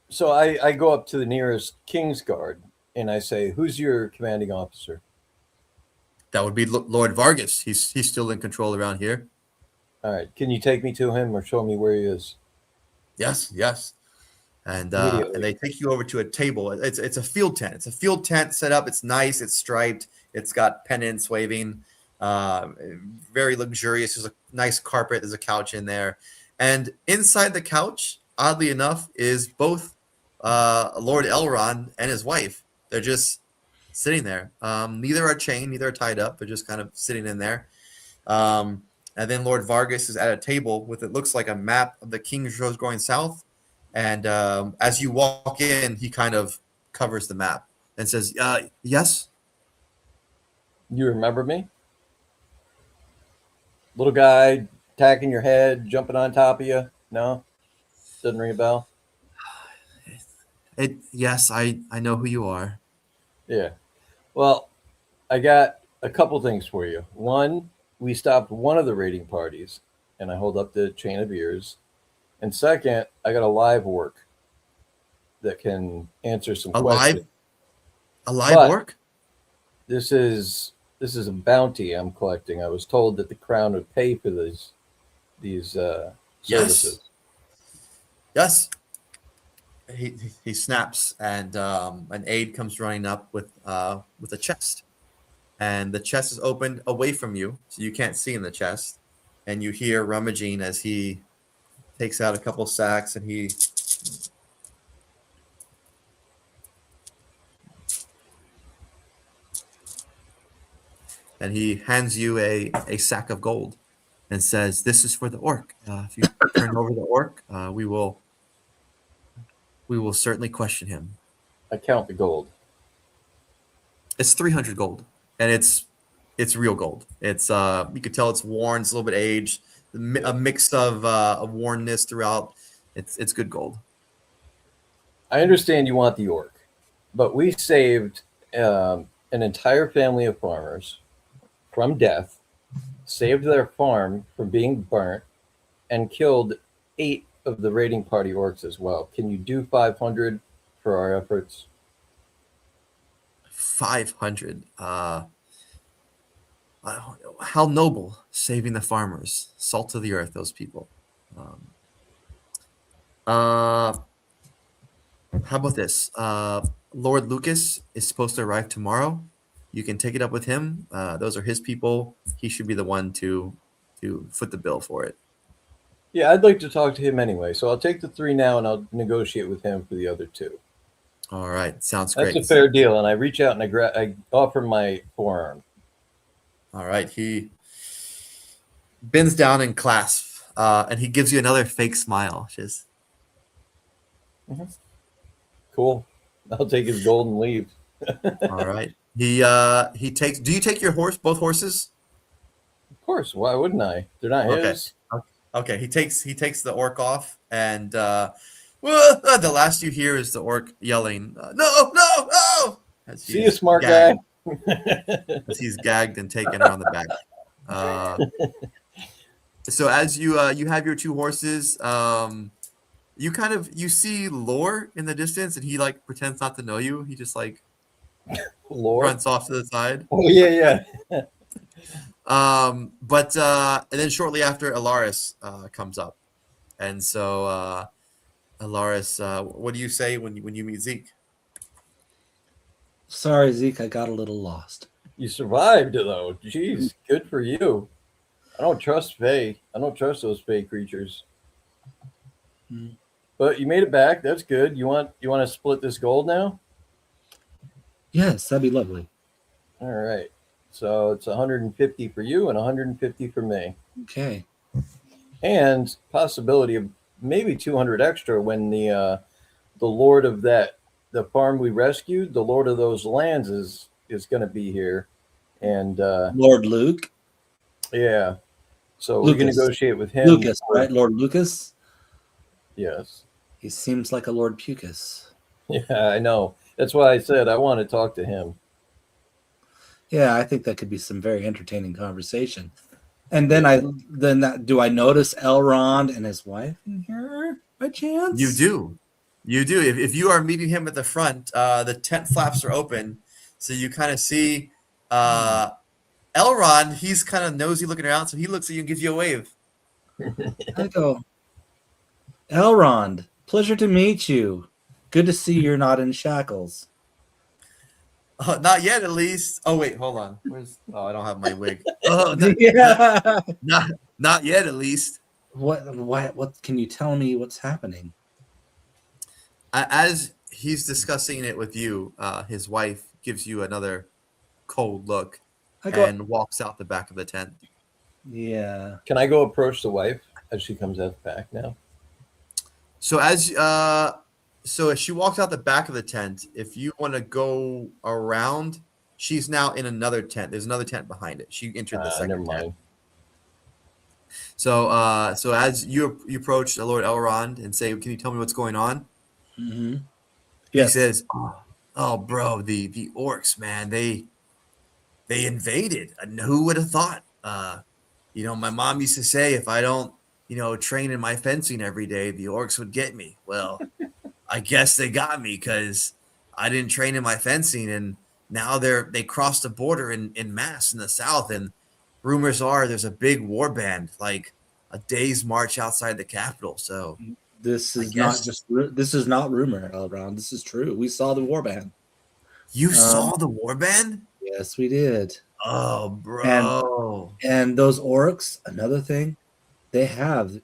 So I go up to the nearest King's Guard and I say, "Who's your commanding officer?" That would be Lord Vargas. He's still in control around here. All right. Can you take me to him or show me where he is? Yes. And Immediately. they take you over to a table. It's a field tent. It's a field tent set up. It's nice. It's striped. It's got pennants waving. Very luxurious. There's a nice carpet. There's a couch in there. And inside the couch, oddly enough, is both Lord Elrond and his wife. They're just sitting there. Neither are chained. Neither are tied up. They're just kind of sitting in there. And then Lord Vargas is at a table with, it looks like, a map of the King's Road going south. And as you walk in, he kind of covers the map and says, yes. You remember me? Little guy attacking your head, jumping on top of you? No? Doesn't ring a bell? Yes, I know who you are. Yeah. Well, I got a couple things for you. One, we stopped one of the raiding parties, and I hold up the chain of ears. And second, I got a live orc that can answer some questions. A live But- orc? This is a bounty I'm collecting. I was told that the crown would pay for these services. Yes. He snaps, and an aide comes running up with a chest, and the chest is opened away from you, so you can't see in the chest. and you hear rummaging as he takes out a couple sacks and he hands you a sack of gold and says, "This is for the orc. If you turn over the orc, we will certainly question him." I count the gold. It's 300 gold, and it's real gold. It's you could tell it's worn, it's a little bit aged, a mix of wornness throughout. It's good gold. I understand you want the orc, but we saved an entire family of farmers from death, saved their farm from being burnt, and killed 8 of the raiding party orcs as well. Can you do 500 for our efforts? 500. How noble, saving the farmers, salt of the earth. Those people. How about this? Lord Lucas is supposed to arrive tomorrow. You can take it up with him. Those are his people. He should be the one to foot the bill for it. Yeah, I'd like to talk to him anyway. So I'll take the 3 now, and I'll negotiate with him for the other 2. All right, sounds That's great. a fair deal. And I reach out and I offer my forearm. All right, he bends down and clasps, and he gives you another fake smile. Just Cool. I'll take his gold and leave. all right. He takes. Do you take your horse? Both horses? Of course. Why wouldn't I? They're not Okay. his. Okay. He takes the orc off, and the last you hear is the orc yelling, "No, no, no!" As See you, he's smart gagged, guy. as he's gagged and taken around the back. So as you have your 2 horses, you see Lore in the distance, and he like pretends not to know you. He just like Lord. runs off to the side. Oh, yeah. But and then shortly after, Alaris comes up, and so Alaris, what do you say when you meet Zeke? Sorry, Zeke, I got a little lost. You survived, though. Jeez, good for you. I don't trust Fae. I don't trust those Fae creatures. Hmm. But you made it back. That's good. You want to split this gold now? Yes, that'd be lovely. All right. So it's 150 for you and 150 for me. Okay. And possibility of maybe 200 extra when the lord of the farm we rescued, the lord of those lands is going to be here. And Lord Luke. yeah. So we can Lucas. negotiate with him. Lucas, right? Lord Lucas. Yes. He seems like a Lord Pucus. Yeah, I know. That's why I said I want to talk to him. Yeah, I think that could be some very entertaining conversation. And then do I notice Elrond and his wife in here by chance? You do. If you are meeting him at the front, the tent flaps are open, so you kind of see Elrond. He's kind of nosy looking around, so he looks at you and gives you a wave. I go, Elrond, pleasure to meet you. Good to see you're not in shackles. Not yet, at least. Oh wait, hold on. I don't have my wig. Oh, Yeah. not yet, at least. What can you tell me what's happening? As he's discussing it with you, his wife gives you another cold look I go, and walks out the back of the tent. yeah. Can I go approach the wife as she comes out the back now? So as she walks out the back of the tent, if you want to go around, she's now in another tent. There's another tent behind it. She entered the second Never tent. mind. So as you approach Lord Elrond and say, "Can you tell me what's going on?" Mm-hmm. He says, "Oh, bro, the orcs, man, they invaded. And who would have thought? My mom used to say if I don't, train in my fencing every day, the orcs would get me. Well, I guess they got me because I didn't train in my fencing, and now they crossed the border in mass in the south, and rumors are there's a big war band, like a day's march outside the capital. So This is guess- this is not rumor, Elrond. This is true. We saw the warband. you saw the war band? Yes, we did. Oh, bro. And those orcs, another thing, they have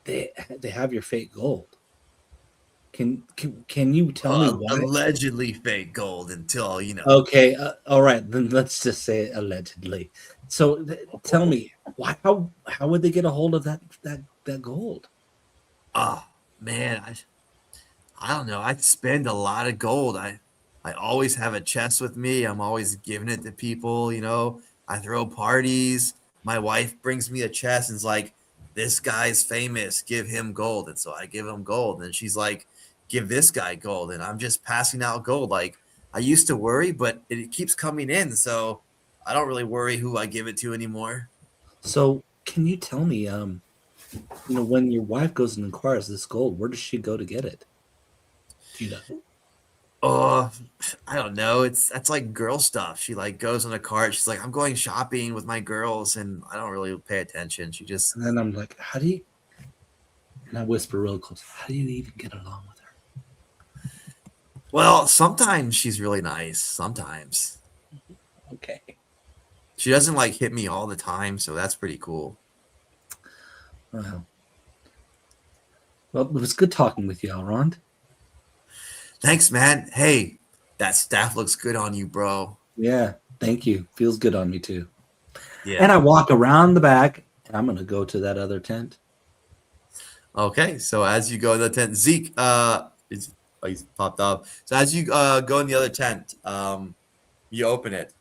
your fake gold. Can you tell me why? Allegedly fake gold until, you know. Okay, all right, then let's just say allegedly. So tell me why? How would they get a hold of that gold? Oh, man. I don't know. I spend a lot of gold. I always have a chest with me. I'm always giving it to people, you know. I throw parties. My wife brings me a chest and is like, this guy's famous. Give him gold. And so I give him gold. And she's like, give this guy gold. And I'm just passing out gold. Like, I used to worry, but it keeps coming in. So I don't really worry who I give it to anymore. So can you tell me, when your wife goes and acquires this gold, where does she go to get it? Do you know? Oh, I don't know. That's like girl stuff. She like goes on a cart. She's like, I'm going shopping with my girls, and I don't really pay attention. She just And then I'm like, how do you? And I whisper real close, how do you even get along with her? well, sometimes she's really nice. Sometimes Okay. she doesn't like hit me all the time, so that's pretty cool. Well, it was good talking with you, Elrond. Thanks, man. Hey, that staff looks good on you, bro. Yeah, thank you. Feels good on me too. Yeah. And I walk around the back, and I'm gonna go to that other tent. Okay, so as you go in the tent, Zeke, he's popped up. So as you go in the other tent, you open it.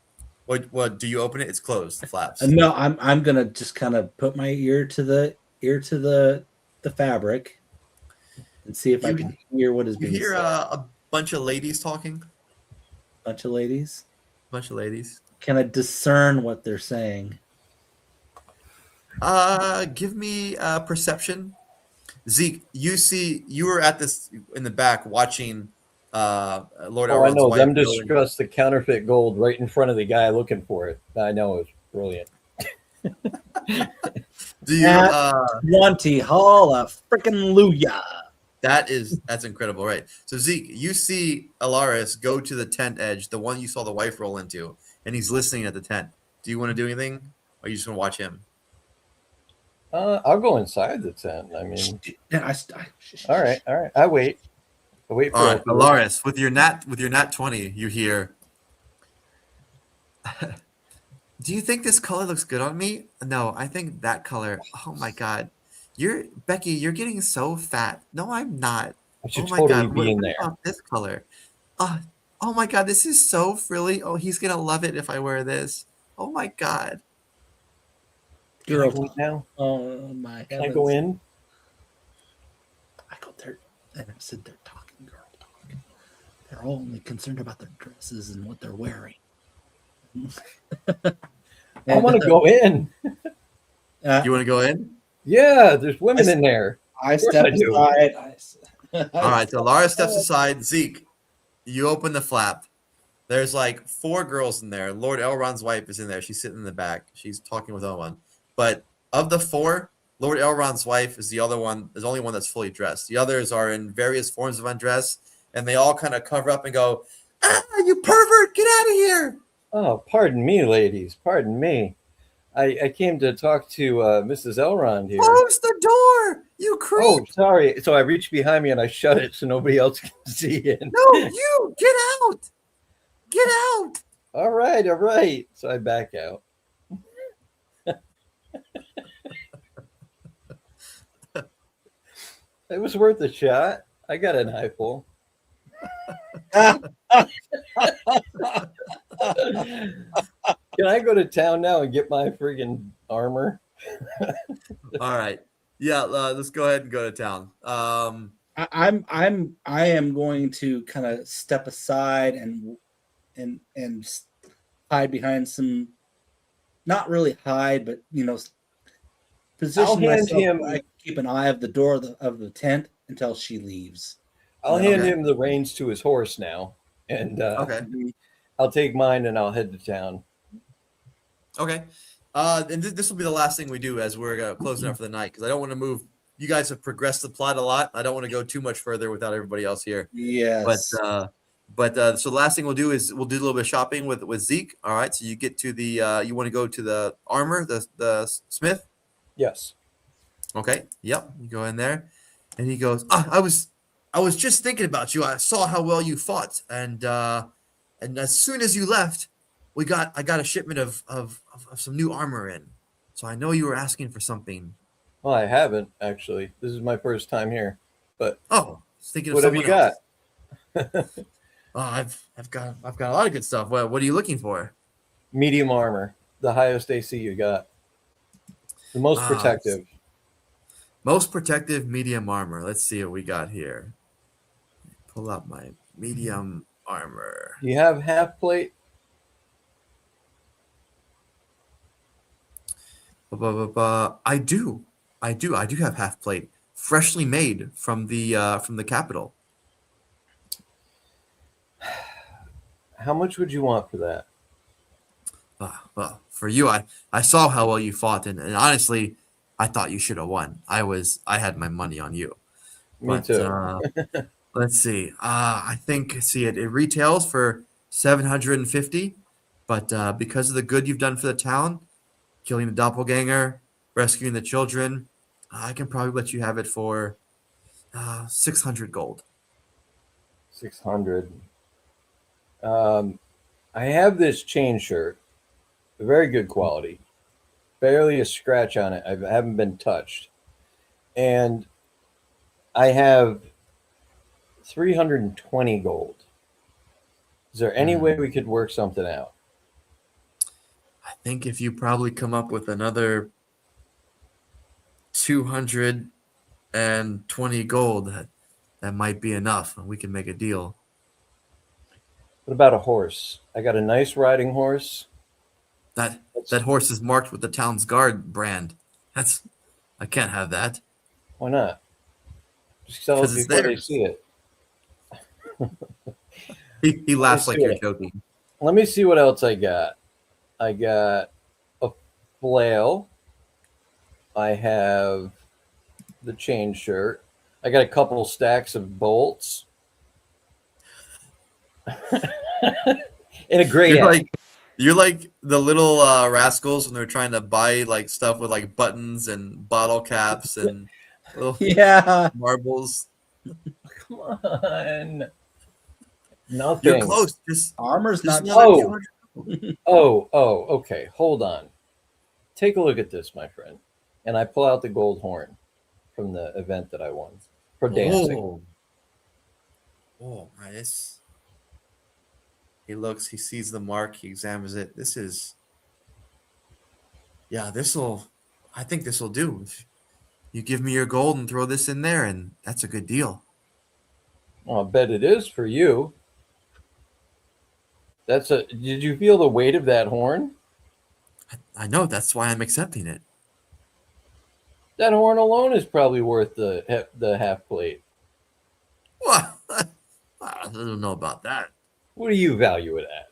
What do you open it? It's closed. The flaps. No, I'm gonna just kind of put my ear to the fabric and see if I You- can hear what is You being hear said. a bunch of ladies talking. Bunch of ladies. Bunch of ladies. Can I discern what they're saying? Give me perception. Zeke, you were at this in the back watching Lord Oh, I Elrond's know. wife Them go in. discuss the counterfeit gold right in front of the guy looking for it. I know it's brilliant. Do you Yeah. Wanty holla frickin' Luya. that's incredible, right? So Zeke, you see Alaris go to the tent edge, the one you saw the wife roll into, and he's listening at the tent. Do you want to do anything? Or are you just gonna watch him? I'll go inside the tent. I mean, all right. I wait. I wait for All right, it to- Alaris, with your nat 20, you hear. Do you think this color looks good on me? No, I think that color. Oh my god, Becky. You're getting so fat. No, I'm not. I should Oh my totally god, be in what there. about this color? Oh my god, this is so frilly. Oh, he's gonna love it if I wear this. Oh my god. Can I Girl go in now? Oh my Can I go heavens. in? I go there and I said they're talking girl talk. They're all only concerned about their dresses and what they're wearing. I want to go in. You want to go in? Yeah, there's women in there. I course step I do. aside. All right, so Lara steps aside. Zeke, you open the flap. There's like 4 girls in there. Lord Elrond's wife is in there. She's sitting in the back. She's talking with Elrond. But of the 4, Lord Elrond's wife is the only one that's fully dressed. The others are in various forms of undress, and they all kind of cover up and go, "Ah, you pervert! Get out of here!" Oh, pardon me, ladies. Pardon me. I came to talk to Mrs. Elrond here. Close the door, you creep! Oh, sorry. So I reached behind me and I shut it so nobody else can see it. No, you get out! Get out! All right. So I back out. It was worth a shot. I got an eyeful. Can I go to town now and get my friggin' armor? All right, yeah. Let's go ahead and go to town. I am going to kind of step aside and hide behind some, not really hide, but position hand myself. him- I keep an eye of the door of the tent until she leaves. I'll Okay. hand him the reins to his horse now, and Okay. I'll take mine and I'll head to town. Okay. And this will be the last thing we do as we're closing up for the night because I don't want to move. You guys have progressed the plot a lot. I don't want to go too much further without everybody else here. Yes. But But so the last thing we'll do is we'll do a little bit of shopping with Zeke. All right. So you get to the you want to go to the armor, the smith. Yes. Okay. Yep. You go in there, and he goes, I was just thinking about you. I saw how well you fought, and as soon as you left, I got a shipment of some new armor in. So I know you were asking for something. Well, I haven't actually. This is my first time here. But Oh, I was thinking of what have you someone got? else. Oh, I've got a lot of good stuff. What are you looking for? Medium armor, the highest AC you got, the most protective. Most protective medium armor. Let's see what we got here. Pull up my medium armor. Do you have half plate? I do have half plate, freshly made from the capital. How much would you want for that? Well, for you, I saw how well you fought, and honestly, I thought you should have won. I had my money on you. Me too. Let's see. I think it retails for 750, but because of the good you've done for the town, killing the doppelganger, rescuing the children, I can probably let you have it for 600 gold. 600. I have this chain shirt, very good quality, barely a scratch on it. I haven't been touched, and I have 320 gold. Is there any way we could work something out? I think if you probably come up with another 220 gold, that might be enough. We can make a deal. What about a horse? I got a nice riding horse. That horse is marked with the town's guard brand. I can't have that. Why not? Just sell it 'Cause it's before they theirs. see it. He laughs like see you're it. joking. Let me see what else I got. I got a flail. I have the chain shirt. I got a couple stacks of bolts. And a great You're like the little rascals when they're trying to buy like stuff with like buttons and bottle caps and little Yeah. marbles. Come on. Nothing. You're close. Just Armor's not another Oh. 200. Okay. Hold on. Take a look at this, my friend. And I pull out the gold horn from the event that I won for dancing. Oh, nice. He looks, he sees the mark, he examines it. I think this will do. If you give me your gold and throw this in there, and that's a good deal. Well, I bet it is for you. Did you feel the weight of that horn? I know, that's why I'm accepting it. That horn alone is probably worth the half plate. What? I don't know about that. What do you value it at?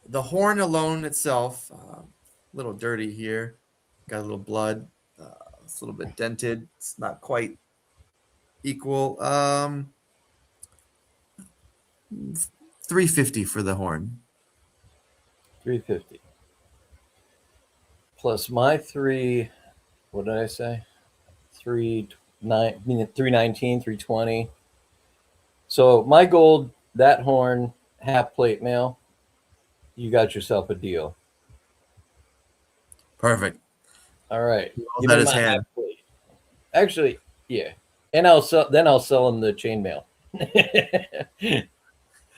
The horn alone itself, a little dirty here. Got a little blood. It's a little bit dented. It's not quite equal. 350 for the horn. 350 plus my three. What did I say? 319, 320. So my gold, that horn, half plate mail. You got yourself a deal. Perfect. All right. Hold out his hand. half plate. Actually, yeah. And I'll sell him the chainmail.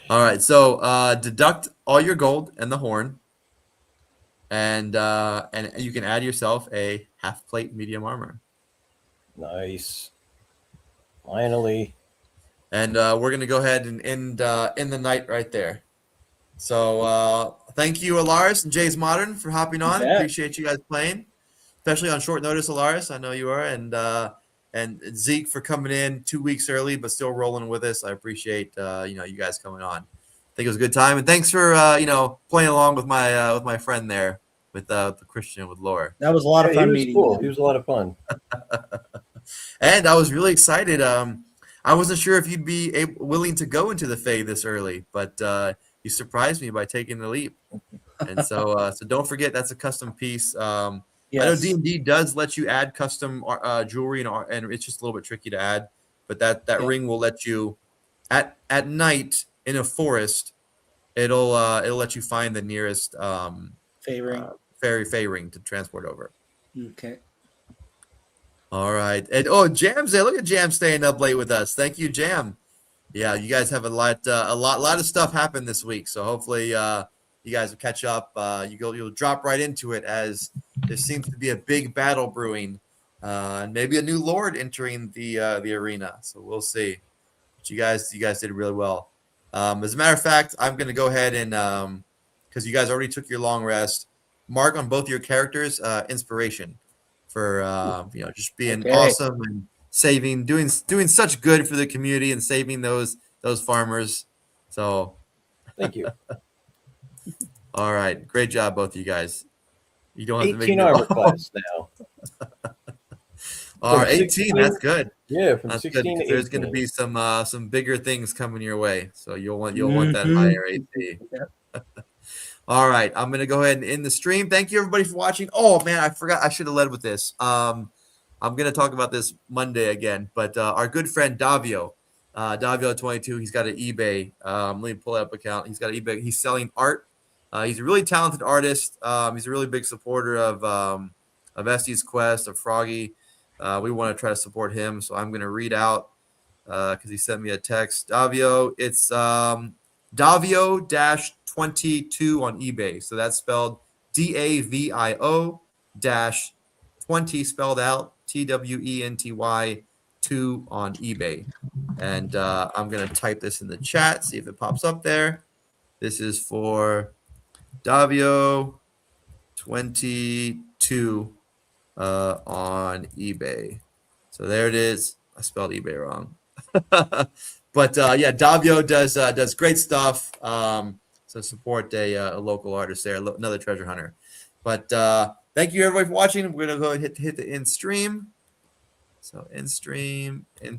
All right. So deduct all your gold and the horn, and you can add yourself a half plate medium armor. Nice. Finally. And we're gonna go ahead and end the night right there. So thank you, Alaris and Jay's Modern, for hopping on. Yeah. Appreciate you guys playing, especially on short notice, Alaris. I know you are, and Zeke for coming in 2 weeks early, but still rolling with us. I appreciate you guys coming on. I think it was a good time, and thanks for playing along with my friend there the Christian with Lore. That was a lot of Yeah, fun he was meeting cool. you. He was a lot of fun. And I was really excited. I wasn't sure if you'd be willing to go into the Fae this early, but you surprised me by taking the leap. And so don't forget that's a custom piece. I know Yes. D&D does let you add custom jewelry, and it's just a little bit tricky to add. But that Yeah. ring will let you at night in a forest. It'll let you find the nearest Favoring. fairy ring to transport over. Okay. All right. And Jam's there. Look at Jam staying up late with us. Thank you, Jam. Yeah, you guys have a lot of stuff happen this week. So hopefully you guys will catch up. You'll drop right into it as there seems to be a big battle brewing. And maybe a new lord entering the arena. So we'll see. But you guys did really well. As a matter of fact, I'm gonna go ahead and because you guys already took your long rest, mark on both your characters inspiration for just being Okay. awesome and doing such good for the community and saving those farmers. So Thank you. all right, great job, both of you guys. You don't have to make 18 armor class now. all right, 18. 16 That's good. Yeah, from That's good. 16 to 18. There's going to be some bigger things coming your way, so you'll want that Mhm. higher AC. All right, I'm going to go ahead and end the stream. Thank you everybody for watching. Oh man, I forgot. I should have led with this. I'm going to talk about this Monday again, but our good friend Davio, Davio22, he's got an eBay. Let me pull up account. He's got an eBay. He's selling art. He's a really talented artist. He's a really big supporter of Estes Quest, of Froggy. We want to try to support him, so I'm going to read out because he sent me a text. Davio, it's Davio-22 on eBay. So that's spelled DAVIO-20 spelled out TWENTY 2 on eBay. And I'm going to type this in the chat, see if it pops up there. This is for Davio-22 on eBay. So there it is. I spelled eBay wrong. But yeah, Davio does great stuff. So support a local artist there, another treasure hunter. But thank you everybody for watching. We're gonna go ahead and hit the end stream. So end stream.